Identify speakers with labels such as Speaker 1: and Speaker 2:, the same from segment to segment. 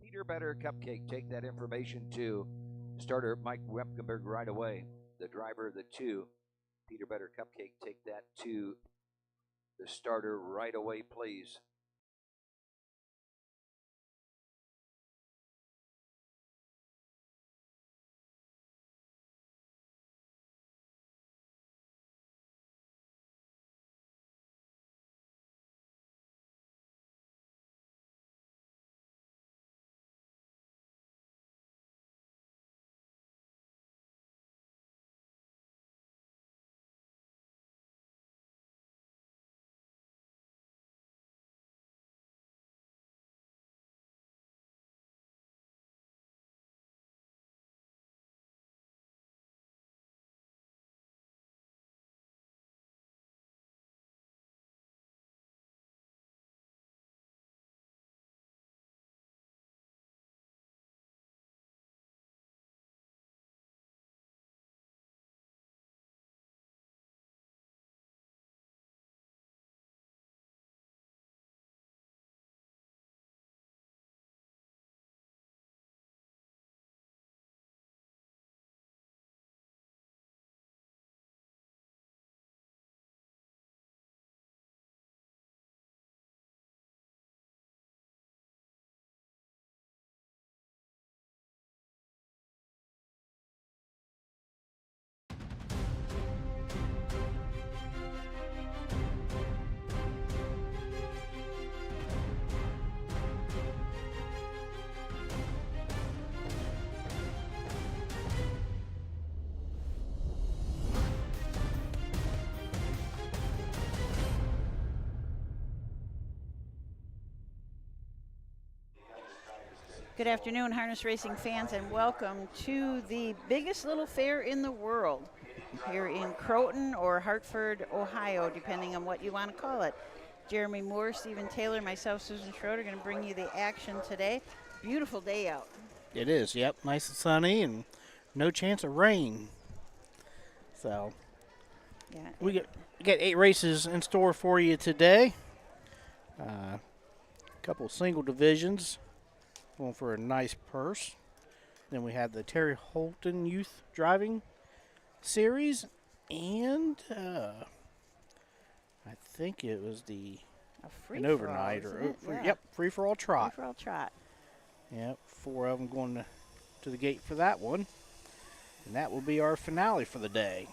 Speaker 1: Peter Better Cupcake. Take that information to starter Mike Wepkenberg right away. The driver of the 2, Peter Better Cupcake. Take that to the starter right away, please.
Speaker 2: Good afternoon, harness racing fans, and welcome to the biggest little fair in the world here in Croton or Hartford, Ohio, depending on what you want to call it. Jeremy Moore, Stephen Taylor, myself, Susan Schroeder, going to bring you the action today. Beautiful day out.
Speaker 3: It is, yep, nice and sunny and no chance of rain. So,
Speaker 2: Yeah,
Speaker 3: we get 8 races in store for you today. A couple single divisions, going for a nice purse. Then we have the Terry Holton Youth Driving Series, and I think it was an overnight free for all trot.
Speaker 2: Free for all trot.
Speaker 3: Yep, 4 of them going to the gate for that one, and that will be our finale for the day.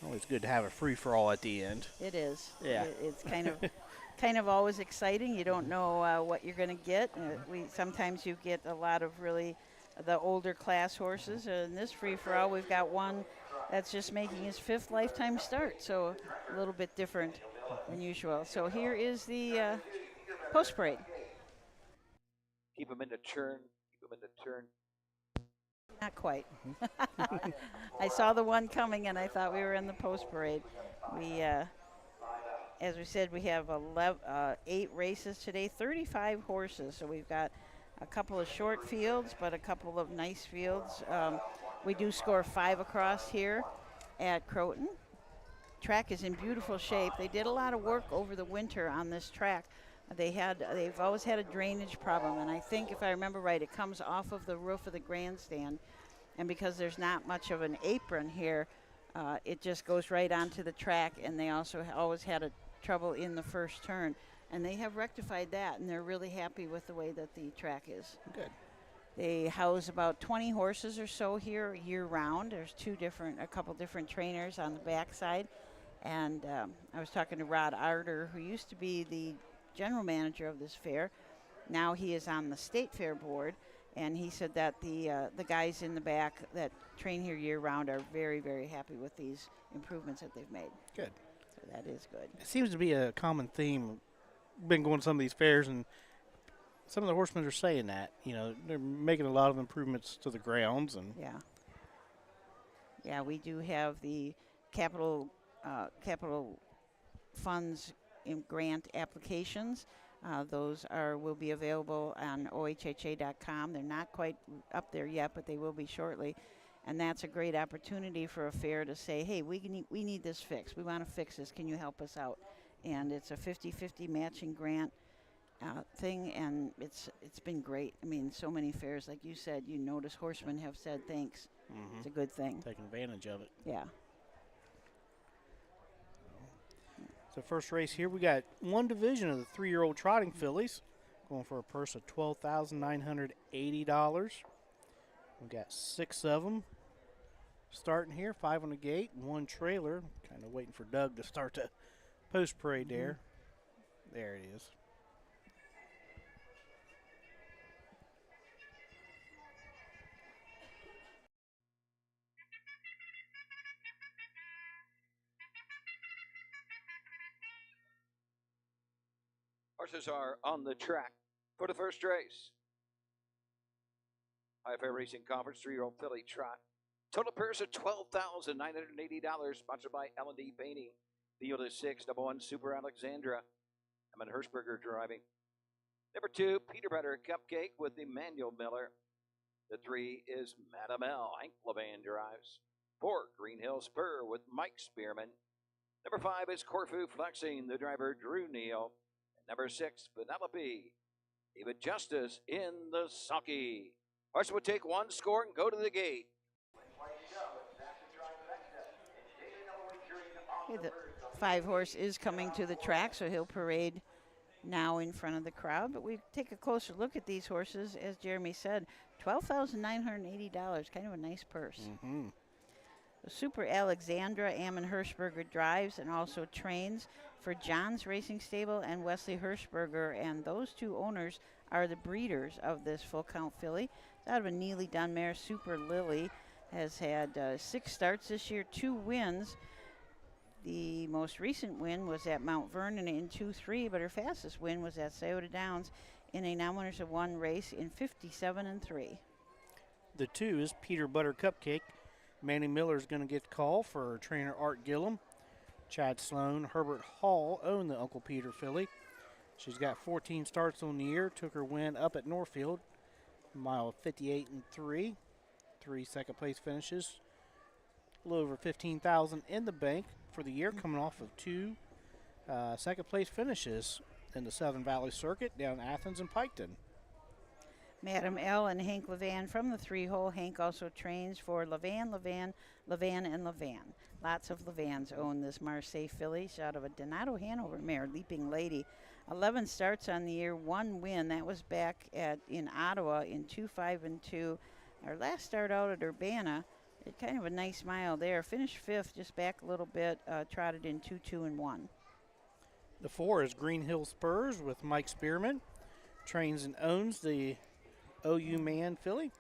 Speaker 3: Always good to have a free for all at the end.
Speaker 2: It is.
Speaker 3: Yeah,
Speaker 2: it's kind of always exciting. You don't know what you're going to get. Sometimes you get a lot of really the older class horses. In this free-for-all, we've got one that's just making his 5th lifetime start, so a little bit different than usual. So here is the post parade.
Speaker 1: Keep them in the turn.
Speaker 2: Not quite. I saw the one coming, and I thought we were in the post parade. We, as we said, we have 8 races today, 35 horses. So we've got a couple of short fields, but a couple of nice fields. We do score 5 across here at Croton. Track is in beautiful shape. They did a lot of work over the winter on this track. They've always had a drainage problem, and I think, if I remember right, it comes off of the roof of the grandstand, and because there's not much of an apron here, it just goes right onto the track, and they also always had trouble in the first turn, and they have rectified that, and they're really happy with the way that the track is.
Speaker 3: Good.
Speaker 2: They house about 20 horses or so here year-round. There's a couple different trainers on the backside, and I was talking to Rod Arter, who used to be the general manager of this fair. Now he is on the state fair board, and he said that the guys in the back that train here year-round are very, very happy with these improvements that they've made.
Speaker 3: Good.
Speaker 2: So that is good.
Speaker 3: It seems to be a common theme. Been going to some of these fairs, and some of the horsemen are saying that. They're making a lot of improvements to the grounds. And
Speaker 2: yeah, we do have the capital funds in grant applications. Those will be available on OHHA.com. They're not quite up there yet, but they will be shortly. And that's a great opportunity for a fair to say, hey, we need this fixed. We want to fix this. Can you help us out? And it's a 50-50 matching grant. thing, and it's been great. I mean, so many fairs, like you said, you notice horsemen have said thanks.
Speaker 3: Mm-hmm.
Speaker 2: It's a good thing.
Speaker 3: Taking advantage of it.
Speaker 2: Yeah.
Speaker 3: So first race here, we got one division of the 3-year-old trotting fillies, going for a purse of $12,980. We got 6 of them starting here, 5 on the gate, and 1 trailer. Kind of waiting for Doug to start the post parade there. There it is.
Speaker 1: Horses are on the track for the first race. High Fair Racing Conference 3-year-old filly trot. Total purse of $12,980, sponsored by L&D Painting. Field is 6, number 1, Super Alexandra. Emmett Hirschberger driving. Number 2, Peter Butter Cupcake with Emmanuel Miller. The 3 is Madam L. Hank Levan drives. 4, Green Hill Spur with Mike Spearman. Number 5 is Corfu Flexing, the driver Drew Neal. And number 6, Penelope. David Justice in the sulky. Horse will take 1 score and go to the gate.
Speaker 2: Okay, the 5-horse is coming to the track, so he'll parade now in front of the crowd. But we take a closer look at these horses. As Jeremy said, $12,980, kind of a nice purse.
Speaker 3: Mm-hmm.
Speaker 2: The Super Alexandra, Ammon Hirschberger drives and also trains for John's Racing Stable and Wesley Hirschberger, and those 2 owners are the breeders of this full count filly. It's out of a Neely Dunmare. Super Lily has had 6 starts this year, 2 wins. The most recent win was at Mount Vernon in 2-3, but her fastest win was at Scioto Downs in a non-winners of 1 race in 57-3.
Speaker 3: The 2 is Peter Butter Cupcake. Manny Miller is going to get the call for trainer Art Gillum. Chad Sloan, Herbert Hall own the Uncle Peter filly. She's got 14 starts on the year. Took her win up at Northfield, mile 58-3. 3 second place finishes. A little over $15,000 in the bank for the year, coming off of 2 second place finishes in the Southern Valley Circuit down Athens and Piketon.
Speaker 2: Madam L and Hank Levan from the 3-hole. Hank also trains for Levan, and Levan. Lots of Levans own this Marseille filly. She's out of a Donato Hanover mare, Leaping Lady. 11 starts on the year, 1 win. That was back in Ottawa in 2-5-2. Our last start out at Urbana, it kind of a nice mile there. Finished 5th, just back a little bit. Trotted in 2-2-1.
Speaker 3: The 4 is Green Hill Spurs with Mike Spearman. Trains and owns the OU Man filly.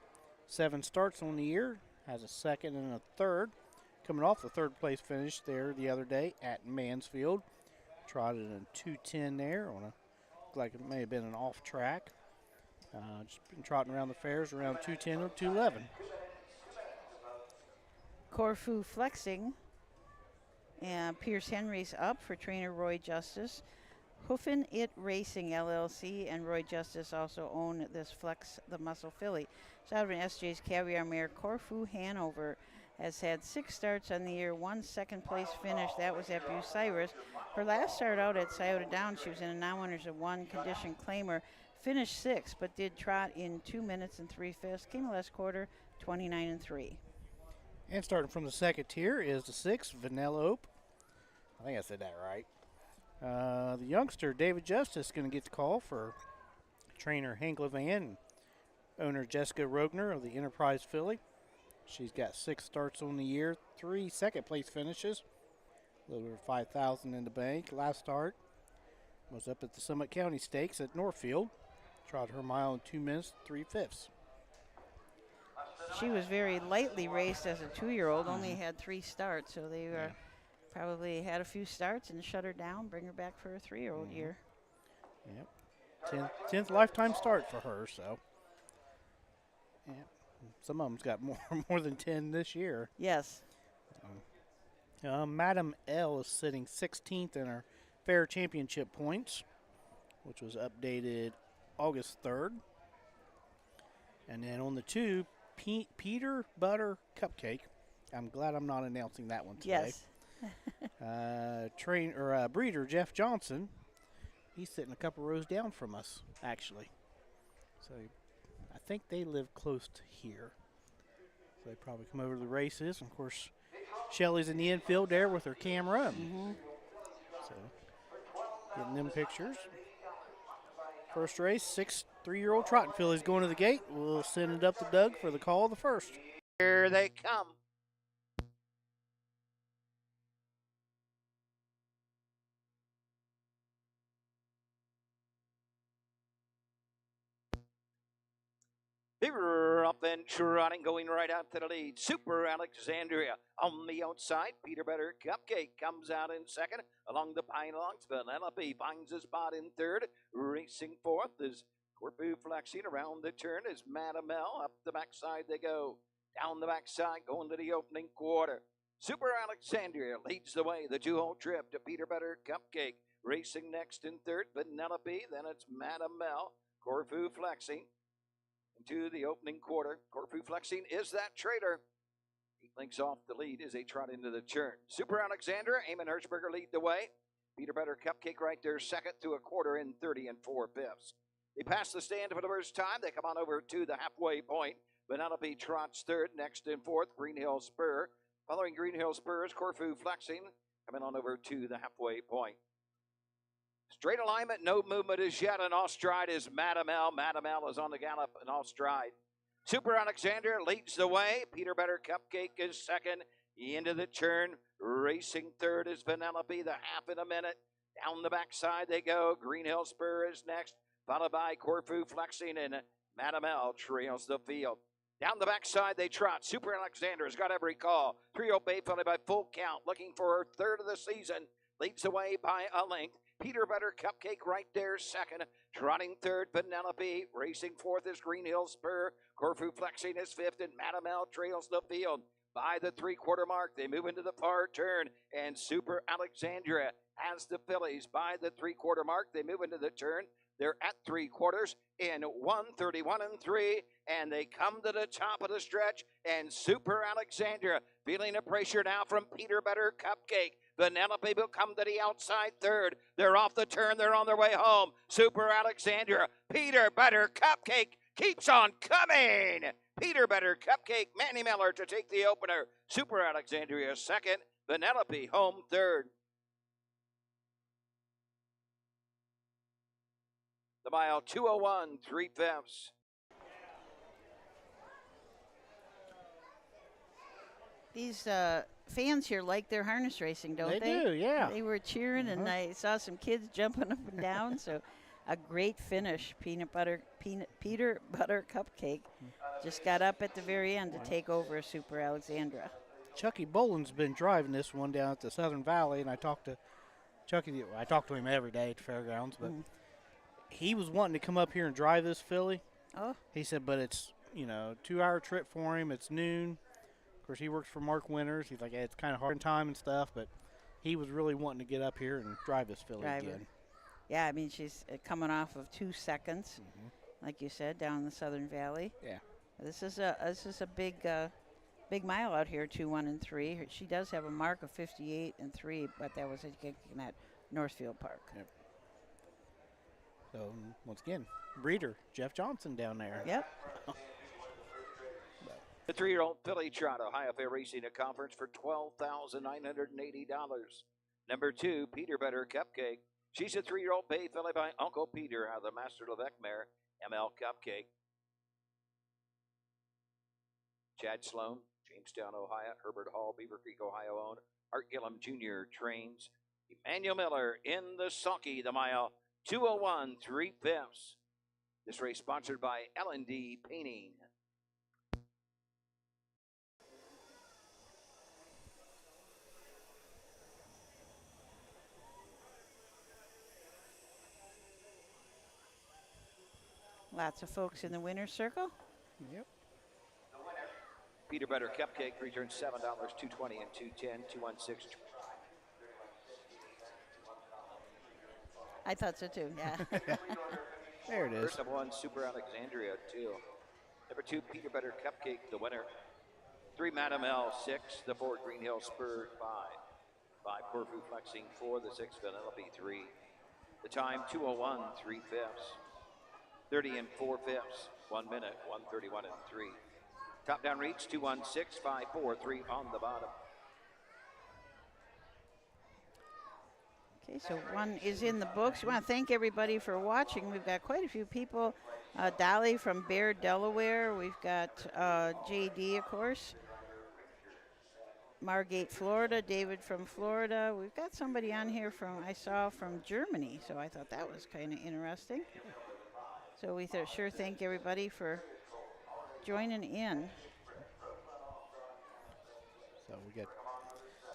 Speaker 3: 7 starts on the year. Has a 2nd and a 3rd. Coming off the 3rd place finish there the other day at Mansfield. Trotted in 2:10 there on like it may have been an off track. Just been trotting around the fairs around 2:10 or 2:11.
Speaker 2: Corfu Flexing. And Pierce Henry's up for trainer Roy Justice. Hoofin' It Racing LLC and Roy Justice also own this Flex the Muscle filly. It's out of an SJ's Caviar mare. Corfu Hanover has had 6 starts on the year, 1 second place finish. That was at Bucyrus. Her last start out at Scioto Downs, she was in a non-winners of 1 condition claimer. Finished 6th, but did trot in 2 minutes and 3/5. Came last quarter, 29-3.
Speaker 3: And starting from the 2nd tier is the 6, Vanellope. I think I said that right. The youngster, David Justice, going to get the call for trainer Hank Levan and owner Jessica Rogner of the Enterprise filly. She's got 6 starts on the year, 3 second place finishes. A little over $5,000 in the bank. Last start was up at the Summit County Stakes at Northfield. Trotted her mile in 2 minutes, 3/5.
Speaker 2: She was very lightly raced as a 2-year-old, only had 3 starts, so they were probably had a few starts and shut her down, bring her back for her 3-year-old year.
Speaker 3: Yep. 10th lifetime start for her, so. Yeah. Some of them's got more than 10 this year.
Speaker 2: Yes.
Speaker 3: Madam L is sitting 16th in her fair championship points, which was updated August 3rd. And then on the 2, Peter Butter Cupcake. I'm glad I'm not announcing that one today.
Speaker 2: Yes.
Speaker 3: Breeder Jeff Johnson He's sitting a couple rows down from us, actually. So I think they live close to here. So they probably come over to the races. And of course, Shelly's in the infield there with her camera. So getting them pictures. First race, 6 3-year-old trotting fillies going to the gate. We'll send it up to Doug for the call of the first.
Speaker 1: Here they come. They're up and trotting, going right out to the lead. Super Alexandria on the outside. Peter Better Cupcake comes out in second. Along the pine logs, Penelope finds a spot in third. Racing fourth is Corfu flexing around the turn is Madamel. Up the backside they go. Down the backside, going to the opening quarter. Super Alexandria leads the way. The 2-hole trip to Peter Better Cupcake. Racing next in third, Penelope. Then it's Madamel. Corfu flexing. Into the opening quarter. Corfu flexing is that traitor. 8 lengths off the lead as they trot into the turn. Super Alexandra, Eamon Hirschberger lead the way. Peter Better Cupcake right there second to a quarter in 30 4/5. They pass the stand for the first time. They come on over to the halfway point. Penelope trots third, next in fourth. Green Hill Spur. Following Green Hill Spur is Corfu flexing. Coming on over to the halfway point. Straight alignment, no movement as yet, and off stride is Madamel. Madamel is on the gallop and off stride. Super Alexander leads the way. Peter Better Cupcake is second. Into the turn. Racing third is Penelope, the half in a minute. Down the backside they go. Green Hill Spur is next, followed by Corfu flexing, and Madamel trails the field. Down the backside they trot. Super Alexander has got every call. 3-0 Bay followed by Full Count, looking for her third of the season. Leads the way by a length. Peter Better Cupcake right there second. Trotting third, Penelope. Racing fourth is Green Hill Spur. Corfu flexing is fifth, and Madamel trails the field. By the 3/4 mark, they move into the far turn, and Super Alexandria has the fillies. By the 3/4 mark, they move into the turn. They're at 3/4 in 1:31 3, and they come to the top of the stretch, and Super Alexandria feeling the pressure now from Peter Better Cupcake. Penelope will come to the outside third. They're off the turn. They're on their way home. Super Alexandria. Peter Better Cupcake keeps on coming. Peter Better Cupcake. Manny Miller to take the opener. Super Alexandria second. Penelope home third. The mile 2:01 3/5.
Speaker 2: These fans here like their harness racing, don't they?
Speaker 3: They do, yeah.
Speaker 2: They were cheering, and I saw some kids jumping up and down. So, a great finish. Peter Butter Cupcake just got up at the very end to take over Super Alexandra.
Speaker 3: Chucky Boland's been driving this one down at the Southern Valley, and I talked to Chucky. I talk to him every day at the fairgrounds, but he was wanting to come up here and drive this filly.
Speaker 2: Oh.
Speaker 3: He said, but it's 2-hour trip for him. It's noon. Of course, he works for Mark Winters. He's like, hey, it's kind of hard in time and stuff, but he was really wanting to get up here and drive this filly again.
Speaker 2: Yeah, I mean, she's coming off of 2 seconds, like you said, down in the Southern Valley.
Speaker 3: Yeah.
Speaker 2: This is a big mile out here, 2-1 3. She does have a mark of 58 3, but that was at Northfield Park.
Speaker 3: Yep. So once again, breeder Jeff Johnson down there.
Speaker 2: Yep.
Speaker 1: The 3-year-old filly trot, Ohio Fair Racing a conference for $12,980. Number 2, Peter Better Cupcake. She's a 3-year-old bay filly by Uncle Peter out of the Master Levesque mare, ML Cupcake. Chad Sloan, Jamestown, Ohio. Herbert Hall, Beaver Creek, Ohio owned. Art Gillum Jr. trains. Emmanuel Miller in the sulky, the mile 2:01 3/5. This race sponsored by L&D Painting.
Speaker 2: Lots of folks in the winner's circle.
Speaker 3: Yep.
Speaker 1: Peter Better Cupcake returns $7, $2.20 and $2.10, 216.
Speaker 2: I thought so too. Yeah.
Speaker 3: There it is.
Speaker 1: First of 1, Super Alexandria 2. Number 2, Peter Better Cupcake, the winner. 3, Madam L 6. The 4, Green Hill Spur 5. 5, Corfu Flexing 4. The 6, Vanellope 3. The time 2:01 3/5. 30 and 4/5. 1 minute 1:31 and 3. Top down reach 2:16.543 on the bottom.
Speaker 2: Okay, so one is in the books. We want to thank everybody for watching. We've got quite a few people. Dolly from Bear, Delaware. We've got JD, of course. Margate, Florida. David from Florida. We've got somebody on here I saw from Germany, so I thought that was kind of interesting. So we sure thank everybody for joining in.
Speaker 3: So we got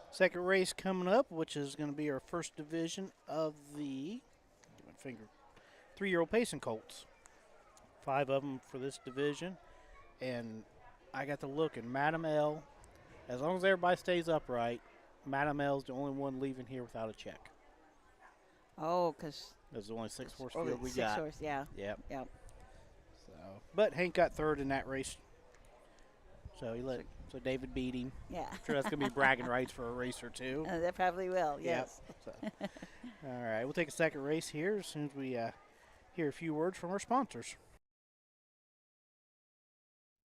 Speaker 3: second race coming up, which is going to be our first division of the 3-year-old pacing colts. 5 of them for this division. And I got to look, and Madam L, as long as everybody stays upright, Madam L is the only one leaving here without a check.
Speaker 2: Oh, because
Speaker 3: there's only 6-horse field we got.
Speaker 2: 6 horse, yeah.
Speaker 3: Yep.
Speaker 2: Yep.
Speaker 3: So, but Hank got third in that race. So so David beat him.
Speaker 2: Yeah.
Speaker 3: I'm sure that's going to be bragging rights for a race or two.
Speaker 2: That probably will, yes.
Speaker 3: Yep. So. All right, we'll take a second race here as soon as we hear a few words from our sponsors.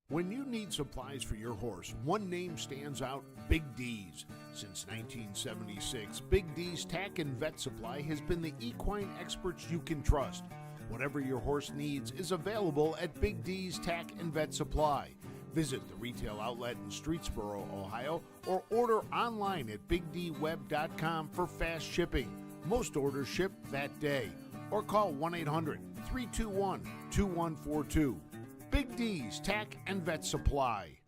Speaker 4: When you need supplies for your horse, one name stands out, Big D's. Since 1976, Big D's Tack and Vet Supply has been the equine experts you can trust. Whatever your horse needs is available at Big D's Tack and Vet Supply. Visit the retail outlet in Streetsboro, Ohio, or order online at bigdweb.com for fast shipping. Most orders ship that day. Or call 1-800-321-2142. Big D's Tack and Vet Supply.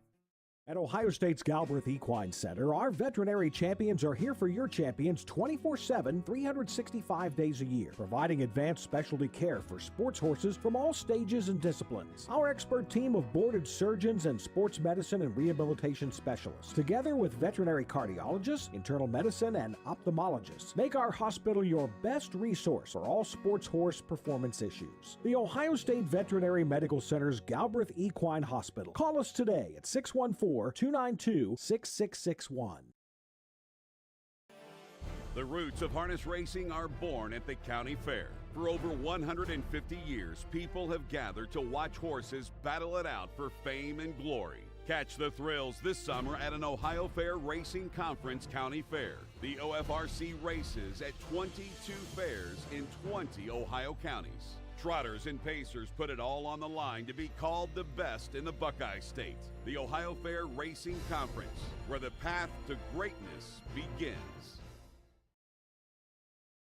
Speaker 5: At Ohio State's Galbraith Equine Center, our veterinary champions are here for your champions 24/7, 365 days a year, providing advanced specialty care for sports horses from all stages and disciplines. Our expert team of boarded surgeons and sports medicine and rehabilitation specialists, together with veterinary cardiologists, internal medicine, and ophthalmologists, make our hospital your best resource for all sports horse performance issues. The Ohio State Veterinary Medical Center's Galbraith Equine Hospital. Call us today at 614-292-6661.
Speaker 6: The roots of harness racing are born at the county fair. For over 150 years, people have gathered to watch horses battle it out for fame and glory. Catch the thrills this summer at an Ohio Fair Racing Conference County Fair. The OFRC races at 22 fairs in 20 Ohio counties. Trotters and pacers put it all on the line to be called the best in the Buckeye State. The Ohio Fair Racing Conference, where the path to greatness begins.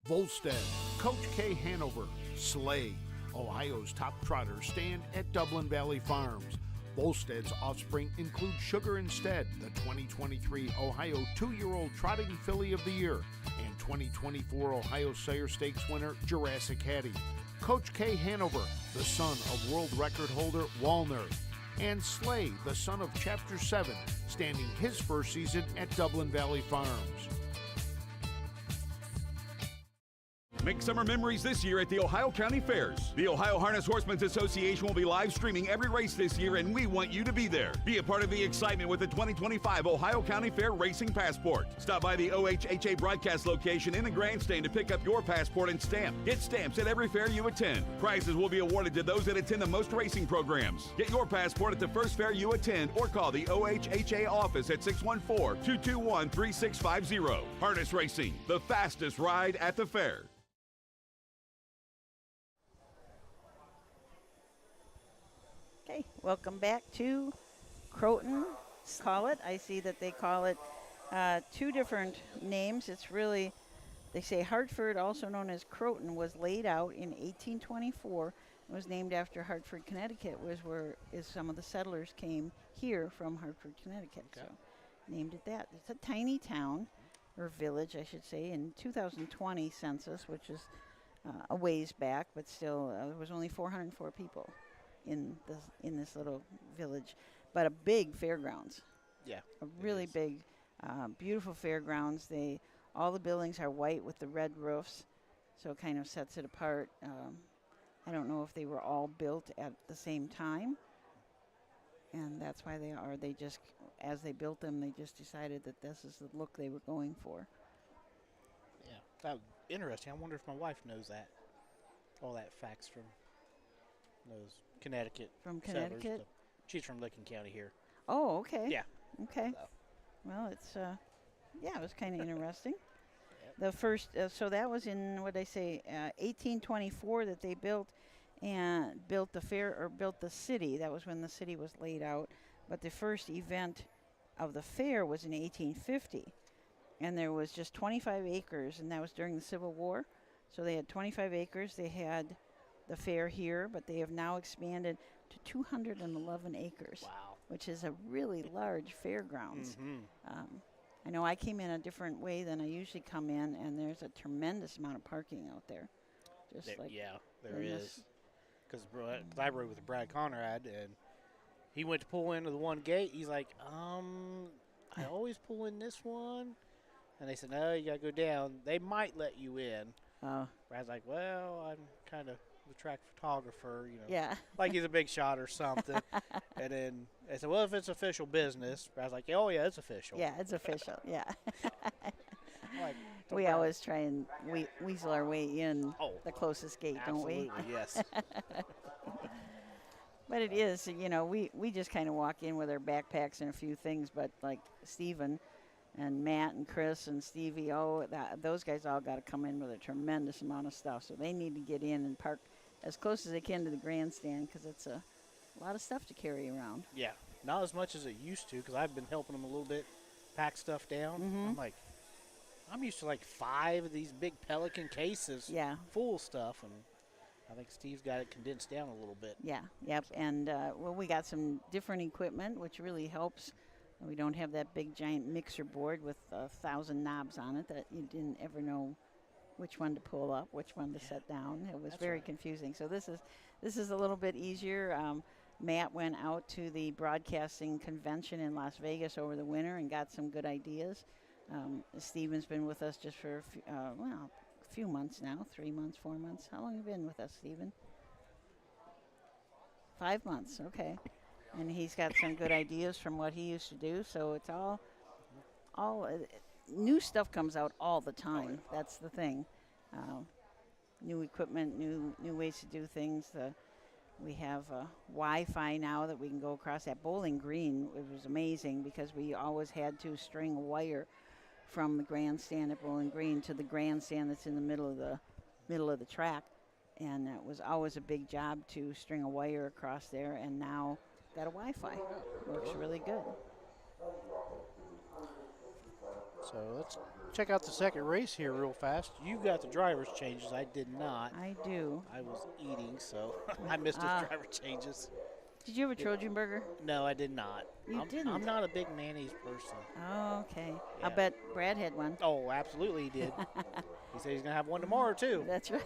Speaker 4: Volstead, Coach K. Hanover, Slay, Ohio's top trotters stand at Dublin Valley Farms. Volstead's offspring include Sugar Instead, the 2023 Ohio 2-year-old Trotting Filly of the Year, and 2024 Ohio Sire Stakes winner Jurassic Hattie. Coach K. Hanover, the son of world record holder Walner, and Slay, the son of Chapter 7, standing his first season at Dublin Valley Farms.
Speaker 6: Make summer memories this year at the Ohio County Fairs. The Ohio Harness Horsemen's Association will be live streaming every race this year, and we want you to be there. Be a part of the excitement with the 2025 Ohio County Fair Racing Passport. Stop by the OHHA broadcast location in the grandstand to pick up your passport and stamp. Get stamps at every fair you attend. Prizes will be awarded to those that attend the most racing programs. Get your passport at the first fair you attend or call the OHHA office at 614-221-3650. Harness Racing, the fastest ride at the fair.
Speaker 2: Okay, welcome back to Croton, call it. I see that they call it 2 different names. It's really, they say Hartford, also known as Croton, was laid out in 1824. It was named after Hartford, Connecticut, where some of the settlers came here from Hartford, Connecticut. Okay. So named it that. It's a tiny town, or village, I should say, in 2020 census, which is a ways back, but still there was only 404 people in this little village, but a big fairgrounds.
Speaker 3: Yeah,
Speaker 2: a really big, beautiful fairgrounds. All the buildings are white with the red roofs, so it kind of sets it apart. I don't know if they were all built at the same time, and that's why they are. They just, as they built them, they just decided that this is the look they were going for.
Speaker 3: Yeah, that was interesting. I wonder if my wife knows that. all that facts from those Connecticut
Speaker 2: From
Speaker 3: settlers.
Speaker 2: Connecticut?
Speaker 3: She's from Licking County here.
Speaker 2: Oh, okay.
Speaker 3: Yeah.
Speaker 2: Okay.
Speaker 3: So.
Speaker 2: Well, it's yeah, it was kind of interesting. The first, so that was in what I say, 1824 that they built the fair, or built the city. That was when the city was laid out. But the first event of the fair was in 1850, and there was just 25 acres, and that was during the Civil War. So they had 25 acres. They had the fair here, but they have now expanded to 211 acres.
Speaker 3: Wow.
Speaker 2: Which is a really large fairgrounds.
Speaker 3: Mm-hmm.
Speaker 2: I know I came in a different way than I usually come in, and there's a tremendous amount of parking out there. Just
Speaker 3: There is. Because I rode with Brad Conrad, and he went to pull into the one gate. He's like, I always pull in this one. And they said, no, you got to go down. They might let you in. Brad's like, well, I'm kind of the track photographer,
Speaker 2: Yeah.
Speaker 3: like he's a big shot or something. And then they said, well, if it's official business, Brad's like, oh, yeah, it's official.
Speaker 2: Yeah, it's official, yeah.
Speaker 3: Like,
Speaker 2: we
Speaker 3: Brad.
Speaker 2: always try and weasel our way in the closest gate,
Speaker 3: Absolutely,
Speaker 2: don't we?
Speaker 3: yes.
Speaker 2: But it is, we just kind of walk in with our backpacks and a few things, but like Stephen and Matt and Chris and Stevie those guys all got to come in with a tremendous amount of stuff. So they need to get in and park as close as they can to the grandstand, because it's a lot of stuff to carry around.
Speaker 3: Yeah, not as much as it used to, because I've been helping them a little bit pack stuff down.
Speaker 2: Mm-hmm.
Speaker 3: I'm used to like 5 of these big Pelican cases full of stuff, and I think Steve's got it condensed down a little bit.
Speaker 2: Yeah, yep, and we got some different equipment, which really helps. We don't have that big giant mixer board with 1,000 knobs on it that you didn't ever know which one to pull up, which one to set down. It was very confusing. So this is a little bit easier. Matt went out to the broadcasting convention in Las Vegas over the winter and got some good ideas. Stephen's been with us just for a few months now, 3 months, 4 months. How long have you been with us, Stephen? 5 months, okay. And he's got some good ideas from what he used to do. So it's all new stuff comes out all the time. That's the thing. New equipment, new ways to do things. We have Wi-Fi now that we can go across that Bowling Green. It was amazing because we always had to string a wire from the grandstand at Bowling Green to the grandstand that's in the middle of the track, and it was always a big job to string a wire across there. And now got a Wi-Fi. Works really good.
Speaker 3: So let's check out the second race here real fast. You got the driver's changes. I did not.
Speaker 2: I do.
Speaker 3: I was eating, so I missed his driver changes.
Speaker 2: Did you have a Trojan burger?
Speaker 3: No, I did not.
Speaker 2: You didn't?
Speaker 3: I'm not a big mayonnaise person.
Speaker 2: Oh, okay.
Speaker 3: Yeah.
Speaker 2: I bet Brad had one.
Speaker 3: Oh, absolutely he did. He said he's going to have one tomorrow, too.
Speaker 2: That's right.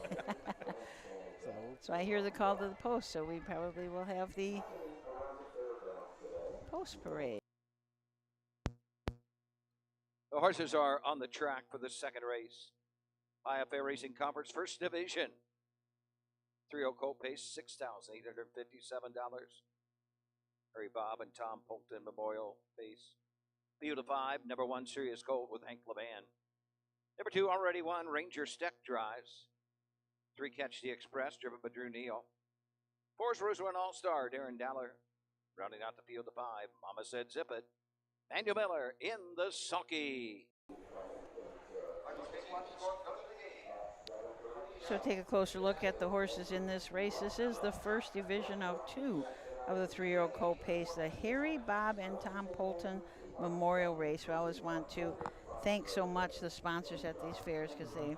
Speaker 2: So I hear the call to the post, so we probably will have the post parade.
Speaker 1: The horses are on the track for the second race. IFA Racing Conference First Division. 3-0 colt pace, $6,857. Harry Bob and Tom Polkton Memorial pace. Field of 5, number 1 Serious Colt with Hank Levan. Number 2 already won, Ranger Steck drives. 3 Catch the Express, driven by Drew Neal. 4 is Roosevelt All-Star, Darren Dowler. Rounding out the field of 5, Mama Said Zip It. Daniel Miller in the sulky.
Speaker 2: So take a closer look at the horses in this race. This is the first division of 2 of the 3-year-old colt pace, the Harry, Bob, and Tom Polkton Memorial Race. We always want to thank so much the sponsors at these fairs, because they,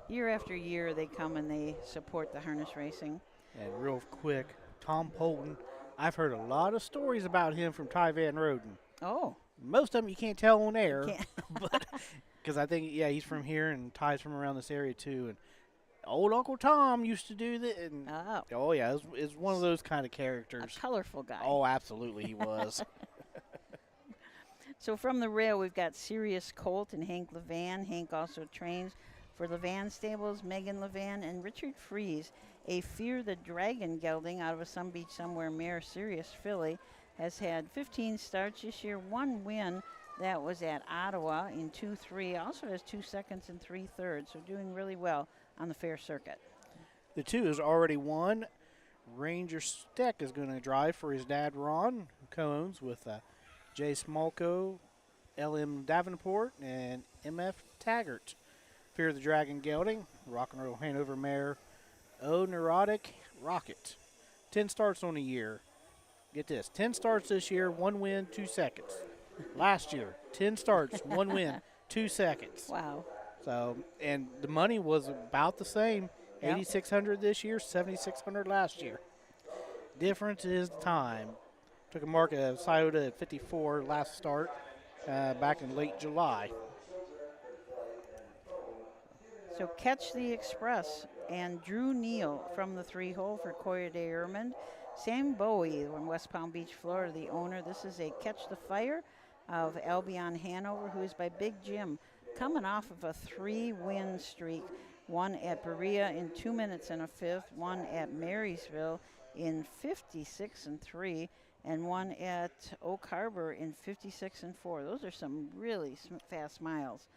Speaker 2: year after year, they come and they support the harness racing.
Speaker 3: And real quick, Tom Polkton, I've heard a lot of stories about him from Ty Van Roden.
Speaker 2: Oh.
Speaker 3: Most of them you can't tell on air, but because I think, he's from here and Ty's from around this area too. And old Uncle Tom used to do that. And it's one of those kind of characters.
Speaker 2: A colorful guy.
Speaker 3: Oh, absolutely, he was.
Speaker 2: So from the rail, we've got Sirius Colt and Hank Levan. Hank also trains for Levan Stables, Megan Levan, and Richard Fries. A Fear the Dragon gelding out of a Sun Beach Somewhere mare, Sirius filly, has had 15 starts this year, 1 win. That was at Ottawa in 2-3. Also has 2 seconds and 3 thirds, so doing really well on the fair circuit.
Speaker 3: The 2 has already won. Ranger Steck is going to drive for his dad, Ron, who co-owns with Jay Smolko, L.M. Davenport, and M.F. Taggart. Fear the Dragon Gelding, Rock and Roll Hanover Mare, O Neurotic Rocket. 10 starts on the year. Get this, 10 starts this year, 1 win, 2 seconds. Last year, 10 starts, 1 win, 2 seconds.
Speaker 2: Wow.
Speaker 3: So, and the money was about the same.
Speaker 2: Yep.
Speaker 3: $8,600 this year, $7,600 last year. Difference is time. Took a mark of Scioto at 54 last start back in late July.
Speaker 2: So Catch the Express and Drew Neal from the 3-hole for Coya de Ermond. Sam Bowie from West Palm Beach, Florida, the owner. This is a Catch the Fire of Albion Hanover, who is by Big Jim, coming off of a 3-win streak. One at Berea in 2 minutes and a fifth, one at Marysville in 56 and 3, and one at Oak Harbor in 56 and 4. Those are some really fast miles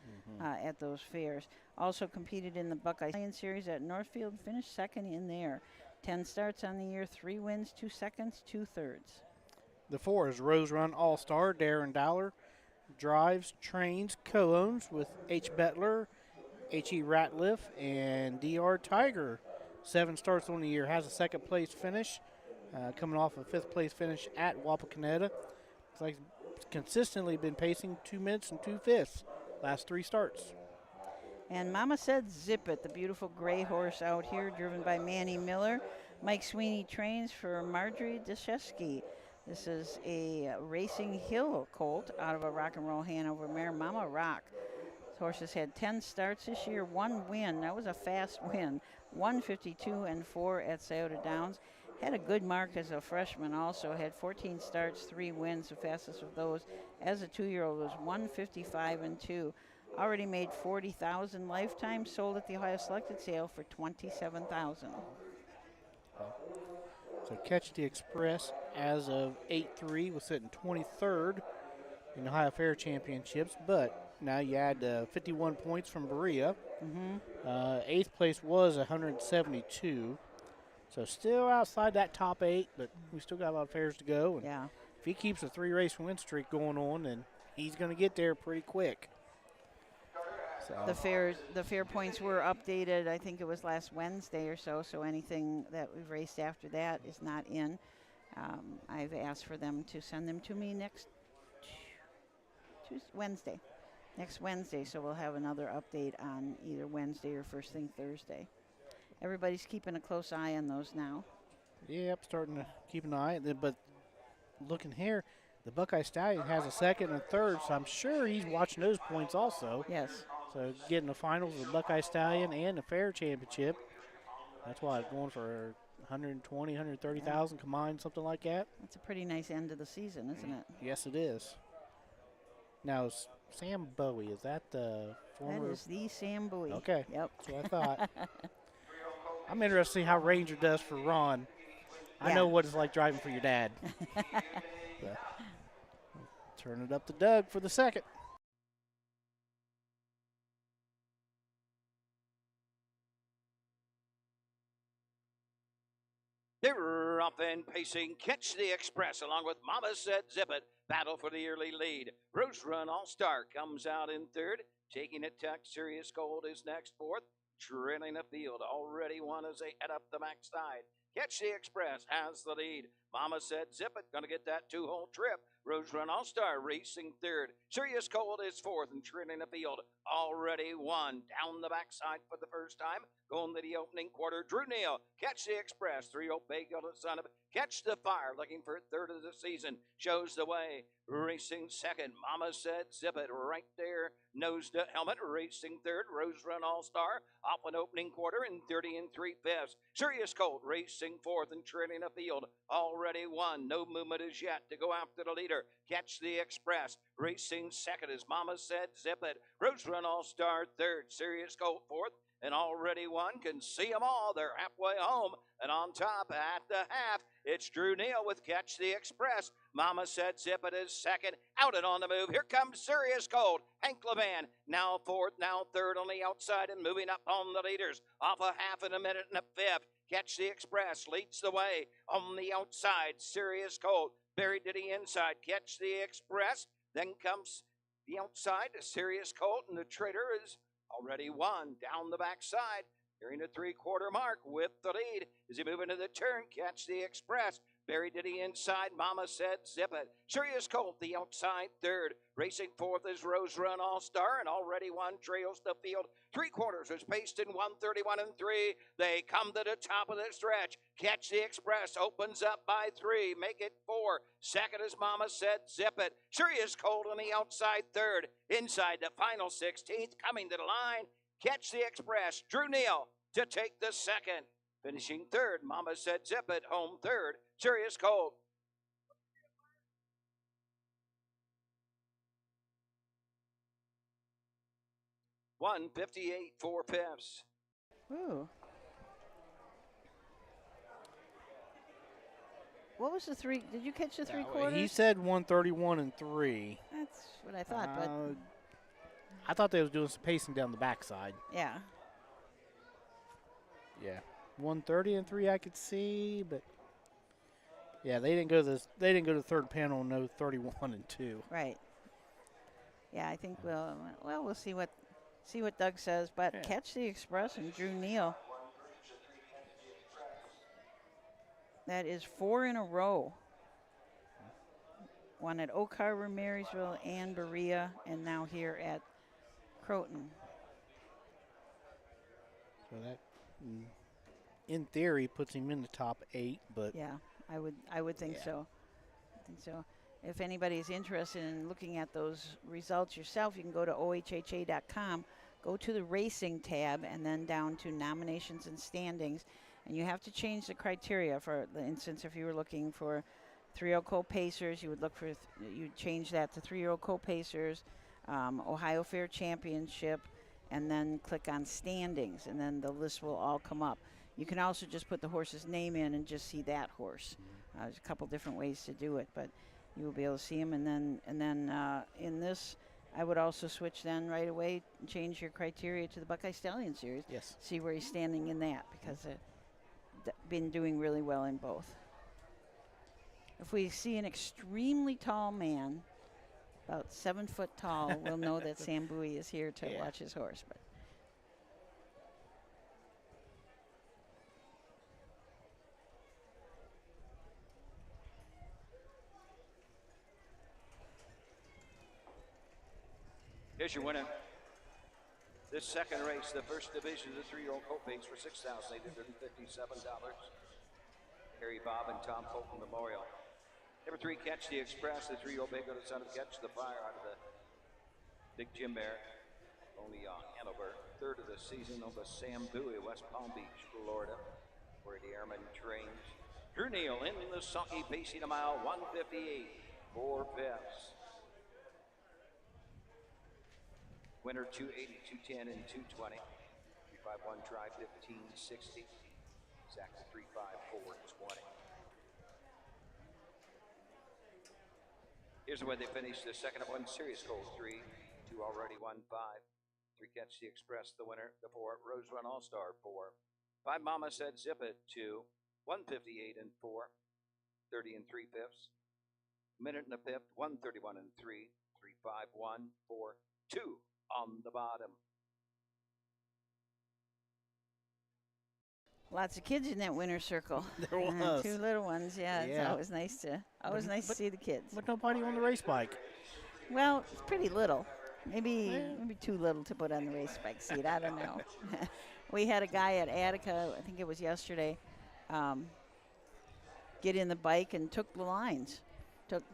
Speaker 2: at those fairs. Also competed in the Buckeye State Series at Northfield, finished second in there. 10 starts on the year, 3 wins, 2 seconds, 2 thirds.
Speaker 3: The 4 is Rose Run All-Star. Darren Dowler drives, trains, co-owns with H. Bettler, H.E. Ratliff, and D.R. Tiger. 7 starts on the year, has a second place finish, coming off a 5th place finish at Wapakoneta. It's like consistently been pacing 2 minutes and 2 fifths last 3 starts.
Speaker 2: And Mama Said Zip It, the beautiful gray horse out here, driven by Manny Miller. Mike Sweeney trains for Marjorie Deshesky. This is a Racing Hill colt out of a Rock and Roll Hanover mare, Mama Rock. This horse has had 10 starts this year, 1 win. That was a fast win. 152 and 4 at Scioto Downs. Had a good mark as a freshman also. Had 14 starts, 3 wins. The fastest of those as a 2-year-old was 155 and 2. Already made $40,000 lifetime. Sold at the Ohio Selected Sale for $27,000.
Speaker 3: So Catch the Express as of 8-3 was sitting 23rd in the Ohio Fair Championships, but now you add 51 points from Berea. 8th place was 172. So still outside that top 8, but we still got a lot of fairs to go. And
Speaker 2: yeah.
Speaker 3: If he keeps a 3-race win streak going on, then he's going to get there pretty quick. So.
Speaker 2: The fair points were updated, I think it was last Wednesday or so, so anything that we've raced after that is not in. I've asked for them to send them to me next Wednesday. Next Wednesday, so we'll have another update on either Wednesday or first thing Thursday. Everybody's keeping a close eye on those now.
Speaker 3: Yep, starting to keep an eye. But looking here, the Buckeye Stallion has a 2nd and 3rd, so I'm sure he's watching those points also.
Speaker 2: Yes.
Speaker 3: So getting the finals of the Buckeye Stallion and the Fair Championship. That's why it's going for 120, 130,000 combined, something like that.
Speaker 2: That's a pretty nice end of the season, isn't it?
Speaker 3: Yes, it is. Now, Sam Bowie, is that the former?
Speaker 2: That is the Sam Bowie.
Speaker 3: Okay.
Speaker 2: Yep.
Speaker 3: That's what I thought. I'm interested to see how Ranger does for Ron. I
Speaker 2: Yeah.
Speaker 3: know what it's like driving for your dad. Turn it up to Doug for the 2nd.
Speaker 1: They're up and pacing. Catch the Express along with Mama Said Zip It. Battle for the early lead. Rose Run All-Star comes out in 3rd. Taking it tucked. Serious Gold is next 4th. Trailing the field. Already won as they head up the backside. Catch the Express has the lead. Mama Said Zip It. Going to get that 2-hole trip. Rose Run All-Star racing 3rd. Serious Gold is 4th and trailing the field. Already won. Down the backside for the first time. Going to the opening quarter. Drew Neal. Catch the Express. 3-0 Bagel to son of it. Catch the Fire. Looking for 3rd of the season. Shows the way. Racing 2nd. Mama Said Zip It. Right there. Nose to helmet. Racing 3rd. Rose Run All-Star. Off an opening quarter in 30 and 3/5. Serious Gold racing 4th and trailing the field. Already won. No movement as yet to go after the leader. Catch the Express. Racing 2nd as Mama Said Zip It. Rose Run All-Star 3rd. Serious Gold 4th. And already won. Can see them all. They're halfway home. And on top at the half, it's Drew Neal with Catch the Express. Mama Said Zip It is 2nd. Out and on the move. Here comes Serious Gold. Hank Levan now 4th, now 3rd on the outside and moving up on the leaders. Off a half in a minute and a 5th. Catch the Express leads the way. On the outside, Serious Colt buried to the inside. Catch the Express. Then comes the outside, a Serious Colt, and the Trader is already won down the backside. Nearing the 3/4 mark with the lead. As he move into the turn, Catch the Express. Buried to the inside, Mama Said Zip It. Serious Colt, the outside third. Racing fourth is Rose Run All-Star, and already one trails the field. 3/4 is paced in 1:31 and 3. They come to the top of the stretch. Catch the Express opens up by 3. Make it 4. Second is Mama Said Zip It. Serious Colt on the outside third. Inside the final 16th, coming to the line. Catch the Express. Drew Neal to take the second. Finishing third, Mama Said Zip It. Home third, Serious Colt. $158 4/5.
Speaker 2: Ooh. What was the three? Did you catch the 3/4?
Speaker 3: He said 131 and 3.
Speaker 2: That's what I thought, but
Speaker 3: I thought they was doing some pacing down the backside.
Speaker 2: yeah.
Speaker 3: Yeah, 130 and 3 I could see, but yeah, they didn't go to the third panel. No 31 and 2.
Speaker 2: Right. Yeah, I think we'll see what Doug says, but
Speaker 3: Yeah.
Speaker 2: Catch the Express and Drew Neal. That is 4 in a row. One at Oak Harbor, Marysville, and Berea, and now here at Croton.
Speaker 3: So that, in theory, puts him in the top 8. But
Speaker 2: Yeah, I would think
Speaker 3: Yeah.
Speaker 2: so. I think so. If anybody's interested in looking at those results yourself, you can go to OHHA.com, go to the racing tab, and then down to nominations and standings. And you have to change the criteria. For instance, if you were looking for 3-year-old colt pacers, you would look for you'd change that to 3-year-old colt pacers, Ohio Fair Championship, and then click on standings, and then the list will all come up. You can also just put the horse's name in and just see that horse. There's a couple different ways to do it, but you will be able to see him. And then in this, I would also switch then right away and change your criteria to the Buckeye Stallion Series.
Speaker 3: Yes.
Speaker 2: See where he's standing in that, because been doing really well in both. If we see an extremely tall man, about 7 foot tall, we'll know that Sam Bowie is here to watch his horse. But
Speaker 1: Here's your winner. This second race, the first division of the 3-year-old colt pace for $6,857. Harry Bob and Tom Colton Memorial. Number 3, Catch the Express, the 3-year-old Bago, the son of Catch the Fire out of the Big Jim Bear. Only Hanover. Third of the season over Sam Bowie, West Palm Beach, Florida, where the airman trains. Drew Neal in the sulky, pacing a mile, 158 4/5. Winner 280, 210, and 220. 351 try 1560. Exactly 354 20. Here's the way they finished. The second of 1 Serious Colt 3, 2 already won 5. 3 Catch the Express, the winner. The 4 Rose Run All-Star 4. 5 Mama Said Zip It 2, 158 and 4, 30 and 3/5. Minute and a fifth, 131 and 3, 351 4 2 on the bottom.
Speaker 2: lots of kids in that winner's circle.
Speaker 3: There was.
Speaker 2: 2 little ones, yeah. It's
Speaker 3: Yeah.
Speaker 2: always nice to see the kids.
Speaker 3: But nobody on the race bike.
Speaker 2: Well, it's pretty little. Maybe too little to put on the race bike seat. I don't know. We had a guy at Attica, I think it was yesterday, get in the bike and took the lines.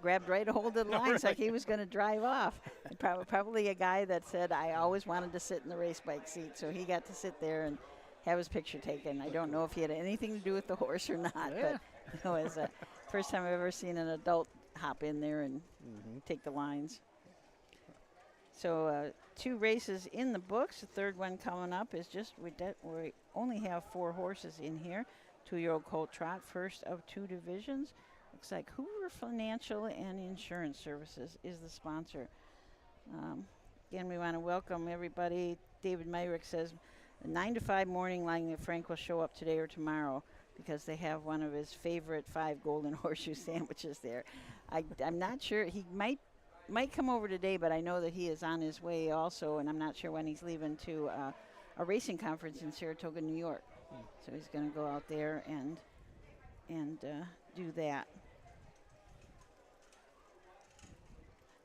Speaker 2: Grabbed right a hold of the lines like he was going to drive off. Probably a guy that said, I always wanted to sit in the race bike seat, so he got to sit there and have his picture taken. I don't know if he had anything to do with the horse or not, but it was the first time I've ever seen an adult hop in there and take the lines. So 2 races in the books. The third one coming up is we only have 4 horses in here. 2-year-old colt trot, first of 2 divisions. Looks like Hoover Financial and Insurance Services is the sponsor. Again, we want to welcome everybody. David Myrick says, The 9 to 5 morning line that Frank will show up today or tomorrow because they have one of his favorite 5 golden horseshoe sandwiches there. I'm not sure. He might come over today, but I know that he is on his way also, and I'm not sure when he's leaving to a racing conference in Saratoga, New York. So he's going to go out there and do that.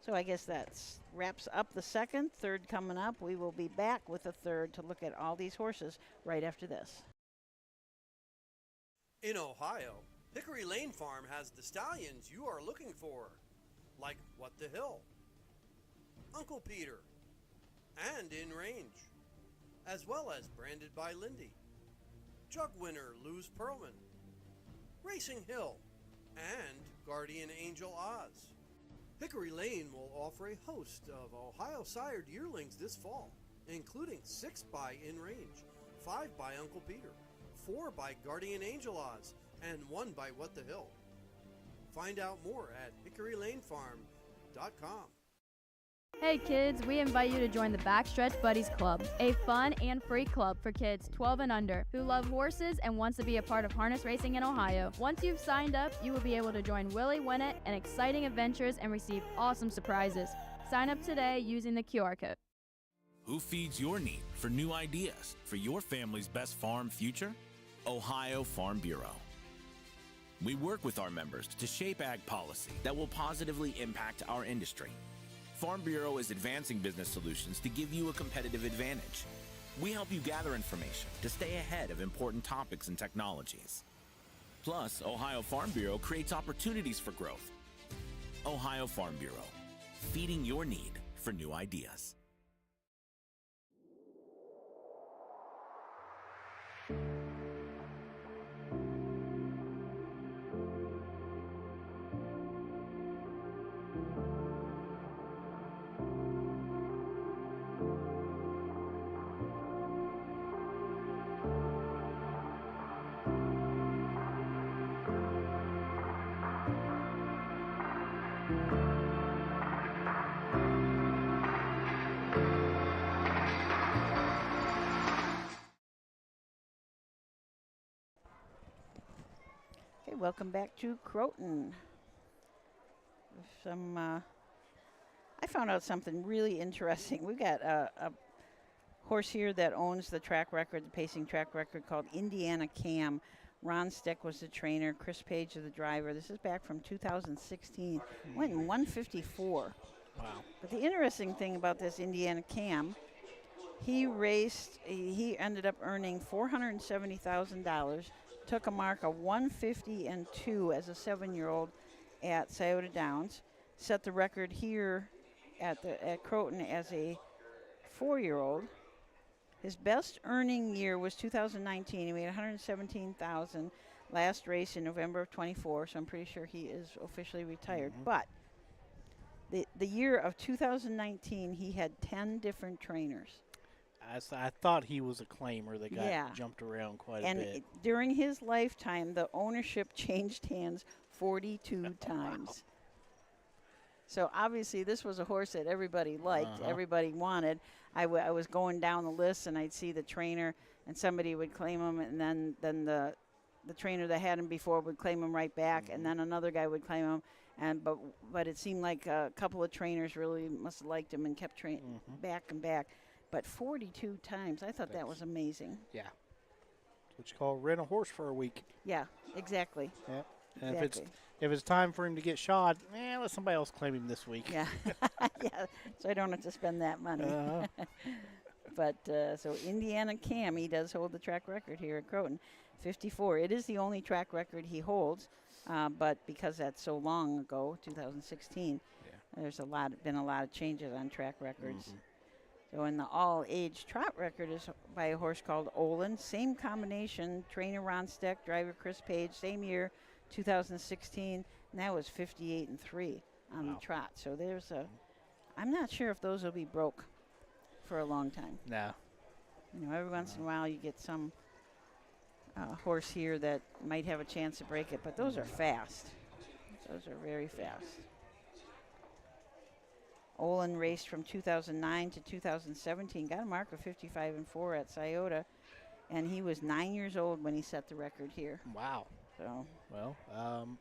Speaker 2: So I guess that wraps up the second. Third coming up. We will be back with the third to look at all these horses right after this.
Speaker 7: In Ohio, Hickory Lane Farm has the stallions you are looking for, like What the Hill, Uncle Peter, and In Range, as well as Branded by Lindy, Jug Winner Luz Pearlman, Racing Hill, and Guardian Angel Oz. Hickory Lane will offer a host of Ohio-sired yearlings this fall, including 6 by In Range, 5 by Uncle Peter, 4 by Guardian Angel Oz, and 1 by What the Hill. Find out more at hickorylanefarm.com.
Speaker 8: Hey kids, we invite you to join the Backstretch Buddies Club, a fun and free club for kids 12 and under who love horses and wants to be a part of harness racing in Ohio. Once you've signed up, you will be able to join Willie Winnett in exciting adventures and receive awesome surprises. Sign up today using the QR code.
Speaker 9: Who feeds your need for new ideas for your family's best farm future? Ohio Farm Bureau. We work with our members to shape ag policy that will positively impact our industry. Farm Bureau is advancing business solutions to give you a competitive advantage. We help you gather information to stay ahead of important topics and technologies. Plus, Ohio Farm Bureau creates opportunities for growth. Ohio Farm Bureau, feeding your need for new ideas.
Speaker 2: Okay, welcome back to Croton. I found out something really interesting. We've got a horse here that owns the track record, the pacing track record, called Indiana Cam. Ron Steck was the trainer, Chris Page is the driver. This is back from 2016. Went in 154.
Speaker 3: Wow.
Speaker 2: But the interesting thing about this Indiana Cam, he ended up earning $470,000, took a mark of 150-2 as a 7-year-old at Scioto Downs, set the record here at Croton as a 4-year-old. His best earning year was 2019. He made $117,000 last race in November of 24, so I'm pretty sure he is officially retired. But the year of 2019, he had 10 different trainers.
Speaker 3: I thought he was a claimer that got jumped around quite a bit.
Speaker 2: And during his lifetime, the ownership changed hands 42 times. Wow. So obviously this was a horse that everybody liked, everybody wanted. I was going down the list and I'd see the trainer and somebody would claim him, and then the trainer that had him before would claim him right back, and then another guy would claim him. But it seemed like a couple of trainers really must have liked him and kept training back and back. But 42 times, I thought that was amazing.
Speaker 3: Yeah. That's what you call rent a horse for a week.
Speaker 2: Yeah, exactly.
Speaker 3: Yeah. And if it's time for him to get shot, let somebody else claim him this week.
Speaker 2: Yeah. Yeah, so I don't have to spend that money. But so Indiana Cam, he does hold the track record here at Croton, 54. It is the only track record he holds, but because that's so long ago, 2016, there's been a lot of changes on track records. So in the all-age trot record is by a horse called Olin. Same combination, trainer Ron Steck, driver Chris Page, same year, 2016, and that was 58-3 on the trot. So there's I'm not sure if those will be broke for a long time.
Speaker 3: No.
Speaker 2: You know, every once in a while you get some horse here that might have a chance to break it, but those are fast. Those are very fast. Olin raced from 2009 to 2017, got a mark of 55-4 at Scioto, and he was 9 years old when he set the record here.
Speaker 3: Wow.
Speaker 2: So,
Speaker 3: Well,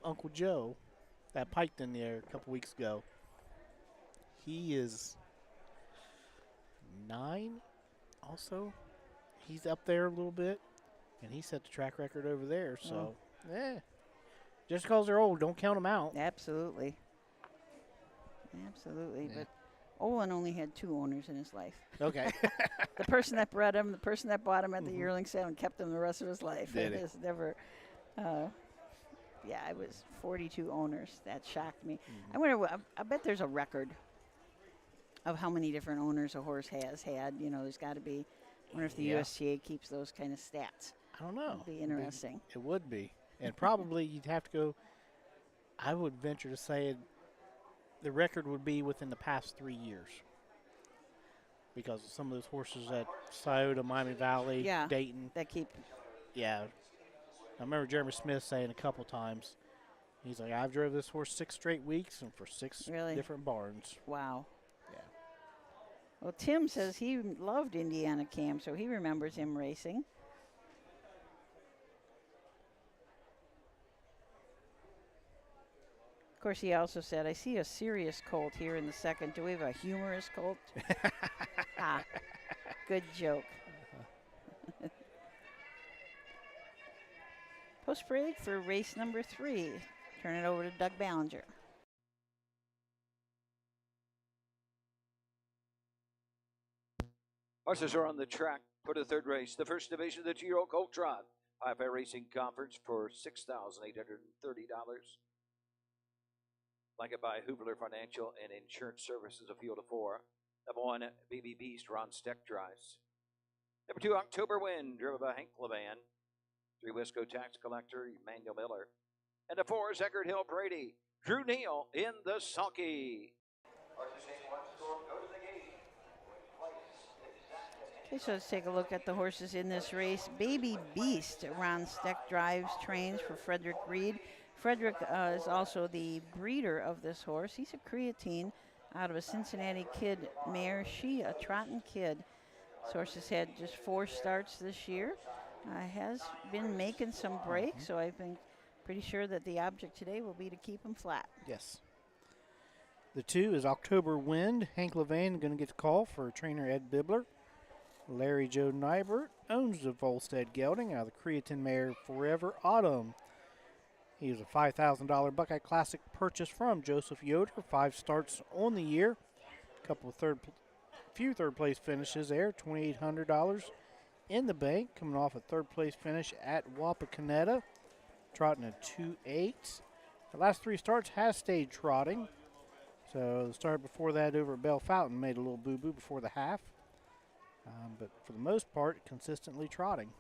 Speaker 3: Uncle Joe, that piked in there a couple weeks ago, he is 9 also. He's up there a little bit, and he set the track record over there. So, just because they're old, don't count them out.
Speaker 2: absolutely. Absolutely.
Speaker 3: Yeah.
Speaker 2: But Olin only had 2 owners in his life.
Speaker 3: Okay.
Speaker 2: The person that bred him, the person that bought him at the yearling sale and kept him the rest of his life.
Speaker 3: Did
Speaker 2: It
Speaker 3: it?
Speaker 2: has never, it was 42 owners. That shocked me. I wonder, I bet there's a record of how many different owners a horse has had. You know, there's got to be. I wonder if the USTA keeps those kind of stats.
Speaker 3: I don't know.
Speaker 2: It'd be interesting.
Speaker 3: It would be. And probably you'd have to go, I would venture to say the record would be within the past 3 years. Because of some of those horses at Scioto, Miami Valley, Dayton.
Speaker 2: That keep.
Speaker 3: Yeah. I remember Jeremy Smith saying a couple times, he's like, I've drove this horse 6 straight weeks and for 6 different barns.
Speaker 2: Wow.
Speaker 3: Yeah.
Speaker 2: Well, Tim says he loved Indiana Cam, so he remembers him racing. Of course, he also said, I see a serious colt here in the second. Do we have a humorous colt? Good joke. Post parade for race number 3. Turn it over to Doug Ballinger.
Speaker 1: Horses are on the track for the third race. The first division of the 2-year-old colt trot. High-Fair Racing Conference for $6,830. Blanket by Hubler Financial and Insurance Services, a field of 4. Number 1, BB Beast, Ron Steck drives. Number 2, October Wind, driven by Hank Levan. 3, Wisco Tax Collector, Emmanuel Miller. And the 4 is Eckerd Hill Brady, Drew Neal in the sulky.
Speaker 2: Okay, so let's take a look at the horses in this race. Baby Beast, Ron Steck drives, trains for Frederick Reed. Frederick is also the breeder of this horse. He's a creatine out of a Cincinnati Kid mare. She, a trotting kid. This horse has had just 4 starts this year. Has been making some breaks, so I think pretty sure that the object today will be to keep him flat.
Speaker 3: Yes. The 2 is October Wind. Hank Levan going to get the call for trainer Ed Bibler. Larry Joe Nybert owns the Volstead gelding out of the creatine mare Forever Autumn. He was a $5,000 Buckeye Classic purchase from Joseph Yoder. 5 starts on the year. Few third place finishes there. $2,800 in the bank. Coming off a third place finish at Wapakoneta. Trotting a 2.8. The last 3 starts has stayed trotting. So the start before that over at Bell Fountain made a little boo-boo before the half. But for the most part, consistently trotting.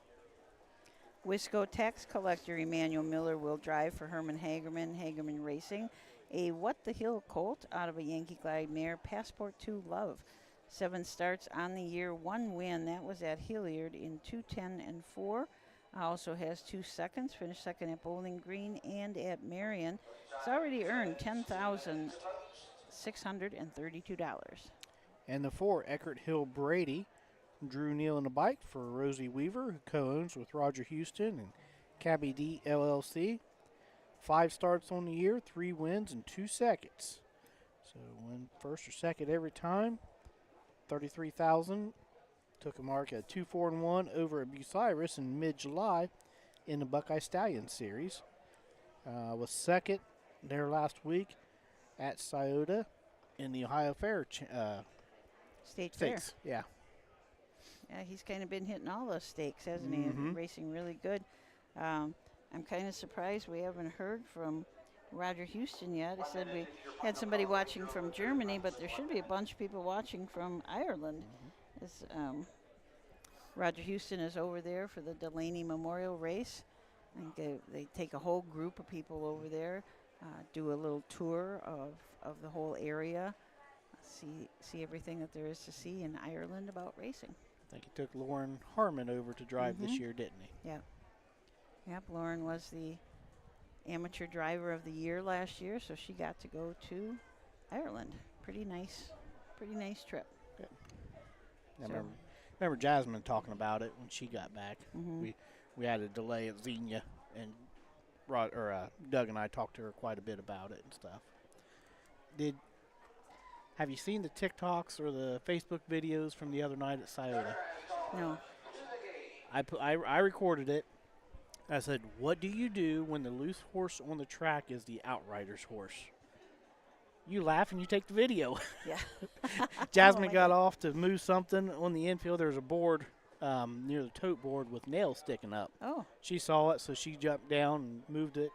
Speaker 2: Wisco Tax Collector Emmanuel Miller will drive for Herman Hagerman Racing. A What the Hill colt out of a Yankee Glide mare, Passport to Love. 7 starts on the year, 1 win. That was at Hilliard in 2:10-4. Also has 2 seconds, finished second at Bowling Green and at Marion. It's already earned $10,632.
Speaker 3: And the 4, Eckerd Hill Brady, Drew Neal in the bike for Rosie Weaver, who co-owns with Roger Houston and Cabby D LLC. 5 starts on the year, 3 wins and 2 seconds. So win first or second every time. 33,000. Took a mark at 2-4-1 over at Bucyrus in mid-July in the Buckeye Stallion Series. Was second there last week at Scioto in the Ohio Fair
Speaker 2: State Fair.
Speaker 3: Yeah.
Speaker 2: Yeah, he's kind of been hitting all those stakes, hasn't he? Racing really good. I'm kind of surprised we haven't heard from Roger Houston yet. I said we had somebody watching from Germany, but there should be a bunch of people watching from Ireland. Roger Houston is over there for the Delaney Memorial Race. I think they take a whole group of people over there, do a little tour of the whole area, see everything that there is to see in Ireland about racing.
Speaker 3: I think he took Lauren Harmon over to drive this year, didn't he?
Speaker 2: Yeah. Yep, Lauren was the amateur driver of the year last year, so she got to go to Ireland. Pretty nice pretty nice trip.
Speaker 3: I
Speaker 2: So-
Speaker 3: remember Jasmine talking about it when she got back.
Speaker 2: Mhm.
Speaker 3: We had a delay at Xenia, and Doug and I talked to her quite a bit about it and stuff. Have you seen the TikToks or the Facebook videos from the other night at Scioto?
Speaker 2: No.
Speaker 3: I recorded it. I said, what do you do when the loose horse on the track is the outrider's horse? You laugh and you take the video.
Speaker 2: Yeah.
Speaker 3: Jasmine
Speaker 2: my
Speaker 3: got
Speaker 2: God.
Speaker 3: off to move something on the infield. There was a board near the tote board with nails sticking up.
Speaker 2: Oh.
Speaker 3: She saw it, so she jumped down and moved it.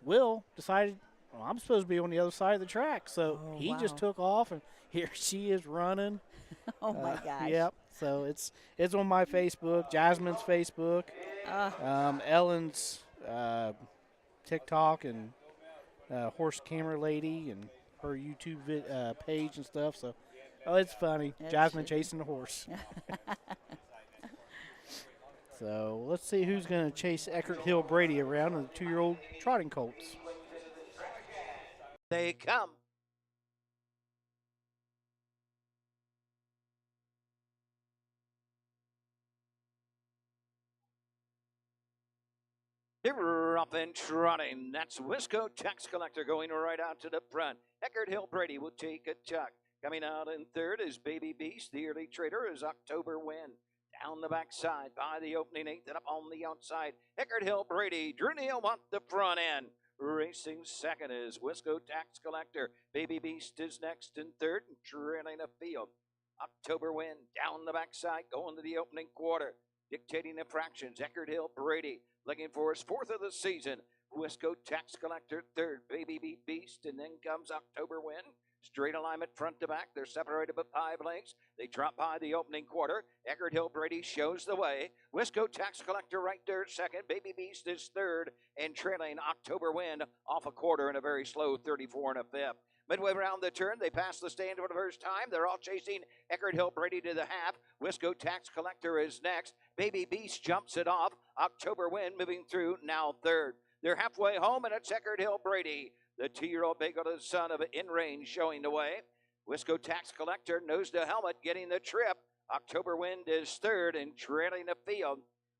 Speaker 3: Will decided, well, I'm supposed to be on the other side of the track, so
Speaker 2: Oh,
Speaker 3: he just
Speaker 2: wow.
Speaker 3: took off, and here she is running.
Speaker 2: Oh my gosh.
Speaker 3: Yep. So it's on my Facebook, Jasmine's Facebook, Ellen's TikTok, and horse camera lady, and her YouTube page and stuff. So, it's funny.
Speaker 2: That's
Speaker 3: Jasmine
Speaker 2: it.
Speaker 3: chasing the horse. So let's see who's going to chase Eckert Hill Brady around in the 2-year-old trotting colts.
Speaker 1: They come. They're up and trotting. That's Wisco Tax Collector going right out to the front. Eckert Hill Brady will take a tuck. Coming out in third is Baby Beast. The early trader is October Wind. Down the backside by the opening eighth and up on the outside. Eckert Hill Brady. Drew Neal want the front end. Racing second is Wisco Tax Collector. Baby Beast is next in third and trailing the field. October Wind down the backside going to the opening quarter. Dictating the fractions, Eckert Hill Brady looking for his fourth of the season. Wisco Tax Collector third, Baby Beast, and then comes October Wind. Straight alignment front to back. They're separated by 5 lengths. They drop by the opening quarter. Eckert Hill Brady shows the way. Wisco Tax Collector right there second. Baby Beast is third and trailing October Wind off a quarter in a very slow 34 1/5. Midway around the turn, they pass the stand for the first time. They're all chasing Eckert Hill Brady to the half. Wisco Tax Collector is next. Baby Beast jumps it off. October Wind moving through, now third. They're halfway home, and it's Eckert Hill Brady. The 2-year-old Bagel son of In Range showing the way. Wisco Tax Collector nose to helmet getting the trip. October Wind is third and trailing the field.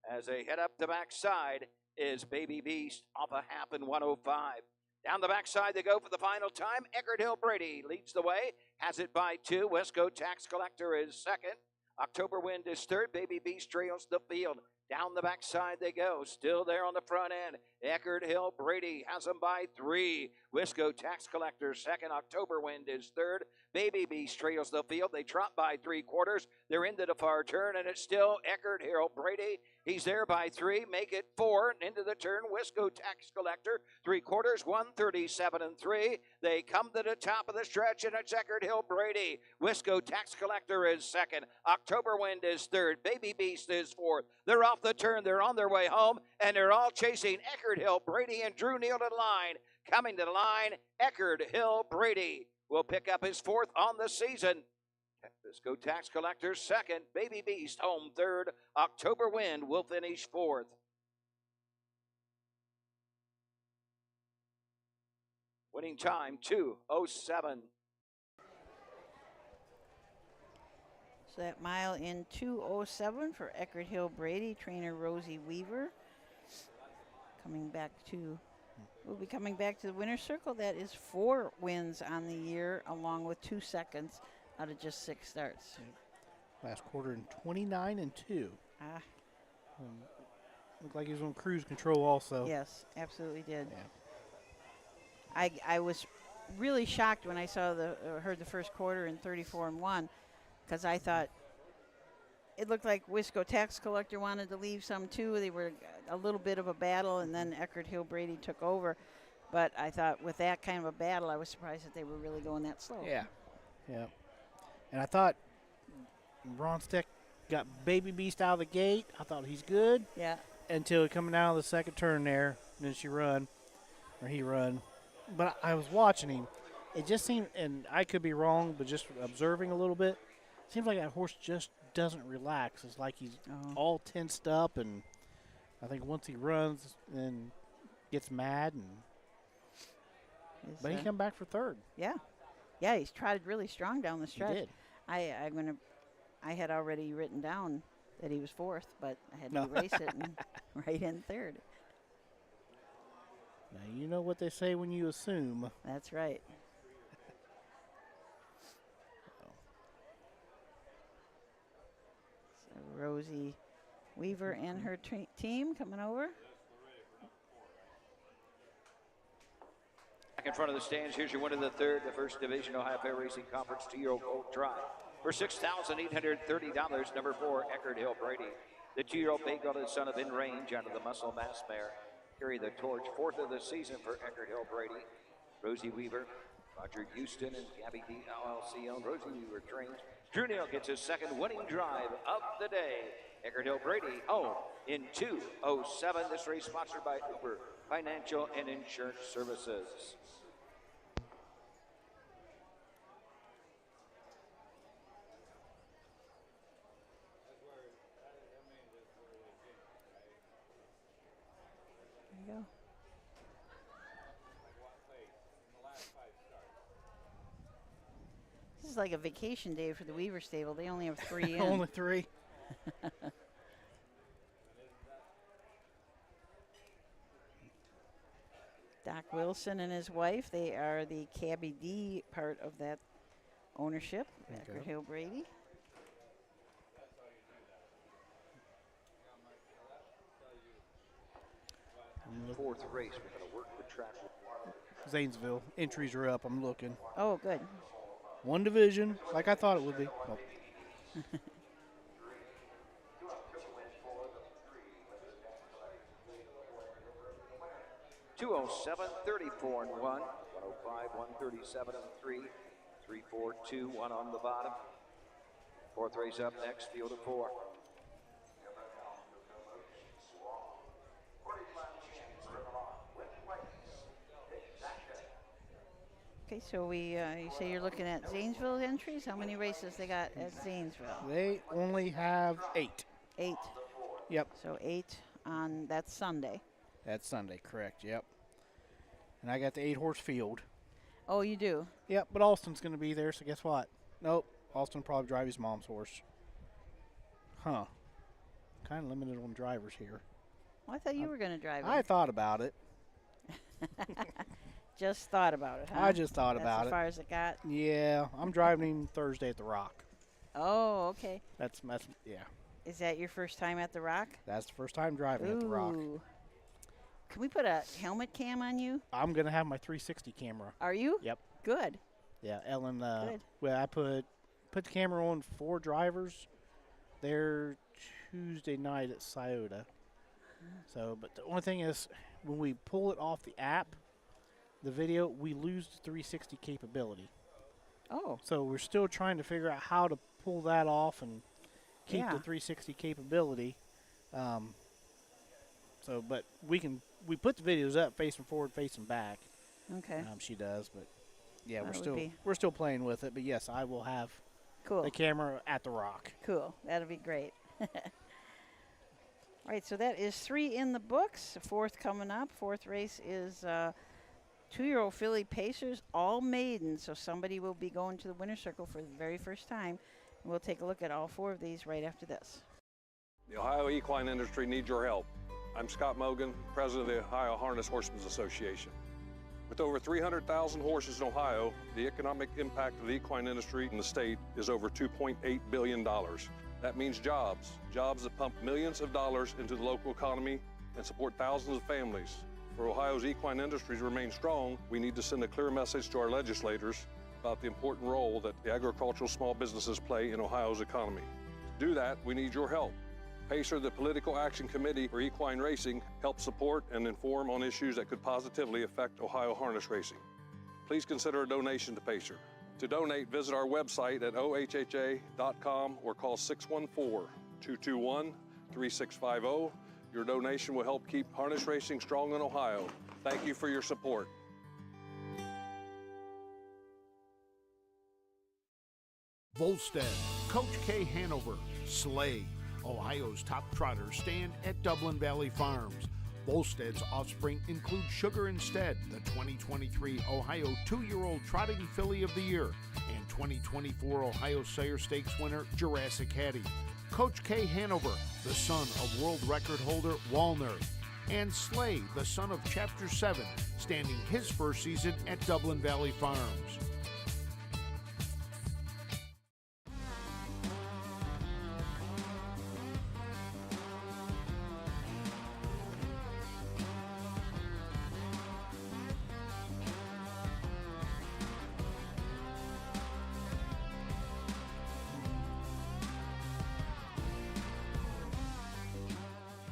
Speaker 1: As they head up the backside is Baby Beast off a half in 105. Down the backside they go for the final time. Eckert Hill Brady leads the way, has it by 2. Wisco Tax Collector is second. October Wind is third. Baby Beast trails the field. Down the backside they go, still there on the front end. Eckert Hill Brady has them by 3. Wisco Tax Collector second. October Wind is third. Baby Beast trails the field. They trot by 3/4. They're into the far turn, and it's still Eckert Hill Brady. He's there by 3. Make it 4. Into the turn, Wisco Tax Collector. 3/4, 137 3. They come to the top of the stretch, and it's Eckert Hill Brady. Wisco Tax Collector is second. October Wind is third. Baby Beast is fourth. They're off the turn. They're on their way home, and they're all chasing Eckert Hill Brady and Drew Neal to the line. Coming to the line, Eckert Hill Brady will pick up his 4th on the season. Wisco Tax Collector second. Baby Beast home third. October Wind will finish 4th. Winning time 2:07.
Speaker 2: So that mile in 2:07 for Eckert Hill Brady, trainer Rosie Weaver. We'll be coming back to the winner's circle. That is 4 wins on the year, along with 2 seconds out of just 6 starts.
Speaker 3: Last quarter in 29-2. Looked like he was on cruise control also.
Speaker 2: Yes, absolutely did.
Speaker 3: Yeah.
Speaker 2: I was really shocked when I saw heard the first quarter in 34-1, because I thought it looked like Wisco Tax Collector wanted to leave some too. They were a little bit of a battle, and then Eckert Hill Brady took over. But I thought with that kind of a battle, I was surprised that they were really going that slow.
Speaker 3: Yeah. And I thought Ronstadt got Baby Beast out of the gate. I thought he's good.
Speaker 2: Yeah.
Speaker 3: Until coming out of the second turn there, and then he run. But I was watching him. It just seemed, and I could be wrong, but just observing a little bit, it seems like that horse just doesn't relax. It's like he's all tensed up, and I think once he runs, then gets mad, but he come back for third.
Speaker 2: Yeah. Yeah, he's trotted really strong down the stretch.
Speaker 3: He did.
Speaker 2: I had already written down that he was 4th, but I had to erase it and write in 3rd.
Speaker 3: Now, you know what they say when you assume.
Speaker 2: That's right. So Rosie Weaver and her team coming over.
Speaker 1: Back in front of the stands, here's your winner of the 3rd, the First Division Ohio Fair Racing Conference 2-year-old colt trot. For $6,830, number 4, Eckerd Hill Brady. The 2-year-old bay-gelded son of In Range out of the Muscle Mass mare. Carry the torch, 4th of the season for Eckerd Hill Brady. Rosie Weaver, Roger Houston, and Gabby D. LLC owned. Rosie Weaver trains. Drew Neal gets his 2nd winning drive of the day. Eckerd Hill Brady home in 2:07. This race sponsored by Uber Financial and Insurance Services.
Speaker 2: There you go. This is like a vacation day for the Weaver stable. They only have 3 in.
Speaker 3: Only 3.
Speaker 2: Doc Wilson and his wife, they are the Cabby D part of that ownership. Eckerd Hill Brady.
Speaker 1: Fourth race, we're going to work the track.
Speaker 3: Zanesville. Entries are up. I'm looking.
Speaker 2: Oh, good.
Speaker 3: 1 division, like I thought it would be. Oh.
Speaker 1: 2:07, 34 and 1, 105, 137 and 3, 3, 4, 2, 1 on the bottom. Fourth race up next, field of 4.
Speaker 2: Okay, so you say you're looking at Zanesville entries. How many races they got at Zanesville?
Speaker 3: They only have 8.
Speaker 2: 8.
Speaker 3: Yep.
Speaker 2: So 8 on that's Sunday.
Speaker 3: That's Sunday, correct, yep. And I got the 8-horse field.
Speaker 2: Oh, you do?
Speaker 3: Yep, but Austin's going to be there, so guess what? Nope, Austin will probably drive his mom's horse. Huh. Kind of limited on drivers here.
Speaker 2: Well, I thought you were going to drive it.
Speaker 3: I thought about it.
Speaker 2: Just thought about it, huh?
Speaker 3: I just thought about
Speaker 2: That's
Speaker 3: it.
Speaker 2: as far as it got?
Speaker 3: Yeah, I'm driving him Thursday at the Rock.
Speaker 2: Oh, okay.
Speaker 3: That's yeah.
Speaker 2: Is that your first time at the Rock?
Speaker 3: That's the first time driving at the Rock.
Speaker 2: Can we put a helmet cam on you?
Speaker 3: I'm going to have my 360 camera.
Speaker 2: Are you?
Speaker 3: Yep.
Speaker 2: Good.
Speaker 3: Yeah, Ellen,
Speaker 2: Good.
Speaker 3: well, I put the camera on 4 drivers there Tuesday night at Scioto. So, but the only thing is, when we pull it off the app, the video, we lose the 360 capability.
Speaker 2: Oh.
Speaker 3: So we're still trying to figure out how to pull that off and keep
Speaker 2: Yeah.
Speaker 3: the 360 capability. So, but we put the videos up facing forward, facing back.
Speaker 2: Okay.
Speaker 3: She does, but yeah,
Speaker 2: That
Speaker 3: we're still playing with it. But yes, I will have
Speaker 2: Cool.
Speaker 3: the camera at the Rock.
Speaker 2: Cool. That'll be great. All right, so that is 3 in the books. 4th coming up. 4th race is 2-year-old filly Pacers, all maiden. So somebody will be going to the winner's circle for the very first time. And we'll take a look at all 4 of these right after this.
Speaker 10: The Ohio equine industry needs your help. I'm Scott Mogan, president of the Ohio Harness Horsemen's Association. With over 300,000 horses in Ohio, the economic impact of the equine industry in the state is over $2.8 billion. That means jobs that pump millions of dollars into the local economy and support thousands of families. For Ohio's equine industry to remain strong, we need to send a clear message to our legislators about the important role that the agricultural small businesses play in Ohio's economy. To do that, we need your help. PACER, the Political Action Committee for Equine Racing, helps support and inform on issues that could positively affect Ohio harness racing. Please consider a donation to PACER. To donate, visit our website at ohha.com or call 614-221-3650. Your donation will help keep harness racing strong in Ohio. Thank you for your support.
Speaker 4: Volstead, Coach K. Hanover, Slay, Ohio's top trotters stand at Dublin Valley Farms. Volstead's offspring include Sugar Instead, the 2023 Ohio 2-year-old Trotting Filly of the Year, and 2024 Ohio Sire Stakes winner Jurassic Hattie. Coach K. Hanover, the son of world record holder Walner, and Slay, the son of Chapter 7, standing his first season at Dublin Valley Farms.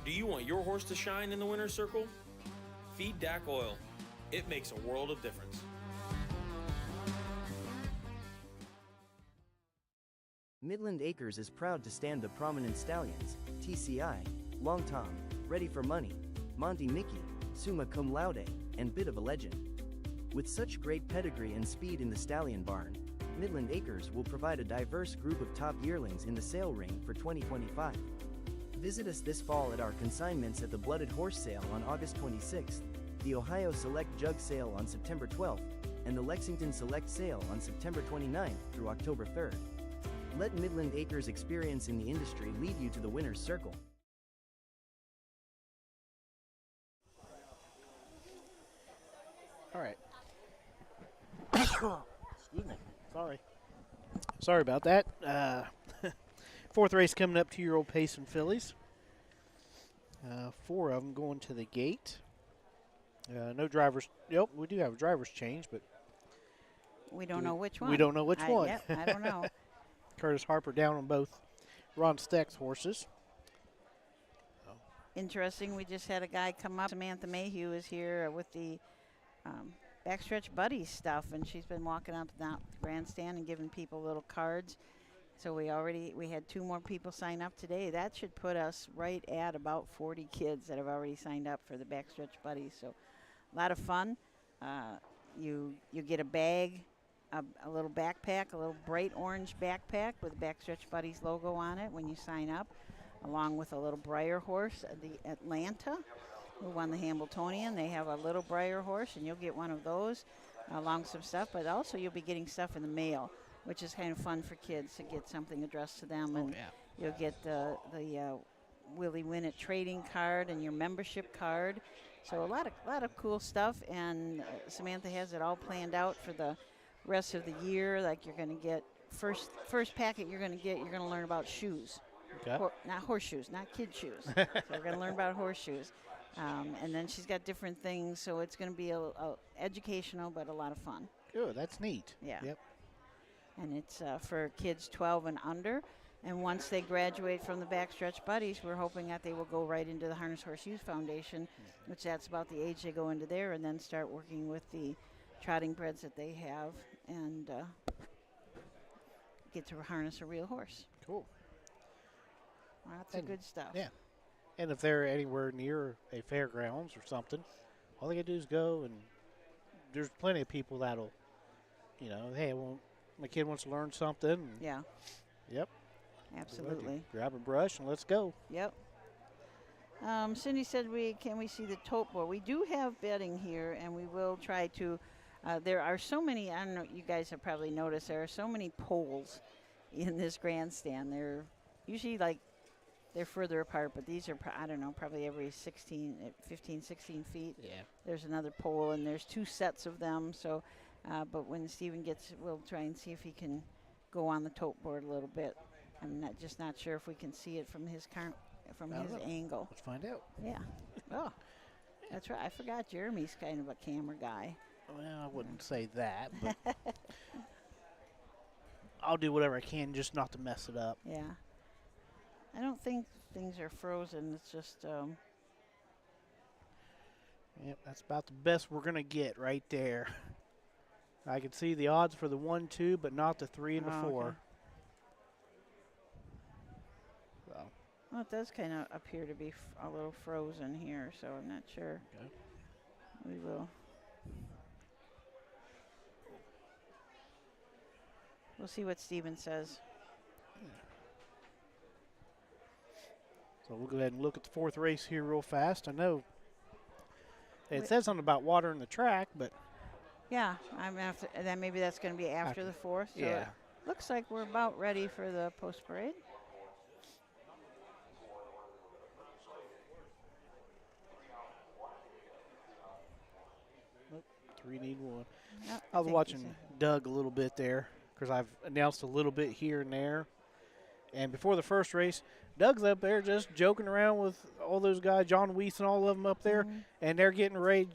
Speaker 11: Do you want your horse to shine in the winner's circle? Feed DAC Oil. It makes a world of difference.
Speaker 12: Midland Acres is proud to stand the prominent stallions, TCI, Long Tom, Ready for Money, Monty Mickey, Summa Cum Laude, and Bit of a Legend. With such great pedigree and speed in the stallion barn, Midland Acres will provide a diverse group of top yearlings in the sale ring for 2025. Visit us this fall at our consignments at the Blooded Horse Sale on August 26th, the Ohio Select Jug Sale on September 12th, and the Lexington Select Sale on September 29th through October 3rd. Let Midland Acres' experience in the industry lead you to the winner's circle.
Speaker 3: All right. Excuse me. Sorry about that. Fourth race coming up, 2-year-old Payson fillies. 4 of them going to the gate. No drivers. Yep, we do have a driver's change, but
Speaker 2: we don't know which one.
Speaker 3: We don't know which one.
Speaker 2: Yep, I don't know.
Speaker 3: Curtis Harper down on both Ron Steck's horses.
Speaker 2: Interesting. We just had a guy come up. Samantha Mayhew is here with the Backstretch Buddies stuff, and she's been walking up and down the grandstand and giving people little cards. So we had 2 more people sign up today. That should put us right at about 40 kids that have already signed up for the Backstretch Buddies. So a lot of fun. You get a bag, a little backpack, a little bright orange backpack with the Backstretch Buddies logo on it when you sign up, along with a little Breyer horse, the Atlanta, who won the Hambletonian. They have a little Breyer horse, and you'll get one of those along with some stuff. But also you'll be getting stuff in the mail, which is kind of fun for kids to get something addressed to them. And you'll get the Willie Winnett trading card and your membership card. So a lot of cool stuff. And Samantha has it all planned out for the rest of the year. Like you're going to get first packet you're going to learn about shoes.
Speaker 3: Okay.
Speaker 2: Not horseshoes, not kid shoes. So we're going to learn about horseshoes. And then she's got different things. So it's going to be a educational, but a lot of fun.
Speaker 3: Good, that's neat.
Speaker 2: Yeah.
Speaker 3: Yep.
Speaker 2: And it's for kids 12 and under. And once they graduate from the Backstretch Buddies, we're hoping that they will go right into the Harness Horse Youth Foundation, which that's about the age they go into there, and then start working with the trotting breds that they have and get to harness a real horse.
Speaker 3: Cool.
Speaker 2: Lots of good stuff.
Speaker 3: Yeah. And if they're anywhere near a fairgrounds or something, all they got to do is go, and there's plenty of people that'll, hey, well, my kid wants to learn something.
Speaker 2: Yeah.
Speaker 3: Yep.
Speaker 2: Absolutely.
Speaker 3: Grab a brush and let's go.
Speaker 2: Yep. Cindy said, can we see the tote board? We do have bedding here, and we will try to. There are so many, I don't know, you guys have probably noticed, there are so many poles in this grandstand. They're usually they're further apart, but these are, I don't know, probably every 15, 16 feet.
Speaker 3: Yeah.
Speaker 2: There's another pole, and there's 2 sets of them. So, but when Stephen gets, we'll try and see if he can go on the tote board a little bit. I'm not sure if we can see it from his angle.
Speaker 3: Let's find out.
Speaker 2: Yeah. Oh, that's right. I forgot Jeremy's kind of a camera guy.
Speaker 3: Well, I wouldn't say that, but I'll do whatever I can just not to mess it up.
Speaker 2: Yeah. I don't think things are frozen. It's just.
Speaker 3: Yep, that's about the best we're going to get right there. I can see the odds for the 1, 2, but not the 3 and the 4.
Speaker 2: Okay.
Speaker 3: So.
Speaker 2: Well, it does kind of appear to be a little frozen here, so I'm not sure.
Speaker 3: Okay.
Speaker 2: We will. We'll see what Steven says.
Speaker 3: Yeah. So we'll go ahead and look at the 4th race here real fast. I know It says something about watering the track, but
Speaker 2: yeah, then maybe that's going to be after the 4th. So
Speaker 3: yeah.
Speaker 2: it looks like we're about ready for the post parade.
Speaker 3: Nope, 3 need 1.
Speaker 2: Yep,
Speaker 3: I was watching Doug a little bit there because I've announced a little bit here and there. And before the first race, Doug's up there just joking around with all those guys, John Weiss and all of them up there, and they're getting ready,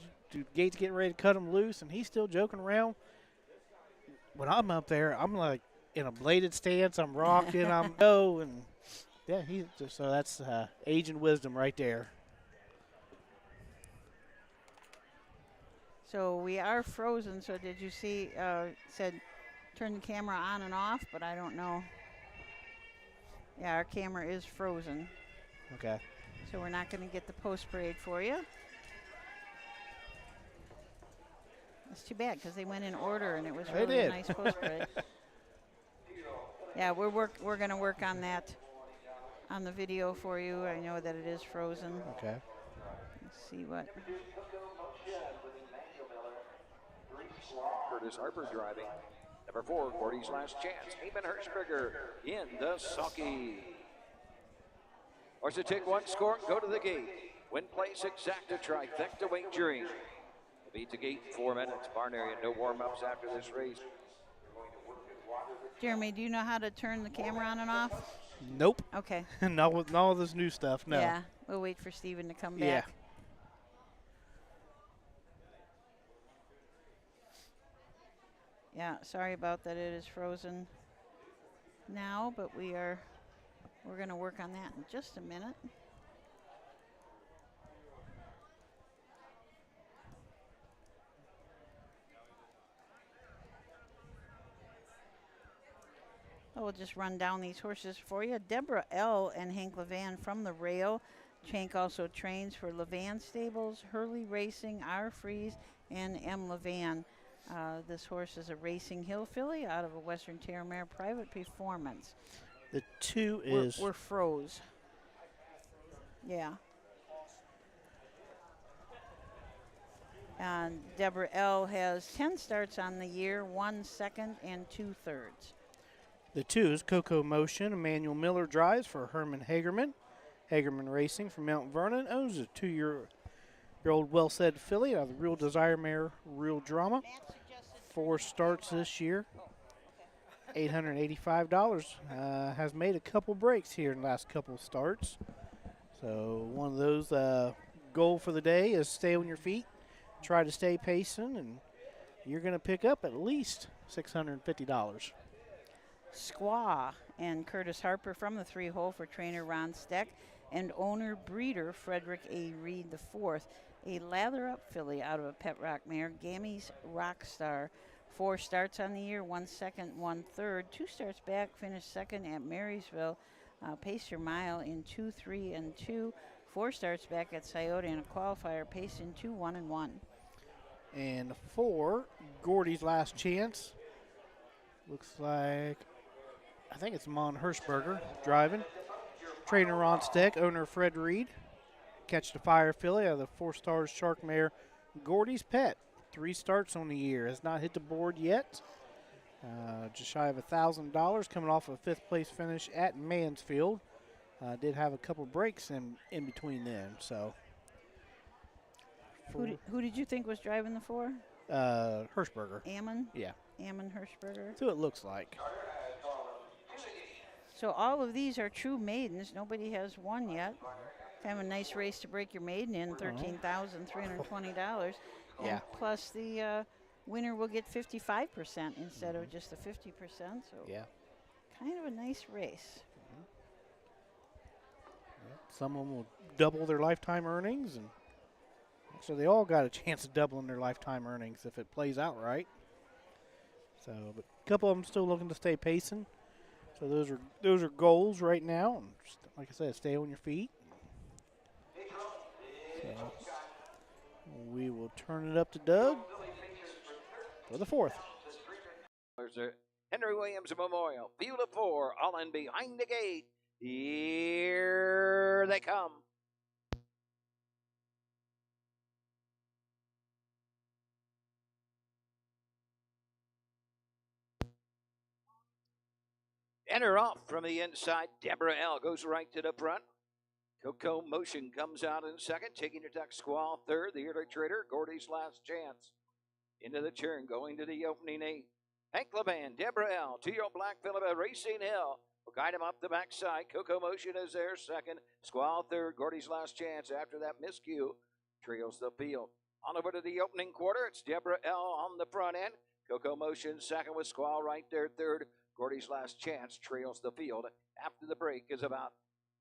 Speaker 3: Gates getting ready to cut them loose, and he's still joking around. When I'm up there, I'm like in a bladed stance, I'm rocking, I'm and yeah, so that's age and wisdom right there.
Speaker 2: So we are frozen. So did you see? Said turn the camera on and off, but I don't know. Yeah, our camera is frozen.
Speaker 3: Okay.
Speaker 2: So we're not going to get the post parade for you. That's too bad because they went in order and it was really a nice post parade. Yeah, we're going to work on that on the video for you. I know that it is frozen.
Speaker 3: Okay.
Speaker 2: Let's see what.
Speaker 1: Curtis Harper driving. Number 4, Gordy's Last Chance. Eamon Hirschberger in the sulky. Horse to take 1 score and go to the gate. Win place exacta trifecta wagering. The beat to gate in 4 minutes. Barn area, no warm-ups after this race.
Speaker 2: Jeremy, do you know how to turn the camera on and off?
Speaker 3: Nope.
Speaker 2: Okay.
Speaker 3: Not with all this new stuff, no.
Speaker 2: Yeah, we'll wait for Steven to come back.
Speaker 3: Yeah.
Speaker 2: Yeah, sorry about that. It is frozen now, but we're going to work on that in just a minute. We'll just run down these horses for you. Deborah L. and Hank Levan from the rail. Hank also trains for Levan Stables, Hurley Racing, R. Freeze, and M. Levan. This horse is a Racing Hill filly out of a Western Terrier Private Performance.
Speaker 3: The 2 is...
Speaker 2: We're froze. Yeah. And Deborah L. has 10 starts on the year, 1 second and 2 thirds.
Speaker 3: The 2 is Coco Motion. Emmanuel Miller drives for Herman Hagerman. Hagerman Racing from Mount Vernon owns a 2-year-old well-said filly out of the Real Desire mare, Real Drama. 4 starts this year, $885. Has made a couple breaks here in the last couple of starts. So one of those goal for the day is stay on your feet, try to stay pacing, and you're going to pick up at least $650.
Speaker 2: Squaw and Curtis Harper from the 3-hole for trainer Ron Steck and owner breeder Frederick A. Reed IV. A lather-up filly out of a Pet Rock mare, Gammy's Rockstar. 4 starts on the year, 1 second, 1 third. 2 starts back, finished second at Marysville. Paced her mile in 2, 3, and 2. 4 starts back at Scioto and a qualifier, paced in 2, 1, and 1.
Speaker 3: And 4, Gordy's Last Chance. Looks like, I think it's Mon Hirschberger driving. Trainer Ron Steck, owner Fred Reed. Catch the Fire filly out of the 4 stars Shark mare, Gordy's Pet. 3 starts on the year, has not hit the board yet. Just shy of $1,000, coming off a 5th place finish at Mansfield. Did have a couple breaks in between them. So,
Speaker 2: who did you think was driving the 4?
Speaker 3: Hirschberger.
Speaker 2: Ammon?
Speaker 3: Yeah.
Speaker 2: Ammon Hirschberger.
Speaker 3: That's who it looks like.
Speaker 2: So all of these are true maidens. Nobody has won yet. Kind of a nice race to break your maiden in, $13,320.
Speaker 3: Yeah.
Speaker 2: Plus the winner will get 55% instead of just the 50%. So
Speaker 3: yeah,
Speaker 2: kind of a nice race.
Speaker 3: Some of them will double their lifetime earnings, and so they all got a chance of doubling their lifetime earnings if it plays out right. So, but a couple of them still looking to stay pacing. So those are goals right now. And just, like I said, stay on your feet. So we will turn it up to Doug for the 4th.
Speaker 1: There's a Henry Williams Memorial. Field of 4, all in behind the gate. Here they come. Enter off from the inside. Deborah L. goes right to the front. Coco Motion comes out in second. Taking your duck Squall third. The early trader, Gordy's Last Chance. Into the turn, going to the opening 8. Hank Levan, Deborah L. 2-year-old Black Phillip, Racing Hill. Will guide him up the backside. Coco Motion is there second. Squall third. Gordy's Last Chance. After that miscue, trails the field. On over to the opening quarter. It's Deborah L. on the front end. Coco Motion second with Squall right there third. Gordy's Last Chance trails the field. After the break is about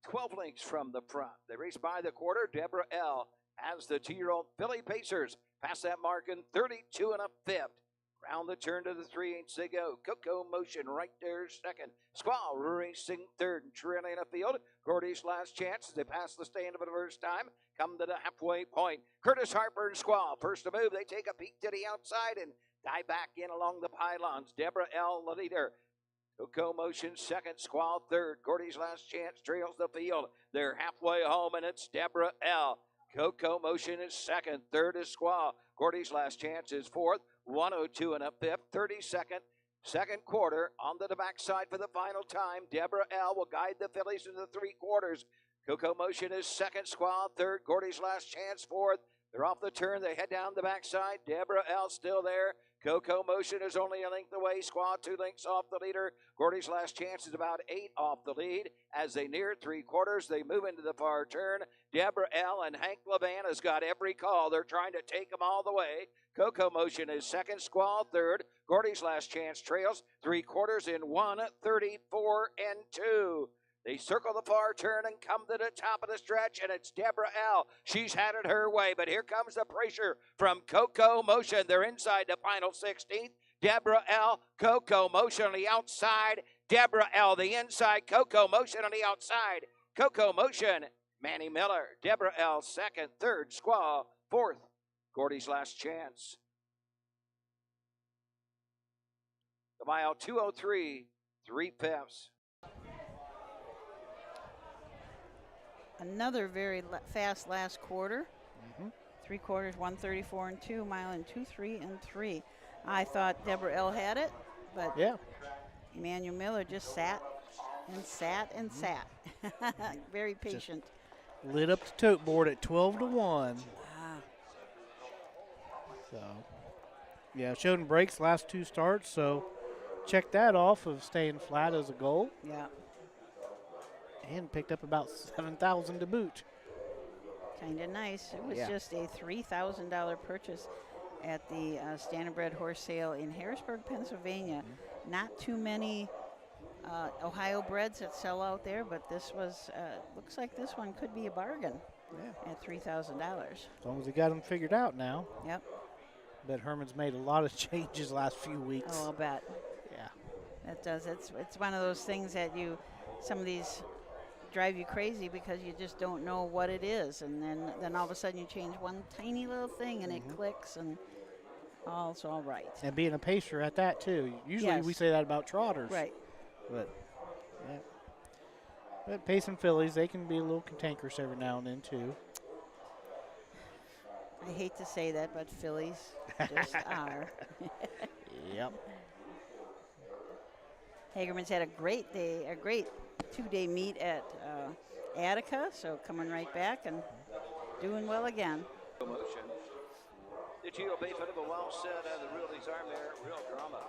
Speaker 1: 12 lengths from the front. They race by the quarter. Deborah L. has the 2-year-old Philly Pacers. Past that mark in 32 1/5. Round the turn to the 3/8 they go. Coco Motion right there second. Squall racing third and trailing a field. Gordy's Last Chance as they pass the stand for the first time. Come to the halfway point. Curtis Harper and Squall first to move. They take a peek to the outside and dive back in along the pylons. Deborah L. the leader. Coco Motion second. Squall third. Gordy's Last Chance trails the field. They're halfway home and it's Deborah L. Coco Motion is second. Third is Squall. Gordy's Last Chance is fourth. 102 1/5. 32nd. Second quarter on to the backside for the final time. Deborah L. will guide the fillies into the 3/4. Coco Motion is second. Squall third. Gordy's Last Chance fourth. They're off the turn. They head down the backside. Deborah L. still there. Coco Motion is only a length away. Squall 2 lengths off the leader. Gordy's Last Chance is about 8 off the lead. As they near 3/4, they move into the far turn. Deborah L. and Hank Levan has got every call. They're trying to take them all the way. Coco Motion is second. Squall third. Gordy's Last Chance trails 3/4 in 1:34 2. They circle the far turn and come to the top of the stretch, and it's Deborah L. She's had it her way, but here comes the pressure from Coco Motion. They're inside the final 16th. Deborah L. Coco Motion on the outside. Deborah L. the inside. Coco Motion on the outside. Coco Motion, Manny Miller. Deborah L. second. Third, Squall. Fourth, Gordy's Last Chance. The mile 2:03, 3/5.
Speaker 2: Another very fast last quarter. 3/4, 1:34 2, mile in 2:3 3. I thought Deborah L. had it, but
Speaker 3: yeah,
Speaker 2: Emmanuel Miller just sat and sat and sat. Very patient.
Speaker 3: Just lit up the tote board at 12 1. So, yeah, showed him breaks last 2 starts, so check that off of staying flat as a goal.
Speaker 2: Yeah.
Speaker 3: And picked up about $7,000 to boot.
Speaker 2: Kind of nice. It was just a $3,000 purchase at the Standardbred horse sale in Harrisburg, Pennsylvania. Not too many Ohio breds that sell out there, but this was, looks like this one could be a bargain at $3,000.
Speaker 3: As long as he got them figured out now.
Speaker 2: Yep.
Speaker 3: Bet Herman's made a lot of changes last few weeks.
Speaker 2: Oh, I'll bet.
Speaker 3: Yeah.
Speaker 2: That does. It's one of those things that some of these drive you crazy because you just don't know what it is, and then all of a sudden you change one tiny little thing and it clicks and all's all right.
Speaker 3: And being a pacer at that too. Usually we say that about trotters.
Speaker 2: Right.
Speaker 3: But yeah. But pacing fillies, they can be a little cantankerous every now and then too.
Speaker 2: I hate to say that, but fillies just are.
Speaker 3: Yep.
Speaker 2: Hagerman's had a great day, a great 2-day meet at Attica, so coming right back and doing well again.
Speaker 1: Motion. The GOP foot of a well set and the realty's arm there, real drama.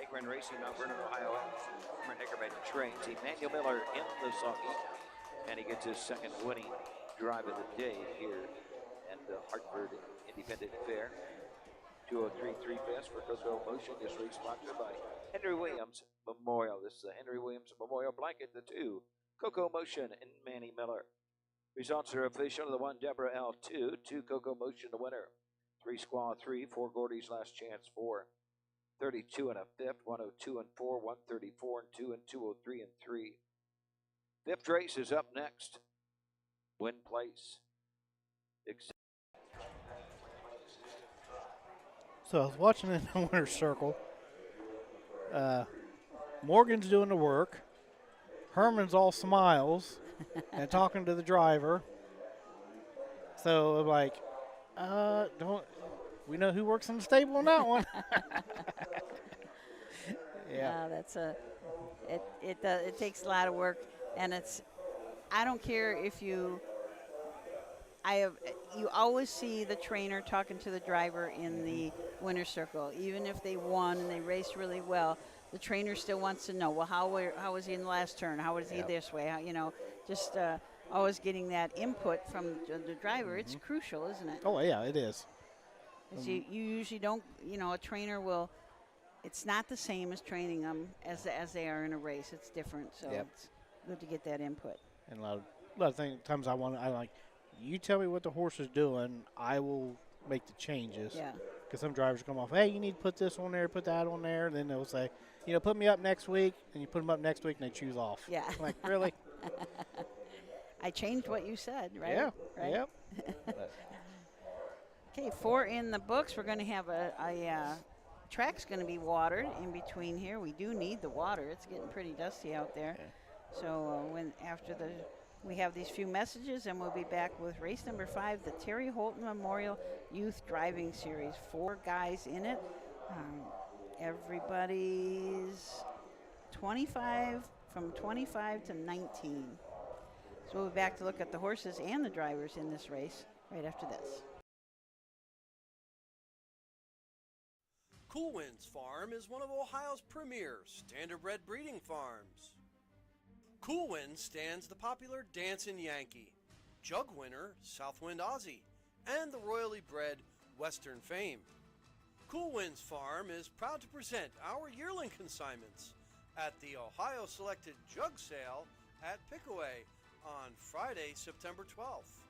Speaker 1: Hagerman Racing, Mount Vernon, Ohio. Cameron Hagerman trains Emmanuel Miller in the sulky, and he gets his second winning drive of the day here at the Hartford Independent Fair. 2:03 3/5 for Coco Motion. This race sponsored by Henry Williams Memorial. This is the Henry Williams Memorial blanket. The 2, Coco Motion and Manny Miller. Results are official. The 1, Deborah L. 2 Coco Motion, the winner. 3, Squall 3, 4, Gordy's Last Chance 4. 32 1/5, 102 4, 134 2, and 203 3. Fifth race is up next. Win place.
Speaker 3: So I was watching in the winner's circle. Morgan's doing the work. Herman's all smiles and talking to the driver. So I'm like, don't we know who works in the stable on that one? Yeah.
Speaker 2: It takes a lot of work, and I don't care if you always see the trainer talking to the driver in the winner's circle, even if they won and they raced really well. The trainer still wants to know, well, how was he in the last turn? How was he this way? Just always getting that input from the driver. It's crucial, isn't it?
Speaker 3: Oh, yeah, it is.
Speaker 2: 'Cause you usually don't, a trainer will. It's not the same as training them as they are in a race. It's different, so it's good to get that input.
Speaker 3: And a lot of times I like, you tell me what the horse is doing, I will make the changes.
Speaker 2: Yeah.
Speaker 3: Because some drivers come off, hey, you need to put this on there, put that on there, and then they'll say, put me up next week, and you put them up next week, and they choose off.
Speaker 2: Yeah.
Speaker 3: I'm like, really?
Speaker 2: I changed what you said, right?
Speaker 3: Yeah.
Speaker 2: Right?
Speaker 3: Yep.
Speaker 2: Okay, 4 in the books. We're going to have a track's going to be watered in between here. We do need the water. It's getting pretty dusty out there. Yeah. So we have these few messages, and we'll be back with race number 5, the Terry Holton Memorial Youth Driving Series. 4 guys in it. Everybody's 25 to 19. So we'll be back to look at the horses and the drivers in this race right after this.
Speaker 7: Cool Winds Farm is one of Ohio's premier standardbred breeding farms. Cool Winds stands the popular Dancin' Yankee, Jug winner Southwind Aussie, and the royally bred Western Fame. Cool Winds Farm is proud to present our yearling consignments at the Ohio Selected Jug Sale at Pickaway on Friday, September 12th,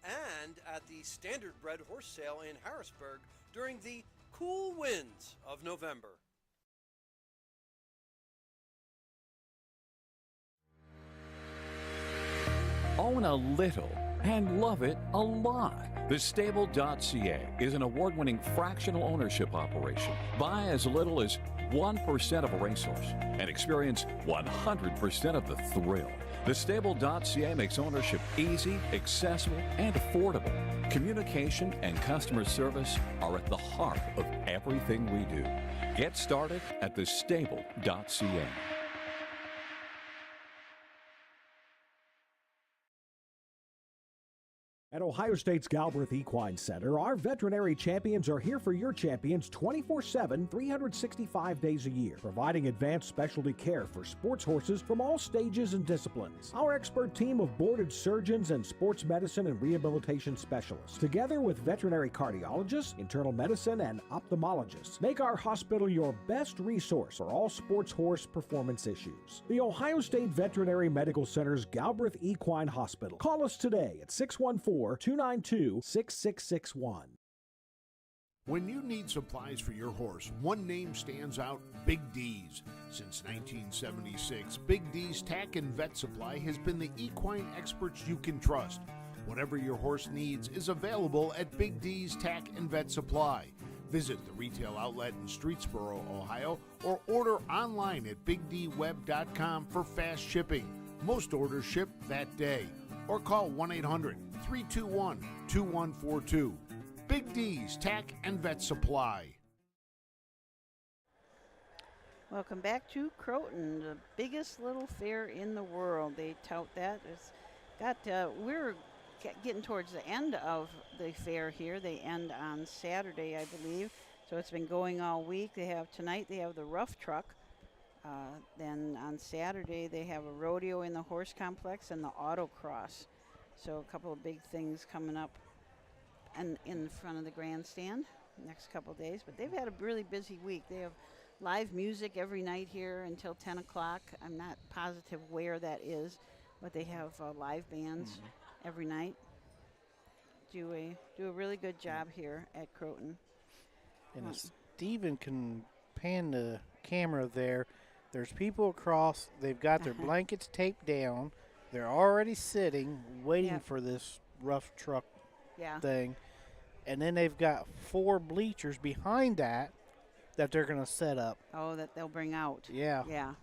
Speaker 7: and at the Standardbred Horse Sale in Harrisburg during the Cool Winds of November.
Speaker 13: Own a little and love it a lot. TheStable.ca is an award-winning fractional ownership operation. Buy as little as 1% of a racehorse and experience 100% of the thrill. TheStable.ca makes ownership easy, accessible, and affordable. Communication and customer service are at the heart of everything we do. Get started at TheStable.ca.
Speaker 5: At Ohio State's Galbraith Equine Center, our veterinary champions are here for your champions 24/7, 365 days a year, providing advanced specialty care for sports horses from all stages and disciplines. Our expert team of boarded surgeons and sports medicine and rehabilitation specialists, together with veterinary cardiologists, internal medicine, and ophthalmologists, make our hospital your best resource for all sports horse performance issues. The Ohio State Veterinary Medical Center's Galbraith Equine Hospital. Call us today at 614-292-6661.
Speaker 4: When you need supplies for your horse, one name stands out: Big D's. Since 1976, Big D's Tack and Vet Supply has been the equine experts you can trust. Whatever your horse needs is available at Big D's Tack and Vet Supply. Visit the retail outlet in Streetsboro, Ohio, or order online at bigdweb.com for fast shipping. Most orders ship that day. Or call 1-800-321-2142. Big D's Tack and Vet Supply.
Speaker 2: Welcome back to Croton, the biggest little fair in the world. They tout that. We're getting towards the end of the fair here. They end on Saturday, I believe. So it's been going all week. They have the rough truck. Then on Saturday, they have a rodeo in the horse complex and the autocross. So a couple of big things coming up and in front of the grandstand next couple of days. But they've had a really busy week. They have live music every night here until 10 o'clock. I'm not positive where that is, but they have live bands every night. Do a really good job here at Croton.
Speaker 3: And if Steven can pan the camera there, there's people across. They've got their blankets taped down. They're already sitting, waiting for this rough truck thing. And then they've got 4 bleachers behind that they're going to set up.
Speaker 2: Oh, that they'll bring out.
Speaker 3: Yeah.
Speaker 2: Yeah.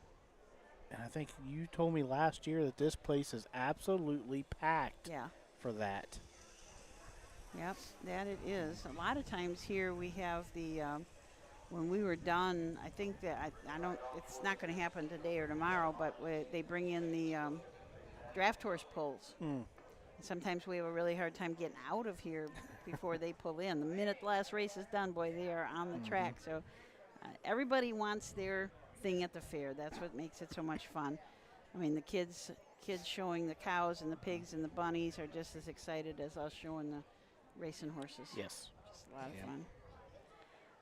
Speaker 3: And I think you told me last year that this place is absolutely packed for that.
Speaker 2: Yep, that it is. A lot of times here we have the when we were done, I think that I don't. It's not going to happen today or tomorrow, but they bring in the draft horse pulls. Sometimes we have a really hard time getting out of here before they pull in. The minute the last race is done, boy, they are on the track. So everybody wants their thing at the fair. That's what makes it so much fun. I mean, the kids showing the cows and the pigs and the bunnies are just as excited as us showing the racing horses.
Speaker 3: Yes.
Speaker 2: Just a lot of fun.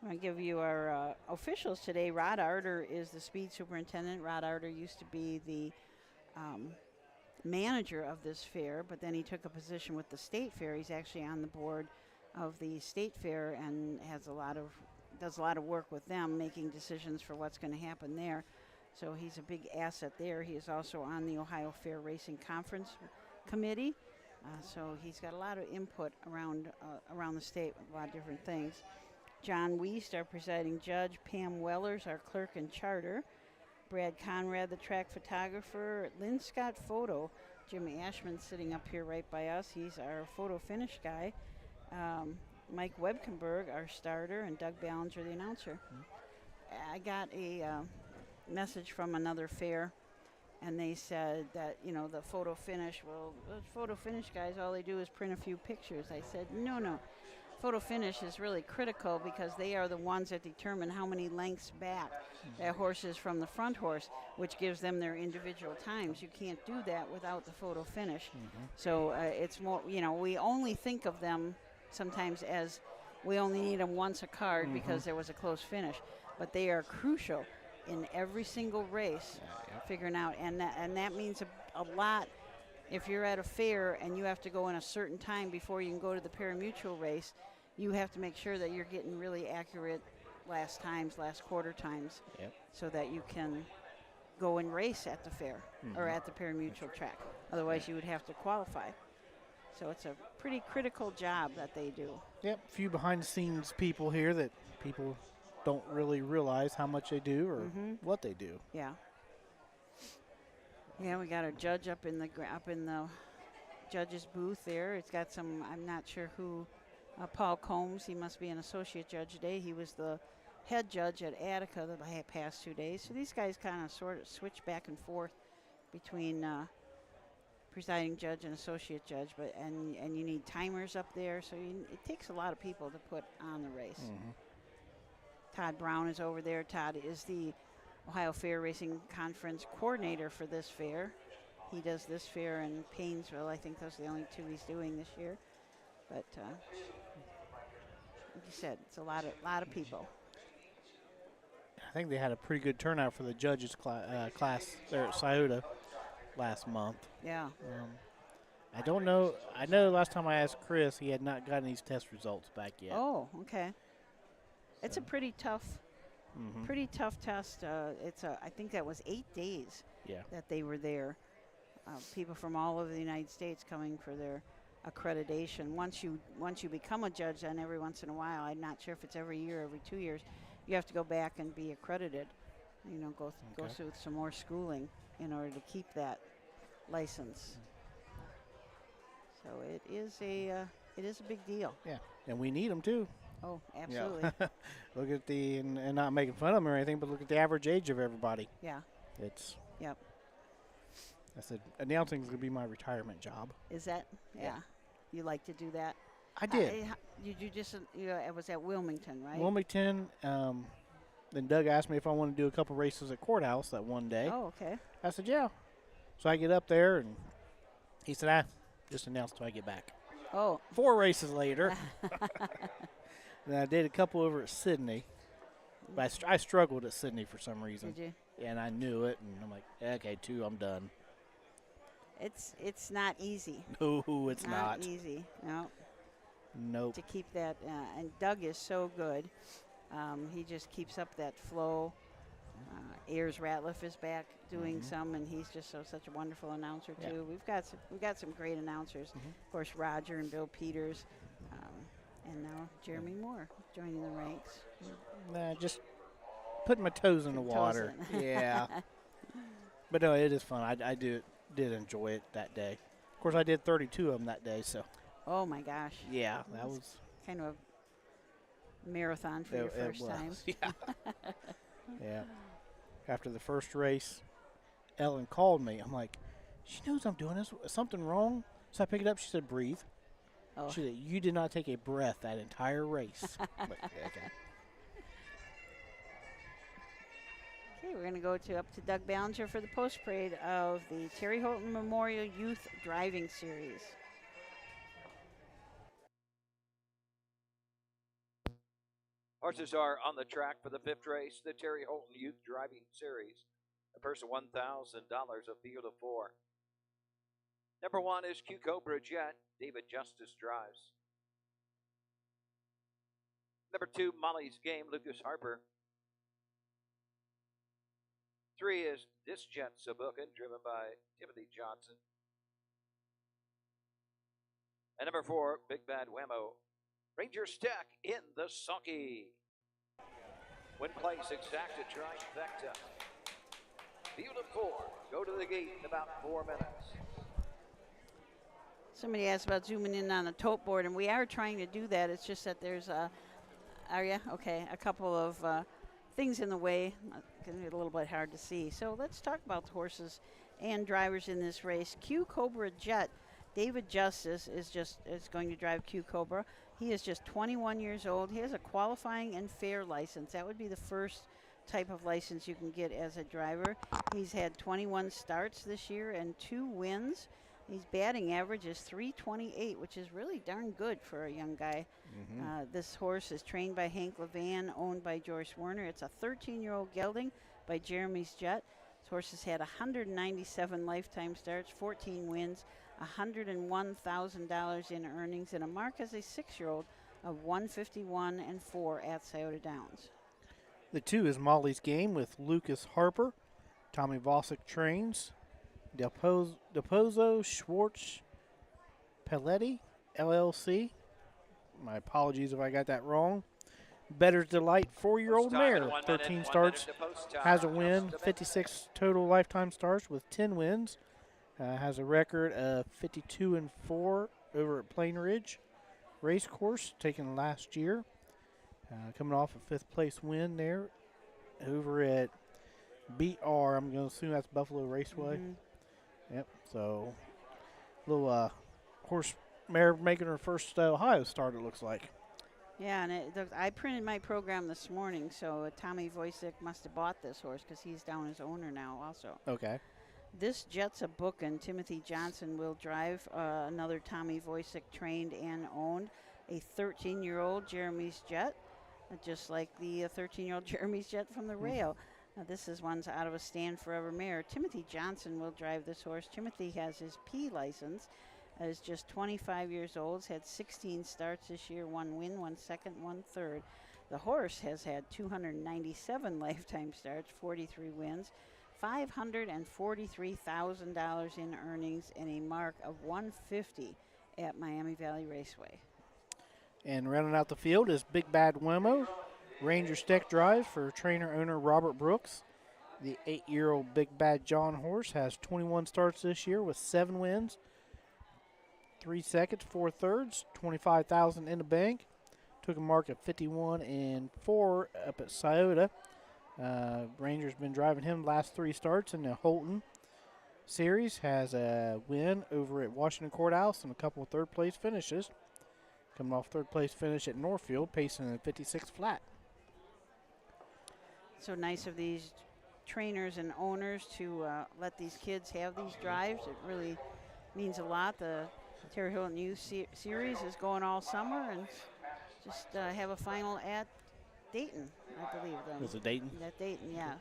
Speaker 2: I'm going to give you our officials today. Rod Arter is the speed superintendent. Rod Arter used to be the manager of this fair, but then he took a position with the state fair. He's actually on the board of the state fair and does a lot of work with them, making decisions for what's going to happen there. So he's a big asset there. He is also on the Ohio Fair Racing Conference Committee. So he's got a lot of input around the state with a lot of different things. John Wiest, our presiding judge. Pam Wellers, our clerk and charter. Brad Conrad, the track photographer. Lynn Scott Photo. Jimmy Ashman sitting up here right by us. He's our photo finish guy. Mike Webkenberg, our starter, and Doug Ballinger, the announcer. I got a message from another fair, and they said that, the photo finish, well, the photo finish guys, all they do is print a few pictures. I said, no. Photo finish is really critical because they are the ones that determine how many lengths back that horse is from the front horse, which gives them their individual times. You can't do that without the photo finish. So it's more, we only think of them sometimes as we only need them once a card because there was a close finish. But they are crucial in every single race, figuring out, and that means a lot. If you're at a fair and you have to go in a certain time before you can go to the pari-mutuel race, you have to make sure that you're getting really accurate last quarter times, so that you can go and race at the fair or at the pari-mutuel track. Otherwise, you would have to qualify. So it's a pretty critical job that they do.
Speaker 3: Yep, a few behind-the-scenes people here that people don't really realize how much they do or what they do.
Speaker 2: Yeah. Yeah, we got our judge up in the judge's booth there. It's got some, I'm not sure who, Paul Combs. He must be an associate judge today. He was the head judge at Attica the past 2 days. So these guys kind of sort of switch back and forth between presiding judge and associate judge. And you need timers up there, so it takes a lot of people to put on the race. Todd Brown is over there. Todd is the Ohio Fair Racing Conference coordinator for this fair. He does this fair in Paynesville. I think those are the only two he's doing this year. But like you said, it's a lot of people.
Speaker 3: I think they had a pretty good turnout for the judges class there at Scioto last month.
Speaker 2: Yeah.
Speaker 3: I don't know. I know last time I asked Chris, he had not gotten these test results back yet.
Speaker 2: Oh, okay. It's a pretty tough test. I think that was 8 days that they were there. People from all over the United States coming for their accreditation. Once you become a judge, then every once in a while, I'm not sure if it's every year, every 2 years, you have to go back and be accredited. Go through some more schooling in order to keep that license. So it is a big deal.
Speaker 3: Yeah, and we need them too.
Speaker 2: Oh, absolutely.
Speaker 3: Yeah. Look at and not making fun of them or anything, but look at the average age of everybody.
Speaker 2: Yeah.
Speaker 3: It's.
Speaker 2: Yep.
Speaker 3: I said announcing is going to be my retirement job.
Speaker 2: Is that? Yeah. You like to do that?
Speaker 3: I did.
Speaker 2: You just it was at Wilmington, right?
Speaker 3: Wilmington. Then Doug asked me if I wanted to do a couple races at Courthouse that one day.
Speaker 2: Oh, okay.
Speaker 3: I said, yeah. So I get up there, and he said, just announce till I get back.
Speaker 2: Oh.
Speaker 3: 4 races later. And I did a couple over at Sydney. But I struggled at Sydney for some reason.
Speaker 2: Did you?
Speaker 3: And I knew it, and I'm like, okay, 2, I'm done.
Speaker 2: It's not easy.
Speaker 3: No, it's not.
Speaker 2: Not easy. No.
Speaker 3: Nope.
Speaker 2: To keep that, and Doug is so good. He just keeps up that flow. Ayers Ratliff is back doing some, and he's just such a wonderful announcer too. We've got some great announcers. Of course, Roger and Bill Peters, and now Jeremy Moore joining the ranks.
Speaker 3: Nah, just putting my toes in the water. Yeah. But no, it is fun. I did enjoy it that day. Of course, I did 32 of them that day. So.
Speaker 2: Oh my gosh.
Speaker 3: Yeah, that was
Speaker 2: kind of marathon for your first time.
Speaker 3: Yeah. Yeah. After the first race, Ellen called me. I'm like, she knows I'm doing this. Is something wrong? So I picked it up. She said, breathe.
Speaker 2: Oh.
Speaker 3: She said, you did not take a breath that entire race. I'm like, okay.
Speaker 2: Okay, we're going to go up to Doug Ballinger for the post parade of the Terry Holton Memorial Youth Driving Series.
Speaker 1: Horses are on the track for the 5th race, the Terry Holton Youth Driving Series. A purse of $1,000, a field of 4. Number 1 is Q Cobra Jet. David Justice drives. Number 2, Molly's Game. Lucas Harper. 3 is This Jet Sabukin, driven by Timothy Johnson. And number 4, Big Bad Whammo. Ranger Stack in the sulky. Win place, exacta, trifecta. Field of 4. Go to the gate in about 4 minutes.
Speaker 2: Somebody asked about zooming in on the tote board, and we are trying to do that. It's just that there's a couple of things in the way. It's a little bit hard to see. So let's talk about the horses and drivers in this race. Q Cobra Jet. David Justice is going to drive Q Cobra. He is just 21 years old. He has a qualifying and fair license. That would be the first type of license you can get as a driver. He's had 21 starts this year and 2 wins. His batting average is .328, which is really darn good for a young guy.
Speaker 3: Mm-hmm.
Speaker 2: This horse is trained by Hank Levan, owned by Joyce Werner. It's a 13-year-old gelding by Jeremy's Jet. This horse has had 197 lifetime starts, 14 wins, $101,000 in earnings, and a mark as a 6-year-old of 151-4 at Scioto Downs.
Speaker 3: The 2 is Molly's Game with Lucas Harper. Tommy Vosick trains. Del Pozo Schwartz Pelletti, LLC. My apologies if I got that wrong. Better's Delight, 4-year-old mare. 13 starts, has a win, 56 total lifetime starts with 10 wins. Has a record of 52-4 over at Plain Ridge Racecourse, taken last year. Coming off a 5th place win there over at BR. I'm going to assume that's Buffalo Raceway.
Speaker 2: Mm-hmm.
Speaker 3: Yep, so little horse mare making her first Ohio start, it looks like.
Speaker 2: Yeah, and I printed my program this morning, so Tommy Voisick must have bought this horse because he's down as owner now also.
Speaker 3: Okay.
Speaker 2: This Jet's a bookin'. Timothy Johnson will drive, another Tommy Voisick trained and owned, a 13-year-old Jeremy's Jet, just like the 13-year-old Jeremy's Jet from the rail. This is one's out of a Stand Forever mare. Timothy Johnson will drive this horse. Timothy has his P license, is just 25 years old, has had 16 starts this year, 1 win, 1 second, 1 third. The horse has had 297 lifetime starts, 43 wins, $543,000 in earnings, and a mark of 150 at Miami Valley Raceway.
Speaker 3: And rounding out the field is Big Bad Whammo. Ranger Stack drive for trainer-owner Robert Brooks. The 8-year-old Big Bad John horse has 21 starts this year with 7 wins, 3 seconds, 4 thirds, $25,000 in the bank. Took a mark of 51-4 up at Scioto. Ranger's been driving him last 3 starts in the Holton series. Has a win over at Washington Courthouse and a couple of 3rd place finishes. Coming off 3rd place finish at Northfield, pacing a 56 flat.
Speaker 2: So nice of these trainers and owners to let these kids have these drives. It really means a lot. The Terry Hilton Youth Series is going all summer, and just have a final at Dayton, I believe.
Speaker 3: Was it Dayton?
Speaker 2: At Dayton, yeah.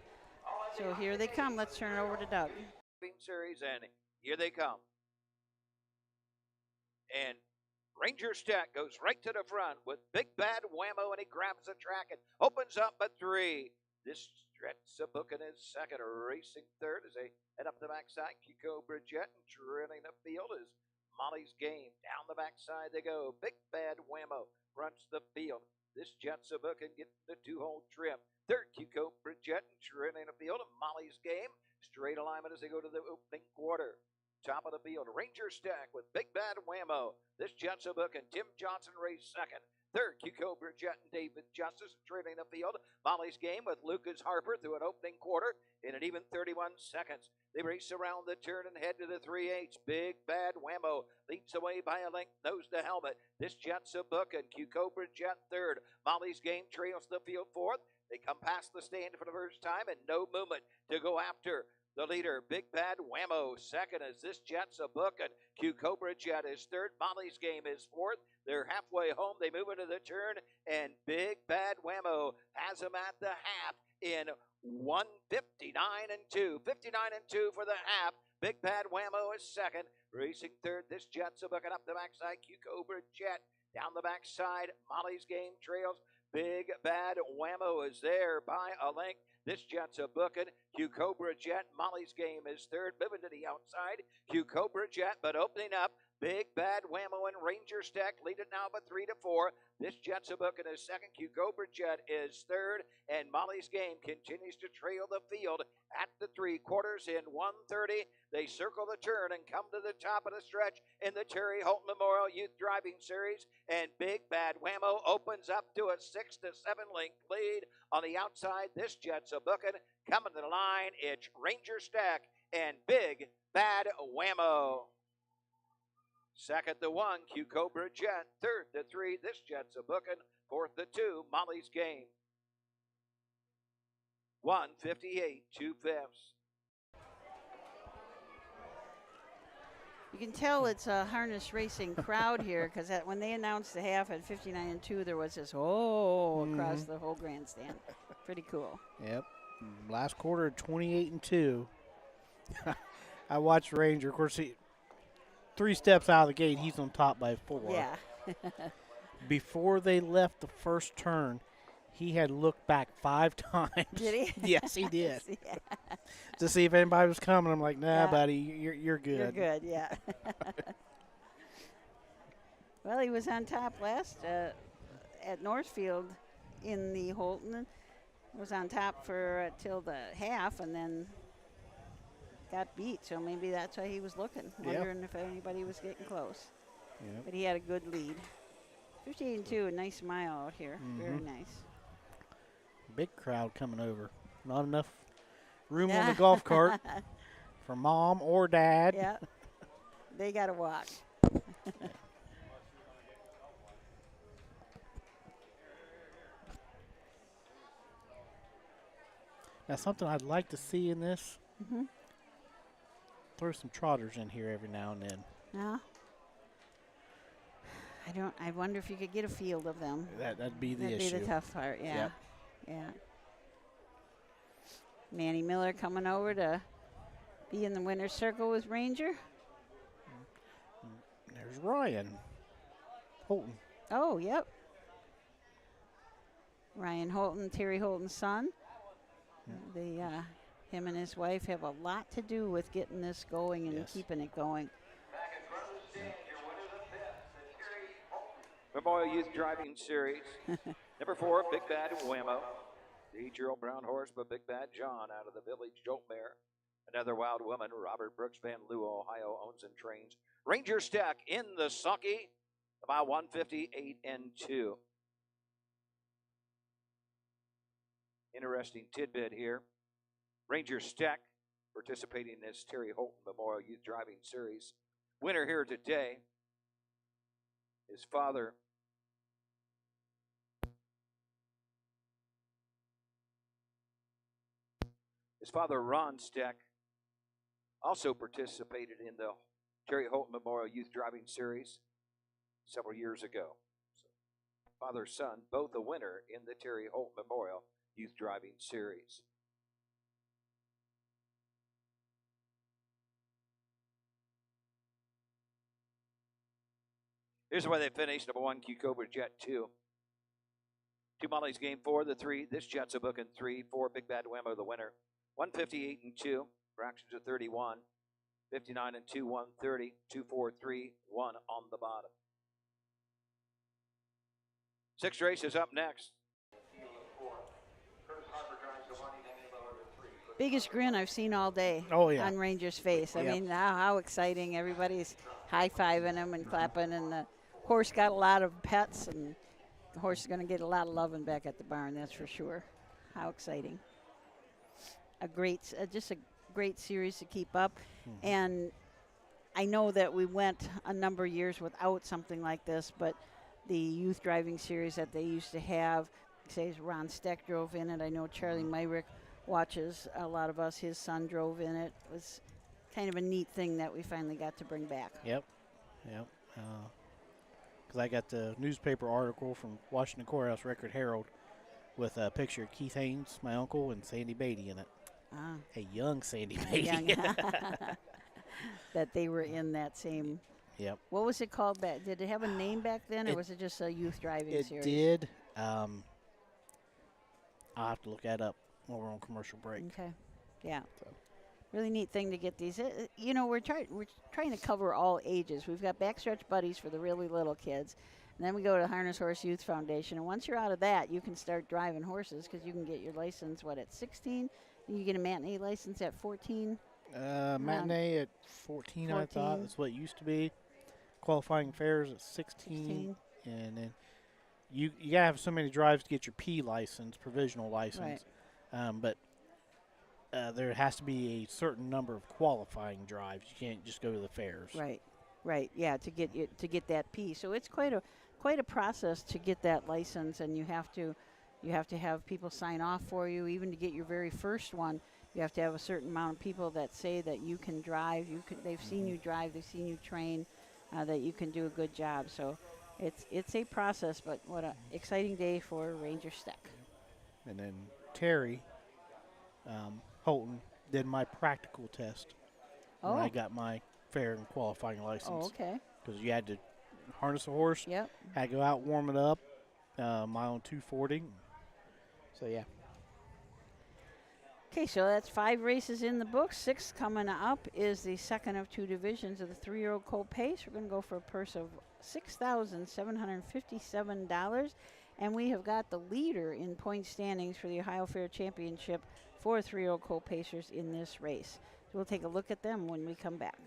Speaker 2: So here they come. Let's turn it over to Doug.
Speaker 1: Series, and here they come. And Ranger Stack goes right to the front with Big Bad Whammo, and he grabs the track and opens up at 3. This Stretch booking is second, racing third as they head up the backside. Q Cobra Jet, and trailing the field is Molly's Game. Down the backside they go. Big Bad Whammo fronts the field. This Jet's a booking, getting the 2-hole trim. Third, Q Cobra Jet, and trailing the field of Molly's Game. Straight alignment as they go to the opening quarter. Top of the field, Ranger Stack with Big Bad Whammo. This Jet's a booking. Tim Johnson raced second. Third, Cobra Jet and David Justice trailing the field. Molly's Game with Lucas Harper through an opening quarter in an even 31 seconds. They race around the turn and head to the 3/8. Big Bad Whammo leads away by a length, nose to helmet. This Jet's a bookin'. Cobra Jet third. Molly's Game trails the field fourth. They come past the stand for the first time and no movement to go after the leader. Big Bad Whammo second as this Jet's a bookin'. Cobra Jet is third. Molly's Game is fourth. They're halfway home. They move into the turn, and Big Bad Whammo has them at the half in 1:59-2. 59-2 for the half. Big Bad Whammo is second. Racing third, this Jet's a bookin' up the backside. Cobra Jet down the backside. Molly's Game trails. Big Bad Whammo is there by a length. This Jet's a bookin'. Cobra Jet. Molly's Game is third. Moving to the outside. Cobra Jet, but opening up. Big Bad Whammo and Ranger Stack lead it now by 3-4. This Jet's a bookin' is second. Cobra Jet is third. And Molly's Game continues to trail the field at the 3/4 in 1:30. They circle the turn and come to the top of the stretch in the Terry Holton Memorial Youth Driving Series. And Big Bad Whammo opens up to a 6-7 length lead on the outside. This Jet's a bookin'. Coming to the line, it's Ranger Stack and Big Bad Whammo. Second to 1, Cobra Jet. Third to 3, this Jet's a bookin'. Fourth to 2, Molly's Game. 1:58, 2/5.
Speaker 2: You can tell it's a harness racing crowd here because when they announced the half at 59-2, there was this across the whole grandstand. Pretty cool.
Speaker 3: Yep. Last quarter, 28-2. I watched Ranger. Of course, 3 steps out of the gate, he's on top by 4.
Speaker 2: Yeah.
Speaker 3: Before they left the first turn, he had looked back 5 times.
Speaker 2: Did he?
Speaker 3: Yes, he did.
Speaker 2: Yeah.
Speaker 3: To see if anybody was coming. I'm like, nah, buddy, you're good.
Speaker 2: You're good, yeah. Well, he was on top last at Northfield in the Holton. Was on top for till the half and then got beat. So maybe that's why he was looking, wondering if anybody was getting close.
Speaker 3: Yep.
Speaker 2: But he had a good lead. 58-2, a nice mile out here. Very nice.
Speaker 3: Big crowd coming over. Not enough room on the golf cart for mom or dad.
Speaker 2: Yeah, they got to walk.
Speaker 3: Now, something I'd like to see in this, throw some trotters in here every now and then.
Speaker 2: No. I wonder if you could get a field of them.
Speaker 3: That'd be the issue.
Speaker 2: That'd be the tough part, yeah.
Speaker 3: Yep.
Speaker 2: Yeah. Manny Miller coming over to be in the winner's circle with Ranger.
Speaker 3: There's Ryan Holton.
Speaker 2: Oh, yep. Ryan Holton, Terry Holton's son. Him and his wife have a lot to do with getting this going and keeping it going.
Speaker 1: Memorial Youth Driving Series. Number 4, Big Bad Whammo. The 8-year-old brown horse, but Big Bad John out of the Village Jolt Mare. Another Wild Woman, Robert Brooks Van Loo, Ohio, owns and trains. Ranger Stack in the sulky, about 158-2. Interesting tidbit here. Ranger Stack participating in this Terry Holton Memorial Youth Driving Series. Winner here today. His father, Ron Stack, also participated in the Terry Holton Memorial Youth Driving Series several years ago. So, father, son, both a winner in the Terry Holton Memorial Youth Driving Series. Here's where they finished. Number 1, Cobra Jet 2. 2 Molly's Game 4, the 3. This Jet's a booking 3. 4 Big Bad Whammo, the winner. 158-2. Fractions of 31. 59-2, 130. 2-4-3, 1 on the bottom. 6th race is up next.
Speaker 2: Biggest grin I've seen all day on Ranger's face. I mean, how exciting. Everybody's high-fiving him and clapping, and the horse got a lot of pets and The horse is going to get a lot of loving back at the barn, that's for sure. How exciting. Just a great series to keep up. And I know that we went a number of years without something like this, but the youth driving series that they used to have, says Ron Steck drove in it. I know Charlie Myrick watches a lot of us. His son drove in it. It was kind of a neat thing that we finally got to bring back.
Speaker 3: Yep. Because I got the newspaper article from Washington Courthouse Record Herald with a picture of Keith Haynes, my uncle, and Sandy Beatty in it. A young Sandy Beatty. That they were in that same. Yep.
Speaker 2: What was it called back? Did it have a name back then, or was it just a youth driving series?
Speaker 3: It did. I'll have to look that up while we're on commercial break.
Speaker 2: Okay. Yeah. So. Really neat thing to get these. You know, we're trying to cover all ages. We've got backstretch buddies for the really little kids, and then we go to Harness Horse Youth Foundation. And once you're out of that, you can start driving horses because you can get your license at 16. You get a matinee license at 14.
Speaker 3: Matinee at 14, I thought. That's what it used to be. Qualifying fairs at 16. And then you got to have so many drives to get your P license, provisional license. Right. But there has to be a certain number of qualifying drives. You can't just go to the fairs.
Speaker 2: Right. Yeah, to get that P. So it's quite a process to get that license, and you have to have people sign off for you. Even to get your very first one, you have to have a certain amount of people that say that you can drive. They've seen you drive. They've seen you train. That you can do a good job. So it's a process, but what an exciting day for Ranger Steck.
Speaker 3: And then Terry Holton did my practical test.
Speaker 2: Oh.
Speaker 3: And I got my fair and qualifying license.
Speaker 2: Oh, okay.
Speaker 3: Because you had to harness a horse.
Speaker 2: Yep.
Speaker 3: Had to go out, warm it up, mile and 240. So, yeah.
Speaker 2: Okay, so that's 5 races in the book. 6 coming up is the second of 2 divisions of the 3-year-old colt pace. We're going to go for a purse of $6,757. And we have got the leader in point standings for the Ohio Fair Championship for 3-year-old colt pacers in this race. So we'll take a look at them when we come back.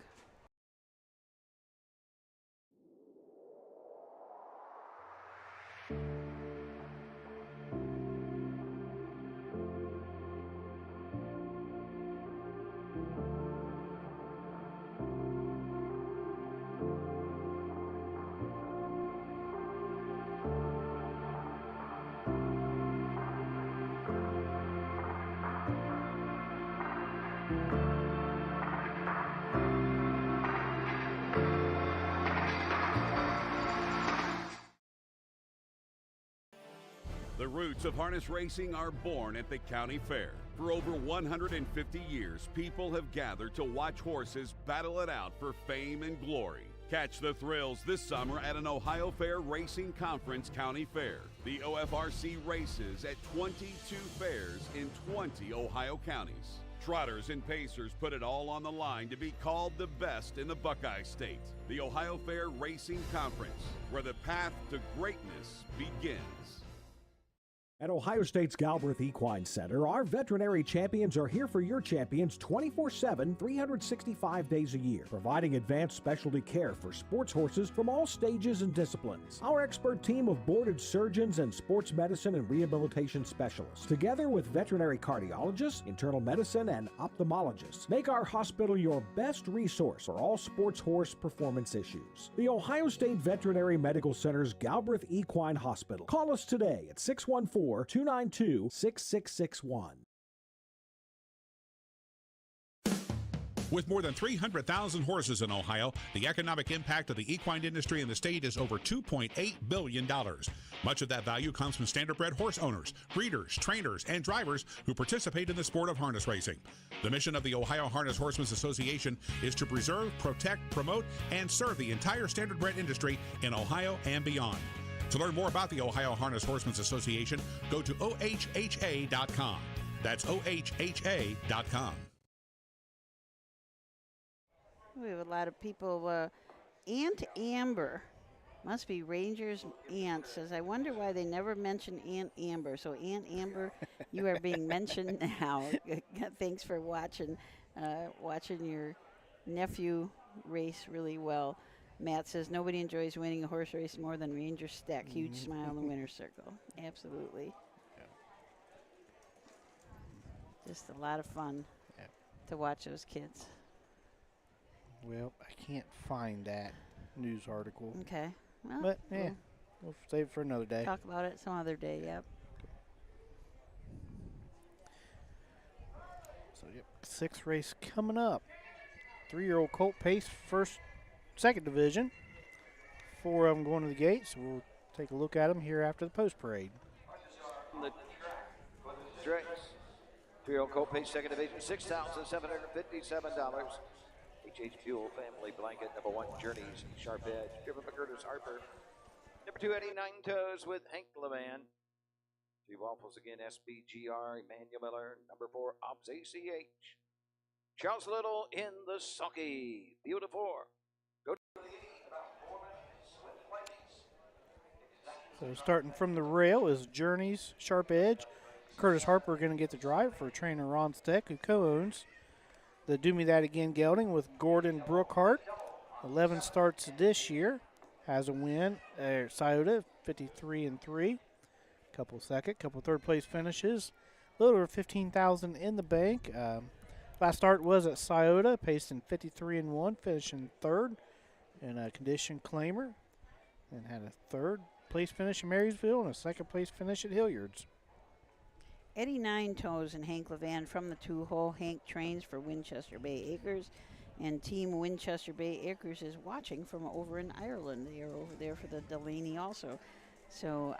Speaker 6: The roots of harness racing are born at the county fair. For over 150 years, people have gathered to watch horses battle it out for fame and glory. Catch the thrills this summer at an Ohio Fair Racing Conference County Fair. The OFRC races at 22 fairs in 20 Ohio counties. Trotters and pacers put it all on the line to be called the best in the Buckeye State. The Ohio Fair Racing Conference, where the path to greatness begins.
Speaker 5: At Ohio State's Galbraith Equine Center, our veterinary champions are here for your champions 24/7, 365 days a year, providing advanced specialty care for sports horses from all stages and disciplines. Our expert team of boarded surgeons and sports medicine and rehabilitation specialists, together with veterinary cardiologists, internal medicine, and ophthalmologists, make our hospital your best resource for all sports horse performance issues. The Ohio State Veterinary Medical Center's Galbraith Equine Hospital. Call us today at 614-292-6661.
Speaker 14: With more than 300,000 horses in Ohio, the economic impact of the equine industry in the state is over $2.8 billion. Much of that value comes from standardbred horse owners, breeders, trainers, and drivers who participate in the sport of harness racing. The mission of the Ohio Harness Horsemen Association is to preserve, protect, promote, and serve the entire standardbred industry in Ohio and beyond. To learn more about the Ohio Harness Horsemen Association, go to OHHA.com. That's OHHA.com.
Speaker 2: We have a lot of people. Aunt Amber, must be Ranger's aunt, says, I wonder why they never mention Aunt Amber. So Aunt Amber, you are being mentioned now. Thanks for watching your nephew race really well. Matt says nobody enjoys winning a horse race more than Ranger Steck. Huge smile in the winner's circle. Absolutely. Just a lot of fun to watch those kids.
Speaker 3: Well, I can't find that news article.
Speaker 2: Okay. Well,
Speaker 3: but, yeah, we'll save it for another day.
Speaker 2: Talk about it some other day, yep.
Speaker 3: So, yep, 6th race coming up. 3-year-old colt pace, second division. 4 of them going to the gate, so we'll take a look at them here after the post parade.
Speaker 1: The Drex, 3-year-old colt pace, second division, $6,757. HH Fuel Family Blanket, number 1, Journeys, Sharp Edge, driven by Curtis Harper. Number 2, Eddie Nine Toes with Hank Levan. 3 Waffles again, SBGR, Emmanuel Miller. Number 4, Ops ACH. Charles Little in the sulky. Beautiful. Go to the gate, about 4 minutes with Flamies.
Speaker 3: So starting from the rail is Journeys, Sharp Edge. Curtis Harper going to get the drive for trainer Ron Steck, who co-owns the Do Me That Again gelding with Gordon Brookhart. 11 starts this year. Has a win at Scioto, 53-3. Couple second, couple third place finishes. A little over $15,000 in the bank. Last start was at Scioto, paced in 53-1, finishing third in a condition claimer. And had a third place finish in Marysville and a second place finish at Hilliard's.
Speaker 2: Eddie Nine Toes and Hank Levan from the 2-hole. Hank trains for Winchester Bay Acres, and Team Winchester Bay Acres is watching from over in Ireland. They are over there for the Delaney also. So,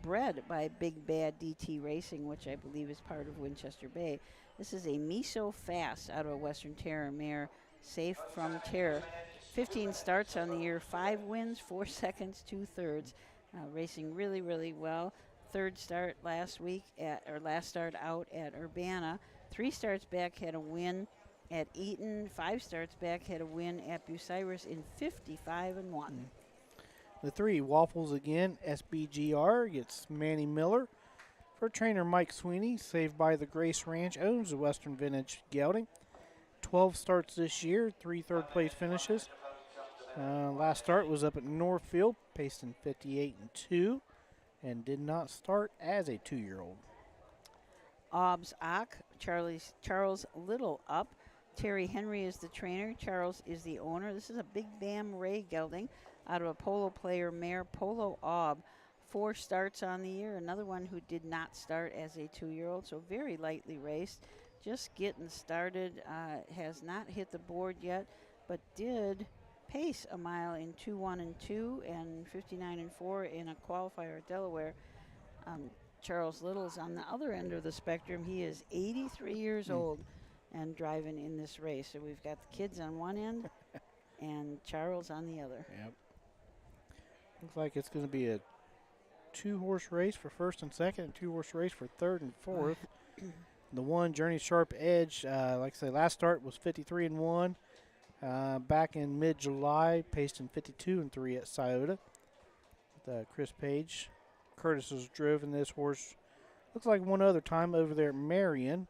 Speaker 2: bred by Big Bad DT Racing, which I believe is part of Winchester Bay. This is a Miso Fast out of Western Terror mare, safe from terror. 15 starts on the year, 5 wins, 4 seconds, 2 thirds. Racing really, really well. Third start last start out at Urbana. 3 starts back, had a win at Eaton. 5 starts back, had a win at Bucyrus in 55-1.
Speaker 3: The 3 Waffles again, SBGR gets Manny Miller. For trainer Mike Sweeney, saved by the Grace Ranch, owns the Western Vintage gelding. 12 starts this year, 3 third place finishes. Last start was up at Northfield, paced in 58-2. And did not start as a 2-year-old.
Speaker 2: Obbs Ock, Charles Little up. Terry Henry is the trainer. Charles is the owner. This is a Big Bam Ray gelding out of a polo player mare, Polo Obb. 4 starts on the year. Another one who did not start as a 2-year-old, so very lightly raced. Just getting started. Has not hit the board yet, but did pace a mile in 2:1-2 and 59-4 in a qualifier at Delaware. Charles Little's on the other end of the spectrum. He is 83 years old and driving in this race. So we've got the kids on one end and Charles on the other.
Speaker 3: Yep. Looks like it's going to be a 2-horse race for first and second, and 2-horse race for third and fourth. The 1 Journey Sharp Edge, like I said, last start was 53-1. Back in mid-July, paced in 52-3 at Scioto. Chris Page. Curtis has driven this horse, looks like one other time over there at Marion.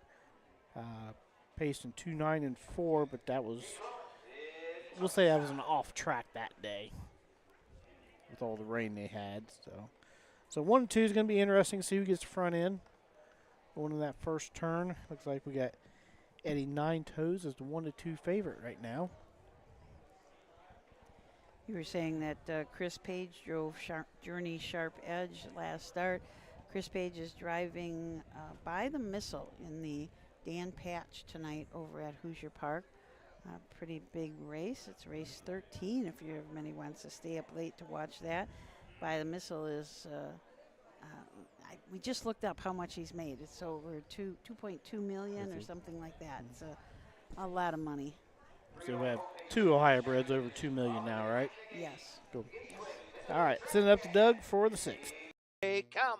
Speaker 3: Paced in 2:9-4, but that was, we'll say that was an off track that day with all the rain they had. So 1 and 2 is going to be interesting to see who gets the front end. Going in that first turn, looks like we got Eddie Nine Toes as the 1-2 favorite right now.
Speaker 2: You were saying that Chris Page drove Journey Sharp Edge last start. Chris Page is driving by the Missile in the Dan Patch tonight over at Hoosier Park. Pretty big race. It's race 13 if anybody wants to stay up late to watch that. By the Missile is, we just looked up how much he's made. It's over 2.2 million or something like that. It's a lot of money.
Speaker 3: So we have 2 Ohio breds over $2 million now, right?
Speaker 2: Yes.
Speaker 3: Cool. All right, send it up to Doug for the 6th.
Speaker 1: Hey, come.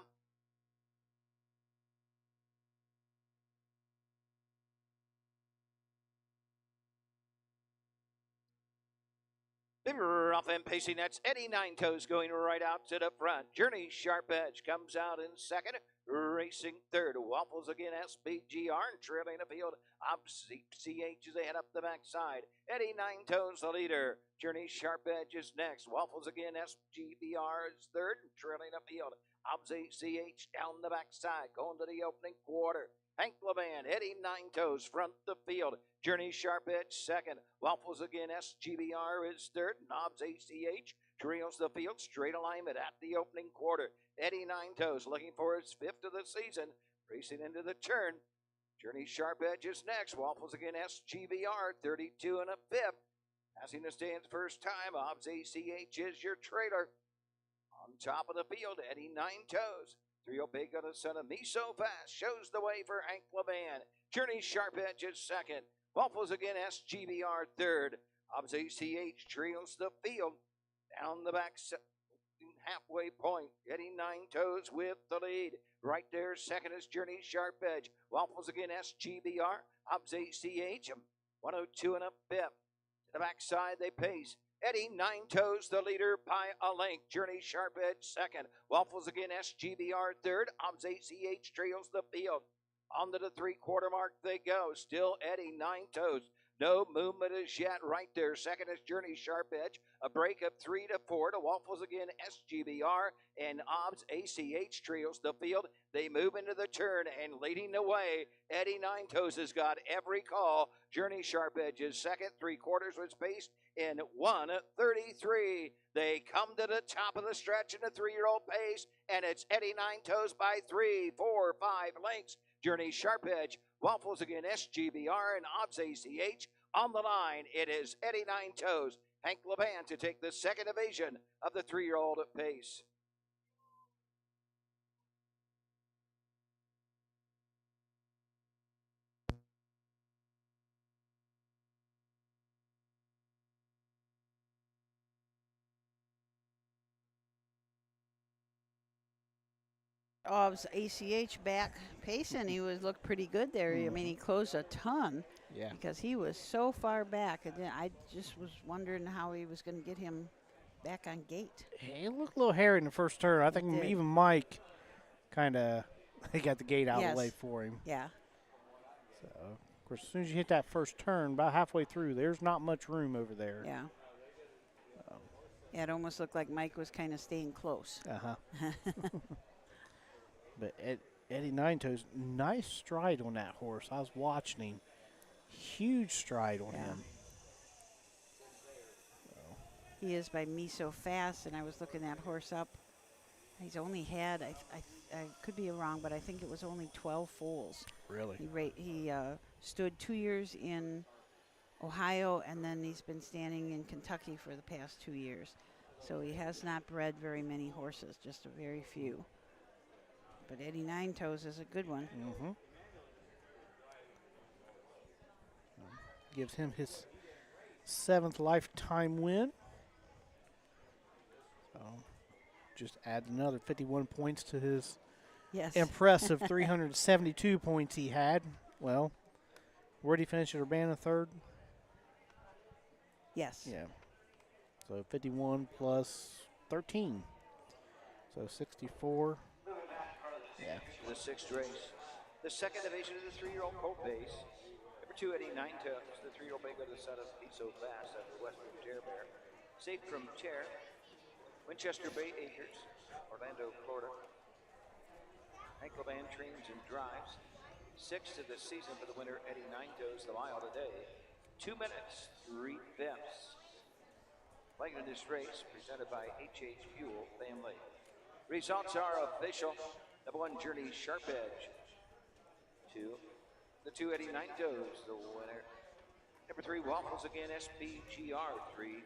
Speaker 1: They're off and pacing. That's Eddie Nine Toes going right out to the front. Journey Sharp Edge comes out in second. Racing third, Waffles again, SBGR, trailing the field. CH is ahead up the backside. Eddie Nine Toes the leader. Journey Sharp Edge is next. Waffles again, SGBR is third, trailing the field. CH down the backside, going to the opening quarter. Hank Levan, Eddie Nine Toes front the field. Journey Sharp Edge second. Waffles again, SGBR is third. Knobs ACH trails the field. Straight alignment at the opening quarter. Eddie Nine Toes looking for his fifth of the season. Racing into the turn. Journey Sharp Edge is next. Waffles again, SGBR, 32 and a fifth. Passing the stands first time. Hobbs ACH is your trailer. On top of the field, Eddie Nine Toes. 3-0 Big on the son of Me So Fast shows the way for Hank Levan. Journey Sharp Edge is second. Waffles again, SGBR third. Hobbs ACH trails the field. Down the back halfway point, Eddie Nine Toes with the lead. Right there, second is Journey Sharp Edge. Waffles again, SGBR. Hobbs ACH, 102 and a fifth. To the backside, they pace. Eddie Nine Toes, the leader by a length. Journey Sharp Edge second. Waffles again, SGBR third. Hobbs ACH trails the field. On to the three-quarter mark they go. Still Eddie Nine Toes. No movement as yet. Right there, second is Journey Sharp Edge. A break of 3 to 4 to Waffles again, SGBR, and Hobbs ACH trails the field. They move into the turn and leading the way. Eddie Nine Toes has got every call. Journey Sharp Edge is second. 3/4 was paced in 1:33. They come to the top of the stretch in the 3-year-old pace, and it's Eddie Nine Toes by 3, 4, 5 lengths. Journey Sharp Edge, Waffles again, SGBR, and Hobbs ACH on the line. It is Eddie Nine Toes, Hank Levan to take the second division of the 3-year-old pace.
Speaker 2: Hobbs ACH back pacing. He looked pretty good there. I mean, he closed a ton.
Speaker 3: Yeah.
Speaker 2: Because he was so far back. And then I just was wondering how he was going to get him back on gate.
Speaker 3: He looked a little hairy in the first turn. I think even Mike kind of he got the gate out of the way for him.
Speaker 2: Yeah.
Speaker 3: So, of course, as soon as you hit that first turn, about halfway through, there's not much room over there.
Speaker 2: Yeah. Yeah, it almost looked like Mike was kind of staying close.
Speaker 3: Uh-huh. But Eddie Nine Toes, nice stride on that horse. I was watching him. Huge stride on him.
Speaker 2: He is by Me So Fast, and I was looking that horse up. He's only had, I could be wrong, but I think it was only 12 foals.
Speaker 3: Really?
Speaker 2: He stood 2 years in Ohio, and then he's been standing in Kentucky for the past 2 years. So he has not bred very many horses, just a very few. But Eddie Nine Toes is a good one.
Speaker 3: Mm-hmm. Gives him his 7th lifetime win. So just add another 51 points to his impressive 372 points he had. Well, where did he finish at Urbana, third?
Speaker 2: Yes.
Speaker 3: Yeah. So 51 plus 13. So 64. Yeah.
Speaker 1: The 6th race. The second division of the 3-year-old colt base. Number 2, Eddie Nine Toes, the 3-year-old Big of the son of Me So Fast out of the Western Tear Bear. Safe from Tear, Winchester Bay Acres, Orlando, Florida. Hank Levan trains and drives. 6th of the season for the winner, Eddie Nine Toes, the mile today. 2 minutes, 3 fifths. Playing in this race, presented by HH Fuel Family. Results are official. Number 1, Journey Sharp Edge. 2, the 2, Eddie Nine Toes, the winner. Number 3, Waffles again, SPGR 3,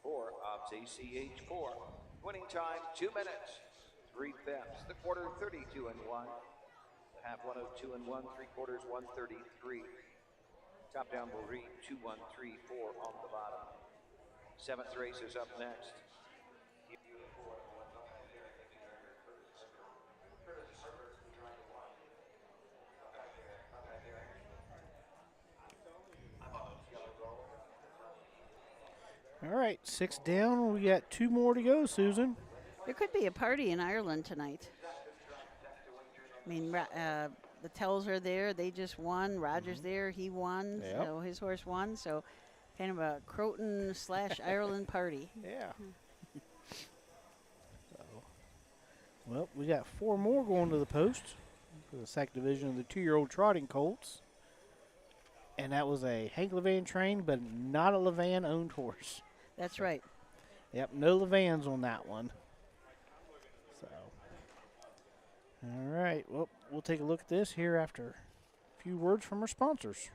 Speaker 1: 4, Hobbs ACH 4. Winning time 2 minutes, 3 fifths. The quarter 32 and 1. The half 102 and 1. 3/4 133. Top down will read 2134 on the bottom. 7th race is up next.
Speaker 3: All right, 6 down. We got 2 more to go, Susan.
Speaker 2: There could be a party in Ireland tonight. I mean, the Tells are there. They just won. Roger's there. He won.
Speaker 3: Yep.
Speaker 2: So his horse won. So kind of a Croton / Ireland party.
Speaker 3: Yeah. So, well, we got 4 more going to the post for the second division of the 2-year-old trotting colts. And that was a Hank Levan trained, but not a Levan-owned horse.
Speaker 2: That's right.
Speaker 3: Yep, no Levans on that one. So, all right. Well, we'll take a look at this here after a few words from our sponsors.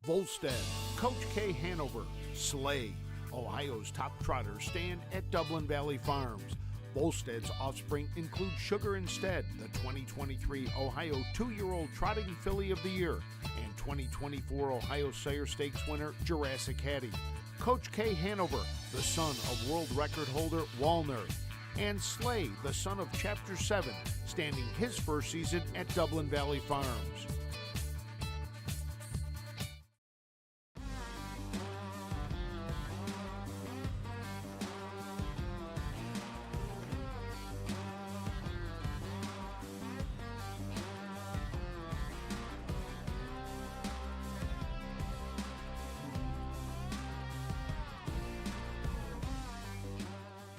Speaker 4: Volstead, Coach K Hanover, Slay, Ohio's top trotters stand at Dublin Valley Farms. Volstead's offspring include Sugar Instead, the 2023 Ohio 2-year-old Trotting Filly of the Year, and 2024 Ohio Sire Stakes winner Jurassic Hattie. Coach K Hanover, the son of world record holder Walner, and Slay, the son of Chapter 7, standing his first season at Dublin Valley Farms.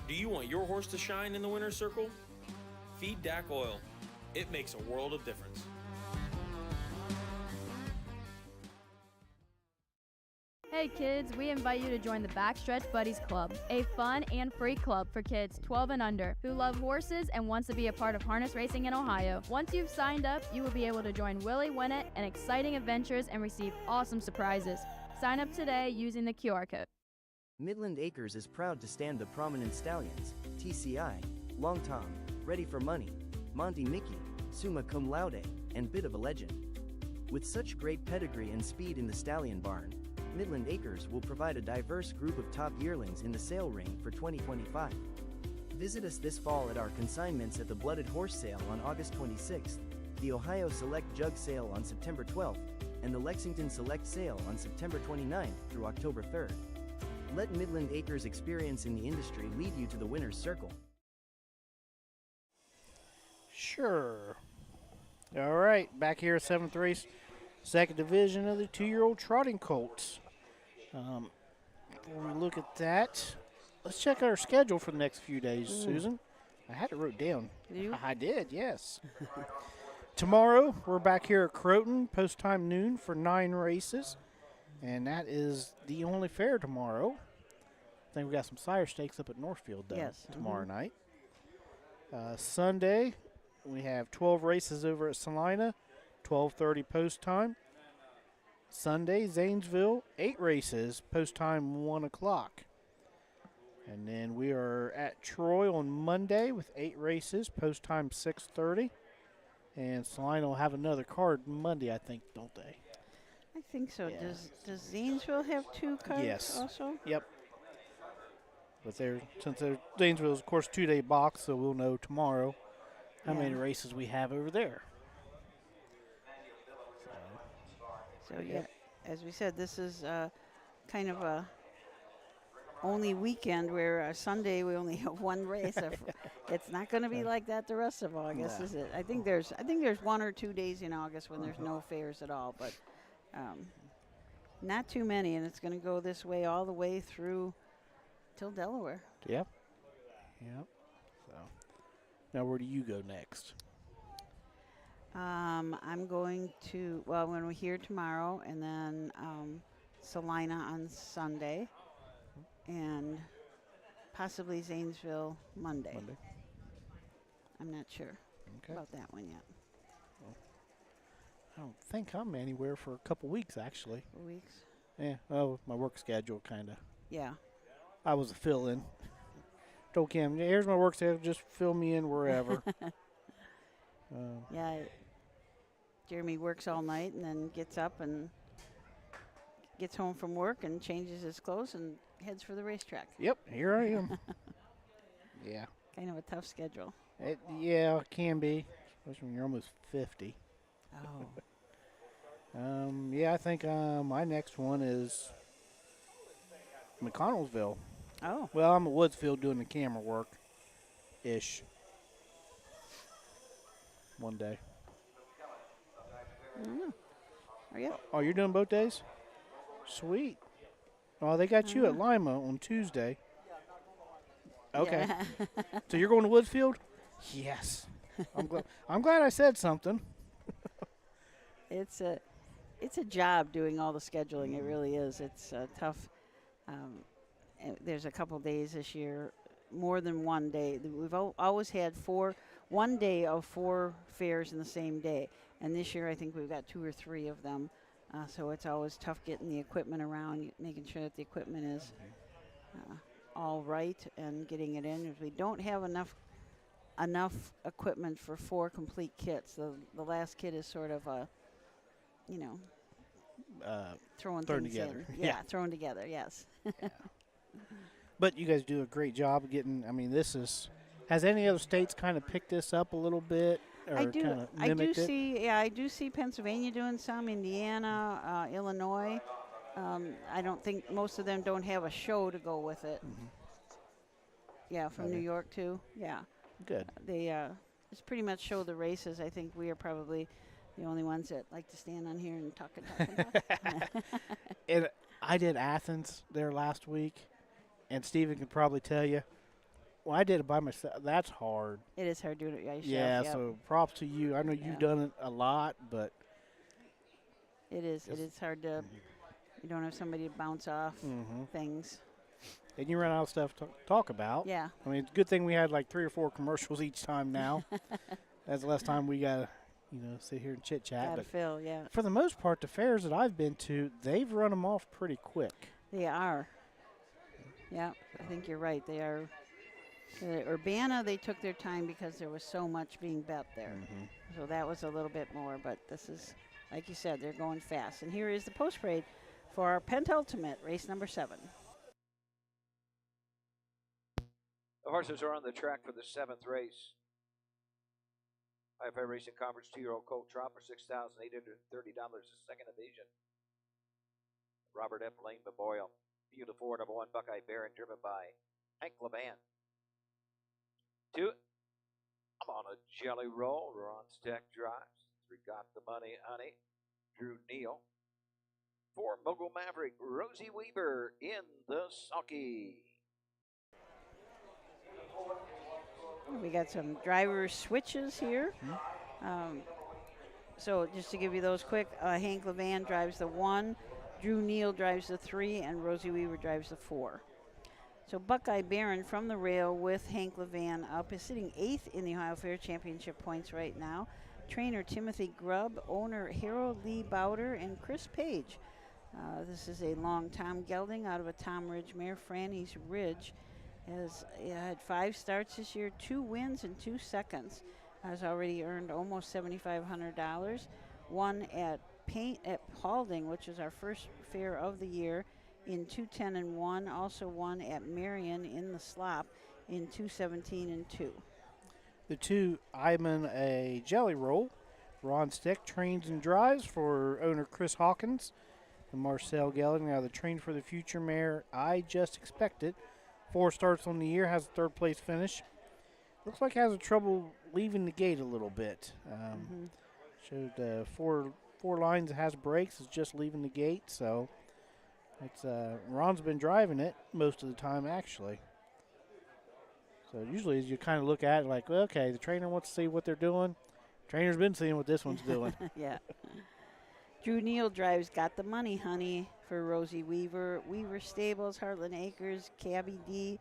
Speaker 11: Do you want your horse to shine in the winner's circle? Feed DAC oil. It makes a world of difference.
Speaker 8: Hey kids, we invite you to join the Backstretch Buddies Club, a fun and free club for kids 12 and under who love horses and wants to be a part of harness racing in Ohio. Once you've signed up, you will be able to join Willie Winnett and exciting adventures and receive awesome surprises. Sign up today using the QR code.
Speaker 12: Midland Acres is proud to stand the prominent stallions, TCI, Long Tom, Ready for Money, Monty Mickey, Summa Cum Laude, and Bit of a Legend. With such great pedigree and speed in the stallion barn, Midland Acres will provide a diverse group of top yearlings in the sale ring for 2025. Visit us this fall at our consignments at the Blooded Horse Sale on August 26th, the Ohio Select Jug Sale on September 12th, and the Lexington Select Sale on September 29th through October 3rd. Let Midland Acres' experience in the industry lead you to the winner's circle.
Speaker 3: Sure. All right, back here at 7th race, second division of the 2-year-old trotting colts. Before we look at that, let's check our schedule for the next few days, Susan. I had it wrote down.
Speaker 2: You?
Speaker 3: I did, yes. Tomorrow, we're back here at Croton, post time noon for 9 races. And that is the only fair tomorrow. I think we got some sire stakes up at Northfield, though, tomorrow night. Sunday, we have 12 races over at Salina, 12:30 post time. Sunday, Zanesville, 8 races, post time 1 o'clock. And then we are at Troy on Monday with 8 races, post time 6:30. And Salina will have another card Monday, I think, don't they?
Speaker 2: I think so.
Speaker 3: Yeah.
Speaker 2: Does Zanesville have 2 cards also?
Speaker 3: Yep. But since Zanesville is, of course, 2-day box, so we'll know tomorrow how many races we have over there.
Speaker 2: So yeah, as we said, this is kind of a only weekend where Sunday we only have 1 race. It's not going to be like that the rest of August, is it? I think there's 1 or 2 days in August when there's no fairs at all, but not too many, and it's going to go this way all the way through till Delaware.
Speaker 3: Yep. So now where do you go next?
Speaker 2: I'm going to, when we're here tomorrow, and then Salina on Sunday, and possibly Zanesville Monday. I'm not sure about that one yet.
Speaker 3: I don't think I'm anywhere for a couple weeks, actually.
Speaker 2: Weeks?
Speaker 3: Yeah, my work schedule kind of.
Speaker 2: Yeah.
Speaker 3: I was a fill-in. Told Kim, here's my work schedule, just fill me in wherever.
Speaker 2: Yeah, Jeremy works all night and then gets up and gets home from work and changes his clothes and heads for the racetrack.
Speaker 3: Yep, here I am. Yeah.
Speaker 2: Kind of a tough schedule.
Speaker 3: It can be, especially when you're almost 50.
Speaker 2: Oh.
Speaker 3: Yeah, I think my next one is McConnellsville.
Speaker 2: Oh.
Speaker 3: Well, I'm at Woodsfield doing the camera work-ish. one day.
Speaker 2: I don't know. Are you?
Speaker 3: Oh, you're doing both days? Sweet. Oh, they got you at Lima on Tuesday. Okay.
Speaker 2: Yeah.
Speaker 3: So you're going to Woodfield? Yes. I'm glad I said something.
Speaker 2: It's a job doing all the scheduling. It really is. It's tough. There's a couple days this year, more than one day. We've always had one day of 4 fairs in the same day. And this year I think we've got 2 or 3 of them. So it's always tough getting the equipment around, making sure that the equipment is all right and getting it in. If we don't have enough equipment for 4 complete kits, the last kit is sort of a, throwing things
Speaker 3: together.
Speaker 2: in. Yeah, thrown together, yes.
Speaker 3: Yeah. But you guys do a great job of getting, has any other states kind of picked this up a little bit? Or
Speaker 2: I do
Speaker 3: mimicked it?
Speaker 2: I do see Pennsylvania doing some, Indiana, Illinois. I don't think most of them don't have a show to go with it.
Speaker 3: Mm-hmm.
Speaker 2: Yeah, from New York too. Yeah.
Speaker 3: Good.
Speaker 2: They just pretty much show the races. I think we are probably the only ones that like to stand on here and talk and talk.
Speaker 3: And I did Athens there last week, and Steven can probably tell you. Well, I did it by myself. That's hard.
Speaker 2: It is hard doing it by yourself.
Speaker 3: Yeah,
Speaker 2: yep.
Speaker 3: so props to you. I know you've done it a lot, but
Speaker 2: it is hard to. You don't have somebody to bounce off things.
Speaker 3: And you run out of stuff to talk about.
Speaker 2: Yeah.
Speaker 3: It's a good thing we had like 3 or 4 commercials each time now. That's less time we got to, sit here and chit-chat.
Speaker 2: Gotta fill, yeah.
Speaker 3: For the most part, the fairs that I've been to, they've run them off pretty quick.
Speaker 2: They are. Yeah, I think you're right. They are. Urbana, they took their time because there was so much being bet there. So that was a little bit more, but this is, like you said, they're going fast. And here is the post parade for our penultimate, race number 7.
Speaker 1: The horses are on the track for the 7th race. IFA Racing Conference 2-year-old colt trot for $6,830, the second division. Robert F. Lane Memorial. Beautiful, number 1, Buckeye Baron, driven by Hank Levan. 2, I'm on a jelly roll. Ron Steck drives. 3, Got the Money, Honey. Drew Neal. 4, Mogul Maverick, Rosie Weaver in the sulky.
Speaker 2: We got some driver switches here. So just to give you those quick, Hank Levan drives the 1, Drew Neal drives the 3, and Rosie Weaver drives the 4. So Buckeye Baron from the rail with Hank Levan up is sitting 8th in the Ohio Fair Championship points right now. Trainer Timothy Grubb, owner Harold Lee Bowder, and Chris Page. This is a long Tom Gelding out of a Tom Ridge mare. Franny's Ridge has had 5 starts this year, 2 wins and 2 seconds. Has already earned almost $7,500. Won at Paulding, which is our first fair of the year, in 2:10-1. Also won at Marion in the slop in 2:17-2.
Speaker 3: The 2, I'm in a jelly roll. Ron Steck trains and drives for owner Chris Hawkins. And Marcel Gelding, now the Train for the Future mare, I Just Expect It. 4 starts on the year, has a 3rd place finish. Looks like has a trouble leaving the gate a little bit. Showed 4 lines, has brakes, is just leaving the gate. So it's Ron's been driving it most of the time, actually. So usually as you kind of look at it like, well, okay, the trainer wants to see what they're doing. Trainer's been seeing what this one's doing.
Speaker 2: Yeah. Drew Neal drives Got the Money, Honey for Rosie Weaver. Weaver Stables, Heartland Acres, Cabby D,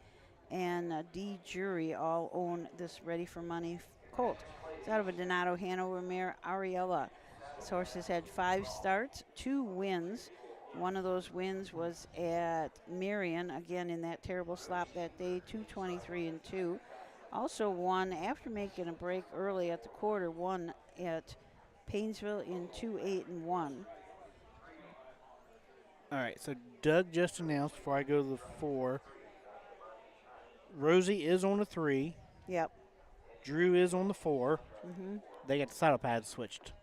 Speaker 2: and D Jury all own this Ready for Money colt. It's out of a Donato Hanover mare, Ariella. This horse has had 5 starts, 2 wins. One of those wins was at Marion, again in that terrible slop that day, 2:23-2. Also won after making a break early at the quarter, won at Painesville in 2:08-1.
Speaker 3: All right, so Doug just announced before I go to the 4. Rosie is on the 3.
Speaker 2: Yep.
Speaker 3: Drew is on the 4. They got the saddle pads switched.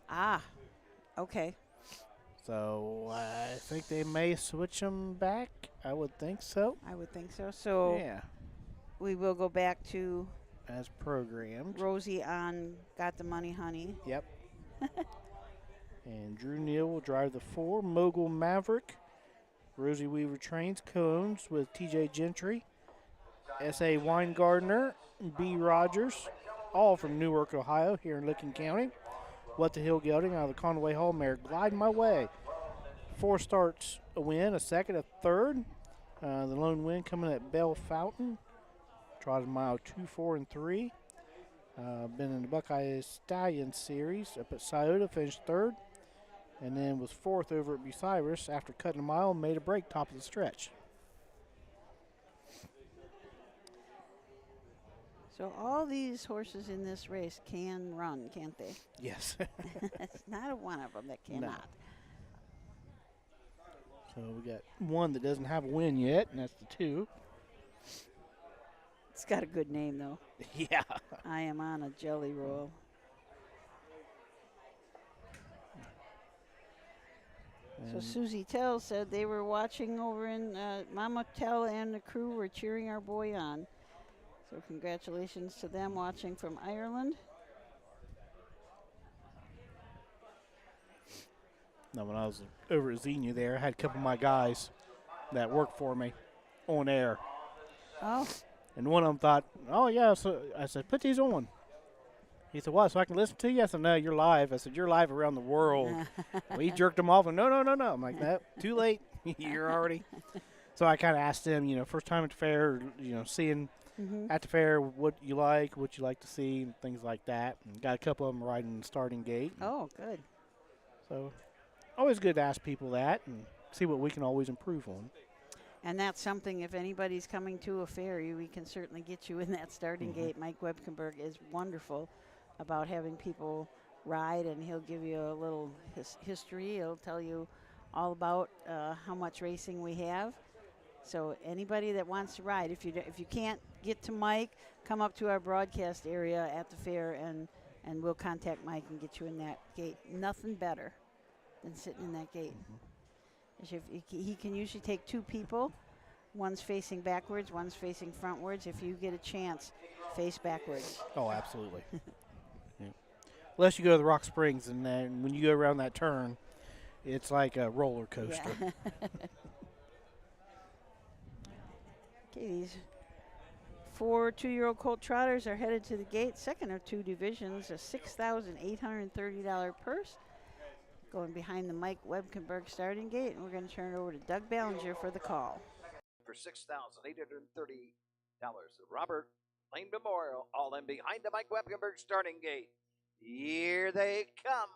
Speaker 2: Ah, okay.
Speaker 3: So I think they may switch them back. I would think so.
Speaker 2: I would think so. So
Speaker 3: yeah,
Speaker 2: we will go back to
Speaker 3: as programmed.
Speaker 2: Rosie on Got the Money, Honey.
Speaker 3: Yep. And Drew Neal will drive the 4. Mogul Maverick. Rosie Weaver trains cones with TJ Gentry, S.A. Weingartner, B. Rogers, all from Newark, Ohio, here in Licking County. What the Hill Gelding out of the Conway Hall mare, Gliding My Way. 4 starts, a win, a second, a third. The lone win coming at Bell Fountain. Trotted mile 2, 4, and 3. Been in the Buckeye Stallion series up at Scioto, finished third. And then was 4th over at Bucyrus after cutting a mile and made a break top of the stretch.
Speaker 2: So all these horses in this race can run, can't they?
Speaker 3: Yes.
Speaker 2: It's not a one of them that cannot.
Speaker 3: So we got one that doesn't have a win yet, and that's the 2.
Speaker 2: It's got a good name, though.
Speaker 3: Yeah.
Speaker 2: I Am on a Jelly Roll. So Susie Tell said they were watching over in Mama Tell and the crew were cheering our boy on. So congratulations to them watching from Ireland.
Speaker 3: Now, when I was over at Xenia there, I had a couple of my guys that worked for me on air.
Speaker 2: Oh.
Speaker 3: And one of them thought, oh, yeah. So I said, put these on. He said, what, so I can listen to you? I said, no, you're live. I said, you're live around the world. Well, he jerked them off. And no. I'm like, no, too late. You're already. So I kind of asked them, first time at the fair, seeing at the fair what you like to see, and things like that. And got a couple of them riding the starting gate.
Speaker 2: Oh, good.
Speaker 3: So always good to ask people that and see what we can always improve on.
Speaker 2: And that's something, if anybody's coming to a fair, we can certainly get you in that starting gate. Mike Webkenberg is wonderful about having people ride, and he'll give you a little history. He'll tell you all about how much racing we have. So anybody that wants to ride, if you can't get to Mike, come up to our broadcast area at the fair, and we'll contact Mike and get you in that gate. Nothing better than sitting in that gate. He can usually take 2 people. One's facing backwards, one's facing frontwards. If you get a chance, face backwards.
Speaker 3: Oh, absolutely. Yeah. Unless you go to the Rock Springs, and then when you go around that turn, it's like a roller coaster.
Speaker 2: Yeah. Okay, these 4 2-year-old colt trotters are headed to the gate. Second of 2 divisions, a $6,830 purse. Going behind the Mike Webkenberg starting gate, and we're going to turn it over to Doug Ballinger for the call.
Speaker 1: For $6,830, the Robert Lane Memorial, all in behind the Mike Webkenberg starting gate. Here they come.